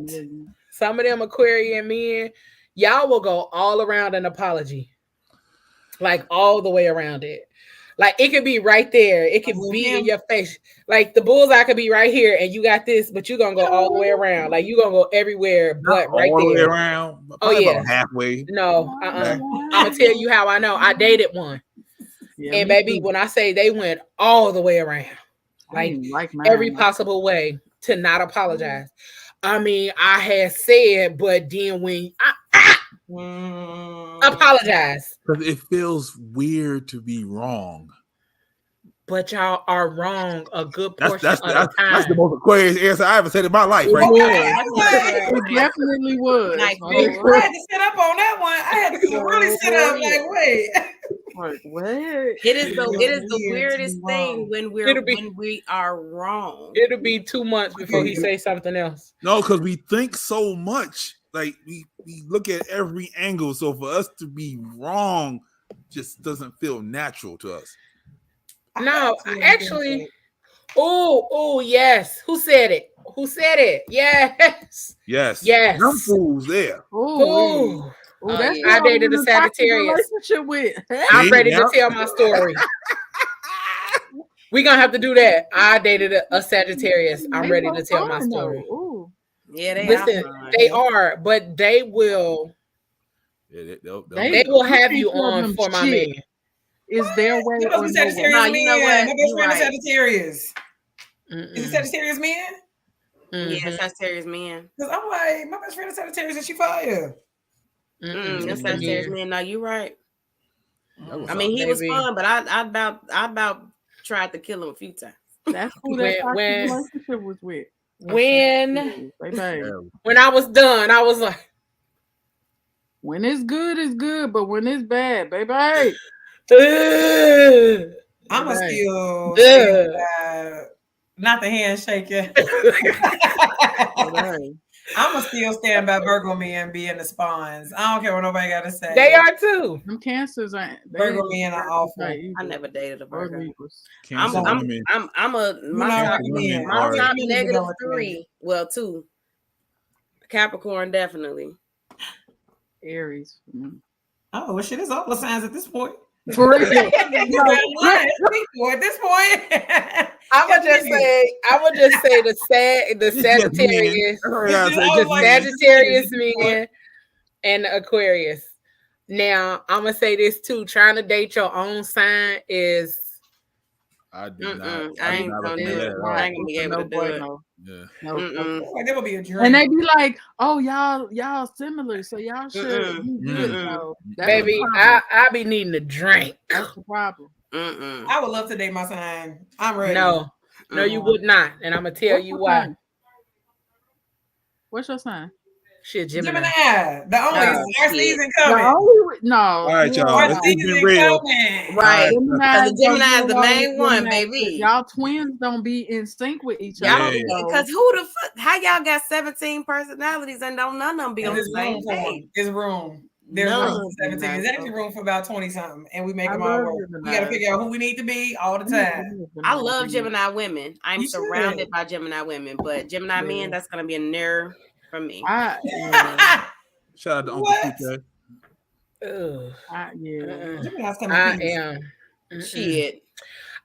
some of them Aquarian men, y'all will go all around an apology, like all the way around it. Like it could be right there. It could be in your face. Like the bullseye could be right here, and you got this, but you're gonna go all the way around. Like you're gonna go everywhere, but right all there. The way around. About halfway. No, I'm gonna tell you how I know. I dated one, and baby, when I say they went all the way around, like every possible way to not apologize. I mean, I had said, but then when apologize. Because it feels weird to be wrong. But y'all are wrong a good portion of the time. That's the most Aquarius answer I ever said in my life. Right It definitely was. I had to sit up on that one. I had to really sit up like, wait. Like, what? It is the weirdest thing when we are wrong. It'll be 2 months before he say something else. No, because we think so much. Like we look at every angle. So for us to be wrong just doesn't feel natural to us. No, actually, Oh, yes. Who said it? Who said it? Yes. Yes. Yes. Them fools there. Oh, that's yeah. I who I'm dated in a a toxic Sagittarius. relationship with. I'm See? ready to Yep. tell my story. We're gonna have to do that. I dated a Sagittarius. I'm They ready so to tell my fun, though. story. Ooh. Yeah, they Listen, are. they are, but they will Yeah, they will you have can't you tell on them for my shit. man. Is their way That must or be no way? Sagittarius No, man. you know what? My best You're friend is right. Sagittarius. Is it Sagittarius man? Yeah, Sagittarius man. Because I'm like, my best friend is Sagittarius and she fire. That's Sagittarius man. No, you're right. That I mean, he was baby. fun, but I about tried to kill him a few times. That's who that toxic when relationship was with. when Baby. when I was done, I was like, When it's good, but when it's bad, baby. I'm a still Ugh. stand by, not the handshaking. I'm gonna still stand by Virgo men being the spawns. I don't care what nobody got to say. They are too. Them cancers ain't. Virgo men are awful. I never dated a Virgo. Cancer women. I'm a my top negative 3. Well, 2. Capricorn definitely. Aries. Oh, well, shit, it's all the signs at this point. For real. At this point, I would just say the Sagittarius, the Sagittarius men, and the Aquarius. Now I'm gonna say this too: trying to date your own sign is. I did not. I ain't gonna do it. I ain't gonna be able to do it. Yeah. Like, that would be a dream. And they be like, "Oh, y'all similar, so y'all should be good." No, baby, I be needing a drink. That's the problem. I would love to date my sign. I'm ready. No, you would not, and I'm gonna tell you why. Sign? What's your sign? Shit, Gemini. The only our season coming. All right, y'all. Let's be real. Right. Because the Gemini is the main one, baby. Y'all twins don't be in sync with each other. Because who the fuck? How y'all got 17 personalities and don't none of them be on the same page? There's room. There's room for 17. There's actually room for about 20 something, and we make them all work. We got to figure out who we need to be all the time. I love Gemini women. I'm surrounded by Gemini women, but Gemini men, that's gonna be a nerve for me. Shout out to Uncle PK. I am. Shit.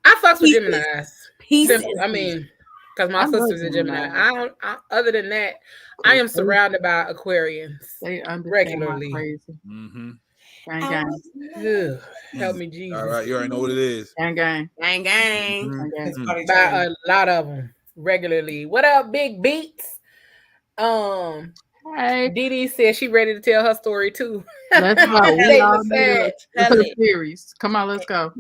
I fucks with Geminis. I mean, because my sister's a Gemini. Other than that, I am surrounded by Aquarians. They regularly. Help me, Jesus. All right, you already know what it is. Gang. By a lot of them regularly. What up, Big Beats? Hey, Didi said she ready to tell her story too. Let's go. We series. Come on, let's go.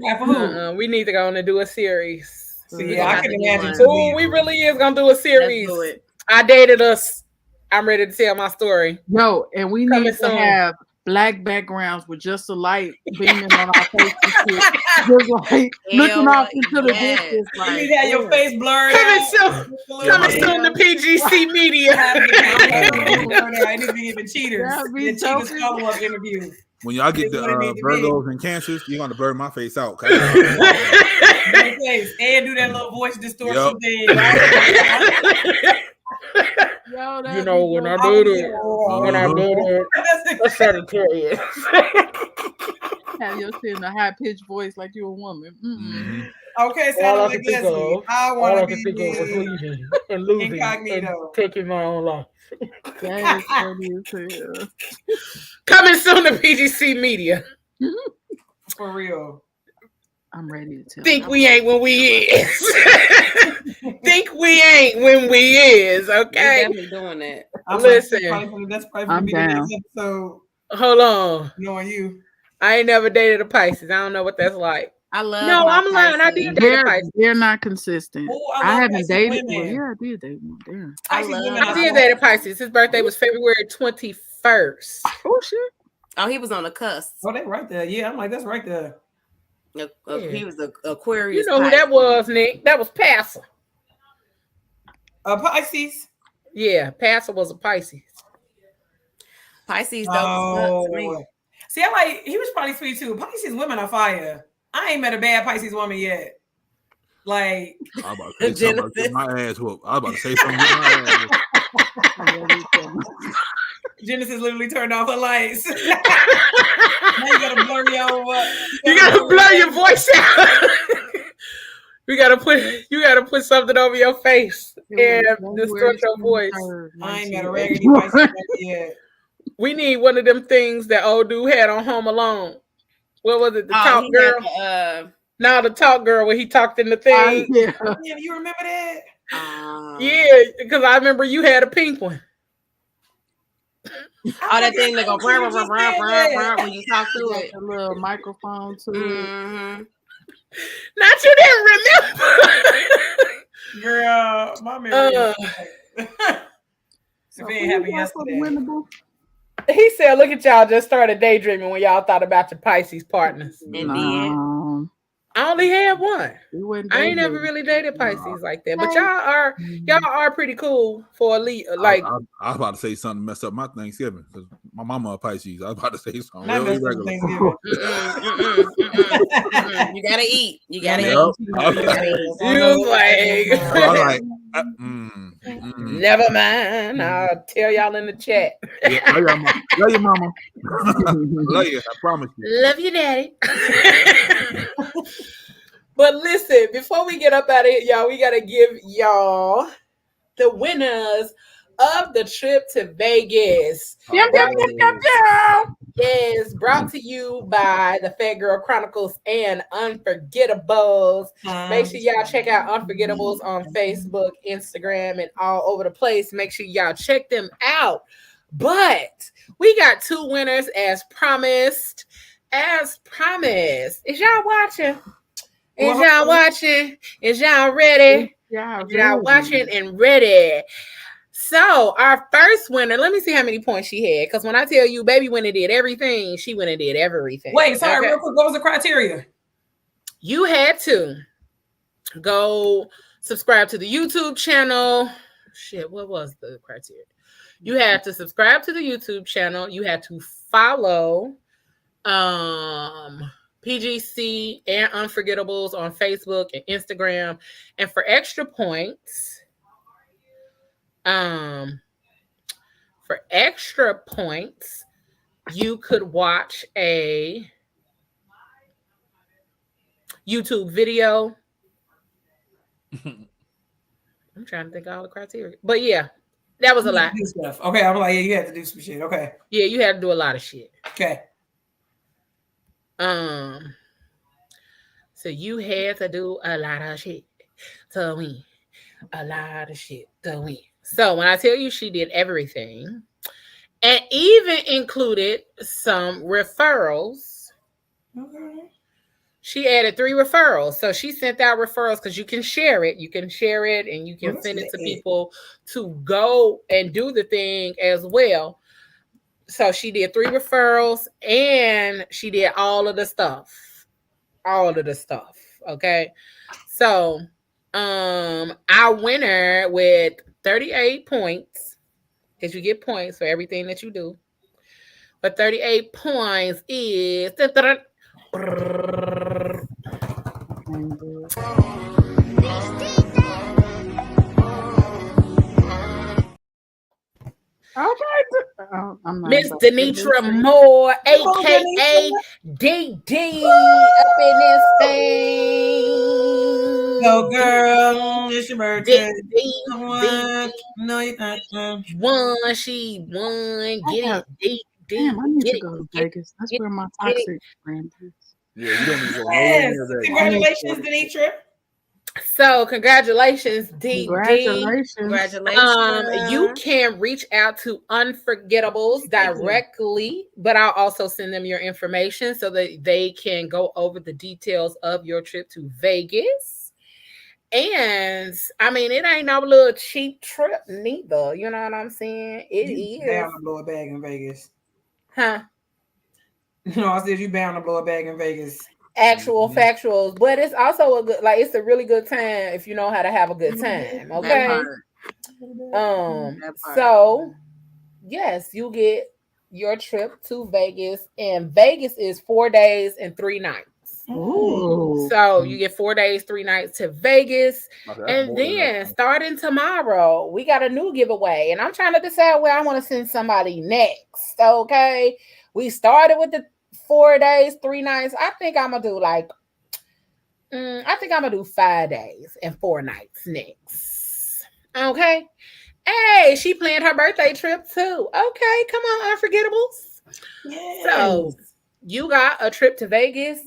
We need to go on and do a series. See, I can imagine. Oh, we really is gonna do a series. I dated us. I'm ready to tell my story. Yo, and we need to have black backgrounds with just a light beaming on our faces. Just like looking off into the distance. You need to have your face blurred Coming soon to PGC Media. I need to be giving cheaters. The cheaters follow-up interview. When y'all get the Virgos and Cancers, you're gonna burn my face out. And do that little voice distortion thing. Yo, you know when I do that, that's Sagittarius. Have your shit in a high pitched voice like you're a woman. Okay, sound like Leslie. I want to be leaving and losing incognito and taking my own life. That is funny as hell. Coming soon to PGC Media. For real. I'm ready to tell. Think we ain't when we is. Think we ain't when we is. Okay. We're definitely doing that. Listen. That's probably the next episode. Hold on. Knowing you. I ain't never dated a Pisces. I don't know what that's like. I love. No, I'm lying. I did date a Pisces. They're not consistent. Ooh, I haven't dated. Well, yeah, I did date one. Damn. I did date a Pisces. His birthday was February 21st. Oh shit. Oh, he was on the cusp. Oh, they right there. Yeah, I'm like, that's right there. He was an Aquarius. You know who that was, Nick? That was Passer. Pisces. Yeah, Passer was a Pisces. Pisces though. See, he was probably sweet too. Pisces women are fire. I ain't met a bad Pisces woman yet. Like, I was about to say something. Get my ass whooped. I was about to say something. Get my ass whooped. Genesis literally turned off her lights. Now you gotta blur you gotta blur your voice out. You gotta put something over your face and distort your voice. I ain't met a raggedy Pisces yet. We need one of them things that old dude had on Home Alone. What was it? The Talk Girl? No, the Talk Girl where he talked in the thing. Yeah, you remember that? Yeah, because I remember you had a pink one. All that thing that go when you talk to it. A little microphone too. Mm-hmm. Not you didn't remember. Girl, my memory. So it happened yesterday. He said, "Look at y'all, just started daydreaming when y'all thought about your Pisces partners." Indeed. I only had one. I ain't never really dated Pisces like that. But y'all are pretty cool for a lead. Like I was about to say something messed up my Thanksgiving because my mama a Pisces. I was about to say something not really regular. Thanksgiving. You gotta eat. You gotta eat. You was like, never mind. I'll tell y'all in the chat. Love your mama. Love you. I promise you. Love you, daddy. But listen, before we get up out of here, y'all, we gotta give y'all the winners of the trip to Vegas. Yes, brought to you by the Phat Girl Chronicles and Unforgettables. Make sure y'all check out Unforgettables on Facebook, Instagram, and all over the place. Make sure y'all check them out. But we got two winners as promised. Is y'all watching? Is y'all watching? Is y'all ready? Y'all watching and ready. So our first winner, let me see how many points she had. Because when I tell you, baby, when it did everything, she went and did everything. Wait, sorry, real quick. What was the criteria? You had to go subscribe to the YouTube channel. Shit, what was the criteria? You had to subscribe to the YouTube channel. You had to follow PGC and Unforgettables on Facebook and Instagram. And for extra points, you could watch a YouTube video. I'm trying to think of all the criteria. But yeah, that was a lot. Okay, I was like, yeah, you had to do some shit. Okay. Yeah, you had to do a lot of shit. Okay. So you had to do a lot of shit to win. A lot of shit to win. So when I tell you she did everything, and even included some referrals. Okay. She added 3 referrals. So she sent out referrals because you can share it. You can share it and you can send it to people to go and do the thing as well. So she did 3 referrals and she did all of the stuff. Okay. So our winner with 38 points, because you get points for everything that you do. But 38 points is Miss Denitra Moore, aka DD, up in this thing. Go girl, it's your birthday. No, you won. She won. Get it. Damn, I need to go to Vegas. That's where my toxic friend is. Yeah, you don't need to go nowhere near Vegas. Congratulations, Denitra. So congratulations, DD. Congratulations. You can reach out to Unforgettables directly, but I'll also send them your information so that they can go over the details of your trip to Vegas. And I mean, it ain't no little cheap trip neither. You know what I'm saying? It is. Bound to blow a bag in Vegas. Huh? No, I said you bound to blow a bag in Vegas. Actual factuals, but it's also a good, like, it's a really good time if you know how to have a good time. Okay. So yes, you get your trip to Vegas, and Vegas is 4 days and 3 nights. Ooh. So you get 4 days, 3 nights to Vegas. And then starting tomorrow, we got a new giveaway. And I'm trying to decide where I want to send somebody next. Okay. We started with the 4 days, 3 nights. I think I'm going to do like, I think I'm going to do 5 days and 4 nights next. Okay. Hey, she planned her birthday trip too. Okay. Come on, Unforgettables. Yes. So you got a trip to Vegas.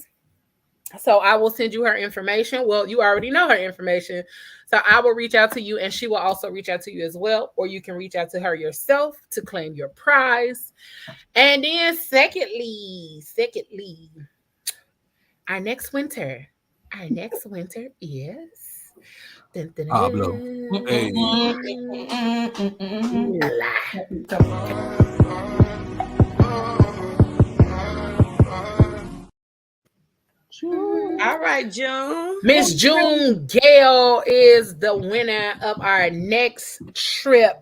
So I will send you her information. Well, you already know her information. So I will reach out to you and she will also reach out to you as well. Or you can reach out to her yourself to claim your prize. And then secondly, our next winter is Pablo. Hey. All right, June. Miss June Gale is the winner of our next trip.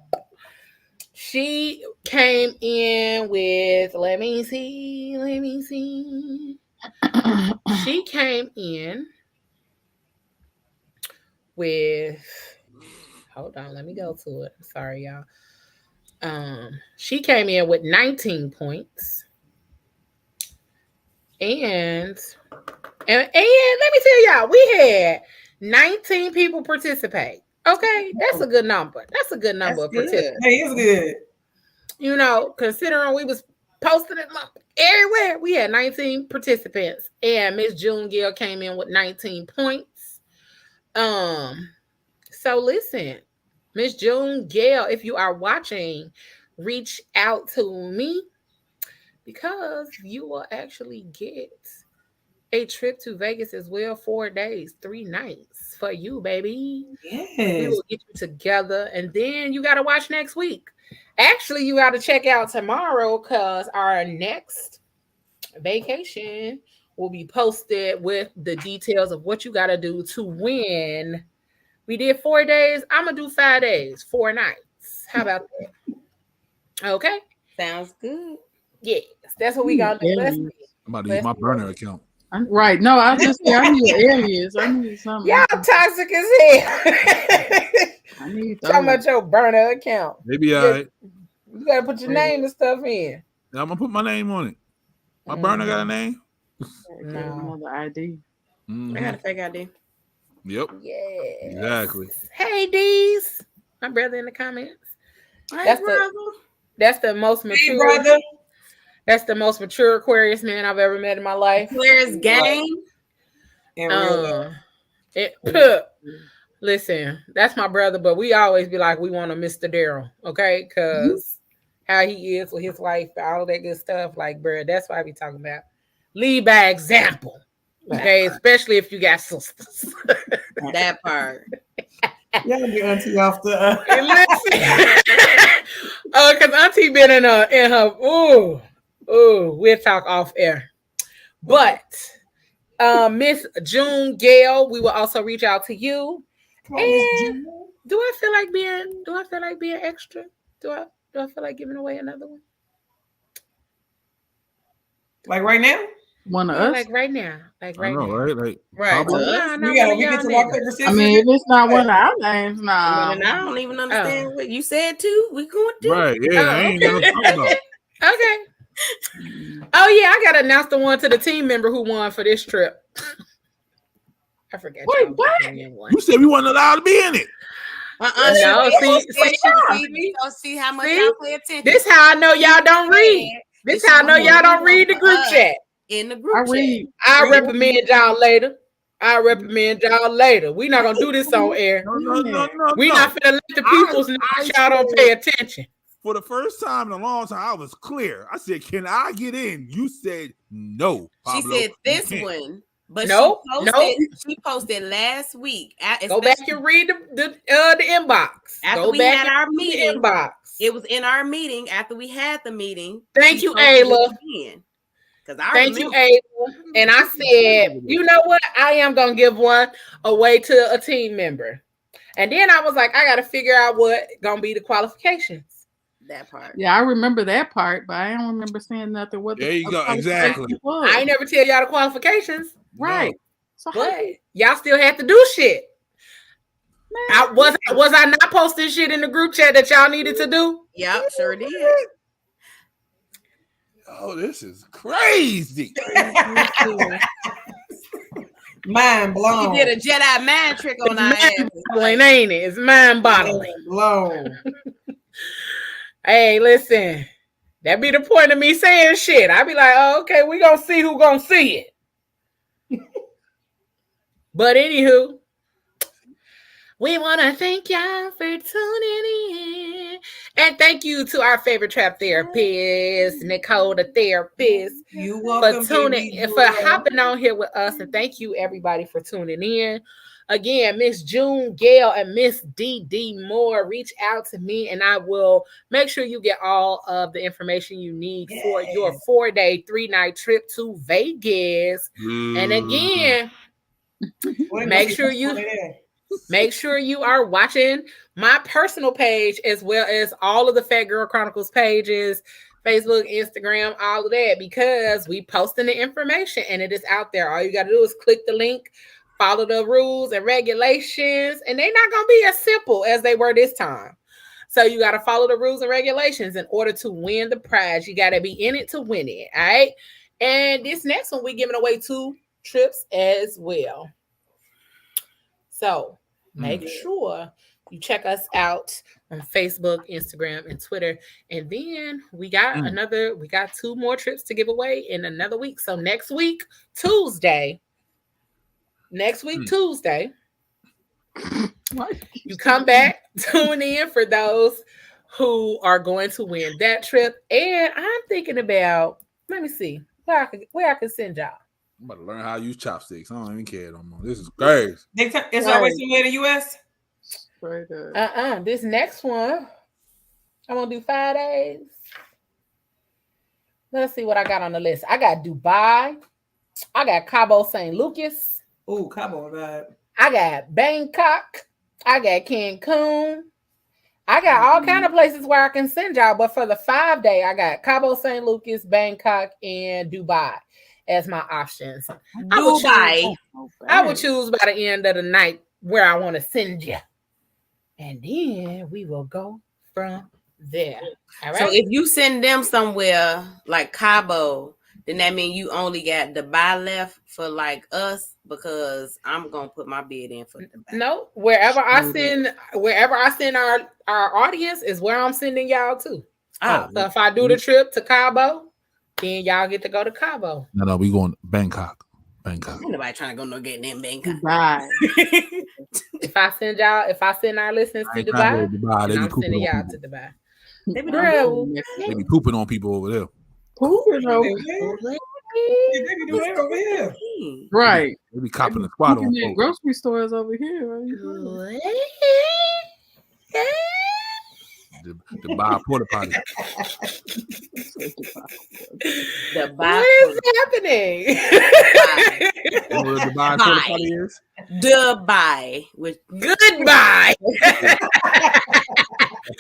She came in with, let me see. She came in with, hold on, let me go to it. I'm sorry, y'all. She came in with 19 points. And let me tell y'all, we had 19 people participate. Okay, that's a good number. That's a good number of participants. Hey, it's good. You know, considering we was posting it everywhere, we had 19 participants, and Miss June Gill came in with 19 points. So listen, Miss June Gill, if you are watching, reach out to me because you will actually get a trip to Vegas as well, 4 days, 3 nights for you, baby. Yes. We will get you together, and then you got to watch next week. Actually, you got to check out tomorrow because our next vacation will be posted with the details of what you got to do to win. We did 4 days. I'm going to do 5 days, 4 nights. How about that? Okay. Sounds good. Yes, that's what we got to do. I'm about to use my burner account. Right. No, I was just saying, I need aliens. I need something. Y'all toxic as hell. I need talking about your burner account. Maybe you gotta put your name and stuff in. I'm gonna put my name on it. My burner got a name. No, another ID. I got a fake ID. Yep. Yeah. Exactly. Hey, D's, my brother in the comments. Hey, that's the most mature. Hey, brother. That's the most mature Aquarius man I've ever met in my life. Aquarius gang. Listen, that's my brother, but we always be like, we want a Mr. Daryl, okay? Because how he is with his wife, all that good stuff, like, bro, that's why I be talking about. Lead by example, okay? Especially if you got sisters. That part. Y'all get Auntie off the. Because Auntie been in her. We'll talk off air. But Miss June Gale, we will also reach out to you. And do I feel like being extra? Do I feel like giving away another one? Like right now? One of us? Like right now. I know, right? Right. We get to rock, paper, scissors. I mean, if it's not one of our names, I don't even understand what you said too. We going to right? Yeah, I ain't gonna talk about. Okay. Oh yeah, I gotta announce the one to the team member who won for this trip. I forgot. Wait, what? You said we weren't allowed to be in it. No, see how much y'all pay attention. This how I know y'all don't read. This how I know y'all don't read the group chat. In the group chat. I'll reprimand y'all later. We're not gonna do this on air. No. We're not finna let the peoples know that y'all don't pay attention. For the first time in a long time, I was clear. I said, "Can I get in?" You said no. Pablo, she said this one, but she posted last week. Go back and read the inbox. After we had our meeting, inbox. It was in our meeting after we had the meeting. Thank you, Ayla. Thank you, Ayla. And I said, you know what? I am gonna give one away to a team member. And then I was like, I gotta figure out what gonna be the qualifications. That part. Yeah, I remember that part, but I don't remember saying nothing. What there you go. Exactly. I ain't never tell y'all the qualifications. Right. So but y'all still had to do shit. Was I not posting shit in the group chat that y'all needed to do? Yep, sure did. Oh, this is crazy. Mind blown. You did a Jedi mind trick on our ass. Ain't it? It's mind boggling. Blown. Hey, listen. That be the point of me saying shit. I be like, oh, okay, we gonna see who gonna see it. But anywho, we want to thank y'all for tuning in. And thank you to our favorite trap therapist, Nicole the therapist. You welcome, for hopping on here with us. And thank you everybody for tuning in. Again, Miss June Gale and Miss DD Moore, reach out to me and I will make sure you get all of the information you need for your 4-day, 3-night trip to Vegas. And again, make sure you are watching my personal page as well as all of the Phat Girl Chronicles pages, Facebook, Instagram, all of that, because we posting the information and it is out there. All you got to do is click the link, follow the rules and regulations, and they're not going to be as simple as they were this time. So you got to follow the rules and regulations in order to win the prize. You got to be in it to win it, all right? And this next one, we're giving away 2 trips as well. So make sure you check us out on Facebook, Instagram, and Twitter. And then we got 2 more trips to give away in another week. So next week, Tuesday, you come back, tune in for those who are going to win that trip. And I'm thinking about, let me see, where I can send y'all. I'm about to learn how to use chopsticks. I don't even care no more. This is crazy. It's always somewhere in the U.S. This next one, I'm gonna do 5 days. Let's see what I got on the list. I got Dubai. I got Cabo St. Lucas. Ooh, Cabo, God. I got Bangkok. I got Cancun. I got all kind of places where I can send y'all. But for the 5-day, I got Cabo St. Lucas, Bangkok, and Dubai as my options. I would choose by the end of the night where I want to send you. And then we will go from there. All right. So if you send them somewhere like Cabo, then that means you only got Dubai left for like us, because I'm gonna put my bid in for Dubai. No, wherever I send our audience is where I'm sending y'all to. So if I do the trip to Cabo, then y'all get to go to Cabo. No, we going Bangkok. Ain't nobody trying to go no get them Bangkok. Dubai. If I send our listeners to Dubai, I'm sending y'all to Dubai. They be pooping on people over there. Pooping over here. Right. They be copping the squad on folks. Grocery stores over here. Right? Dubai porta potty. What is happening? You know what Dubai porta potty is? Dubai with goodbye.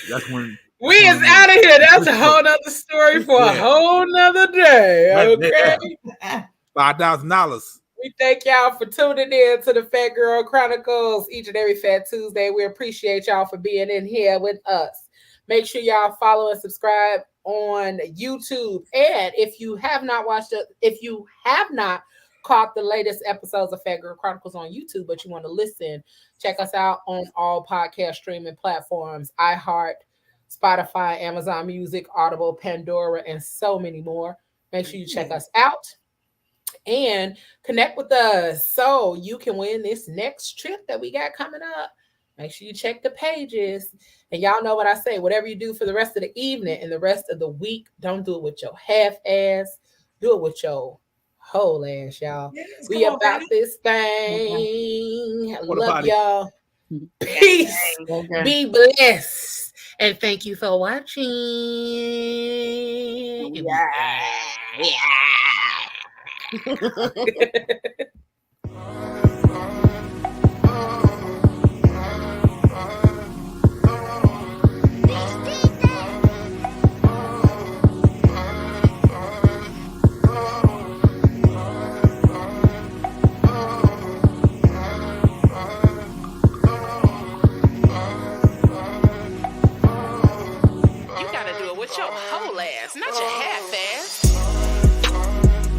That's when we is out of here. That's a whole nother story for a whole nother day. Okay. $5,000. We thank y'all for tuning in to the Phat Girl Chronicles each and every Fat Tuesday. We appreciate y'all for being in here with us. Make sure y'all follow and subscribe on YouTube. And if you have not caught the latest episodes of Phat Girl Chronicles on YouTube, but you want to listen, check us out on all podcast streaming platforms: iHeart, Spotify, Amazon Music, Audible, Pandora, and so many more. Make sure you check us out and connect with us so you can win this next trip that we got coming up. Make sure you check the pages. And y'all know what I say. Whatever you do for the rest of the evening and the rest of the week, don't do it with your half ass. Do it with your whole ass, y'all. Yes, we about this thing. Love y'all. Peace. Okay. Be blessed. And thank you for watching. Yeah. your whole ass, not your half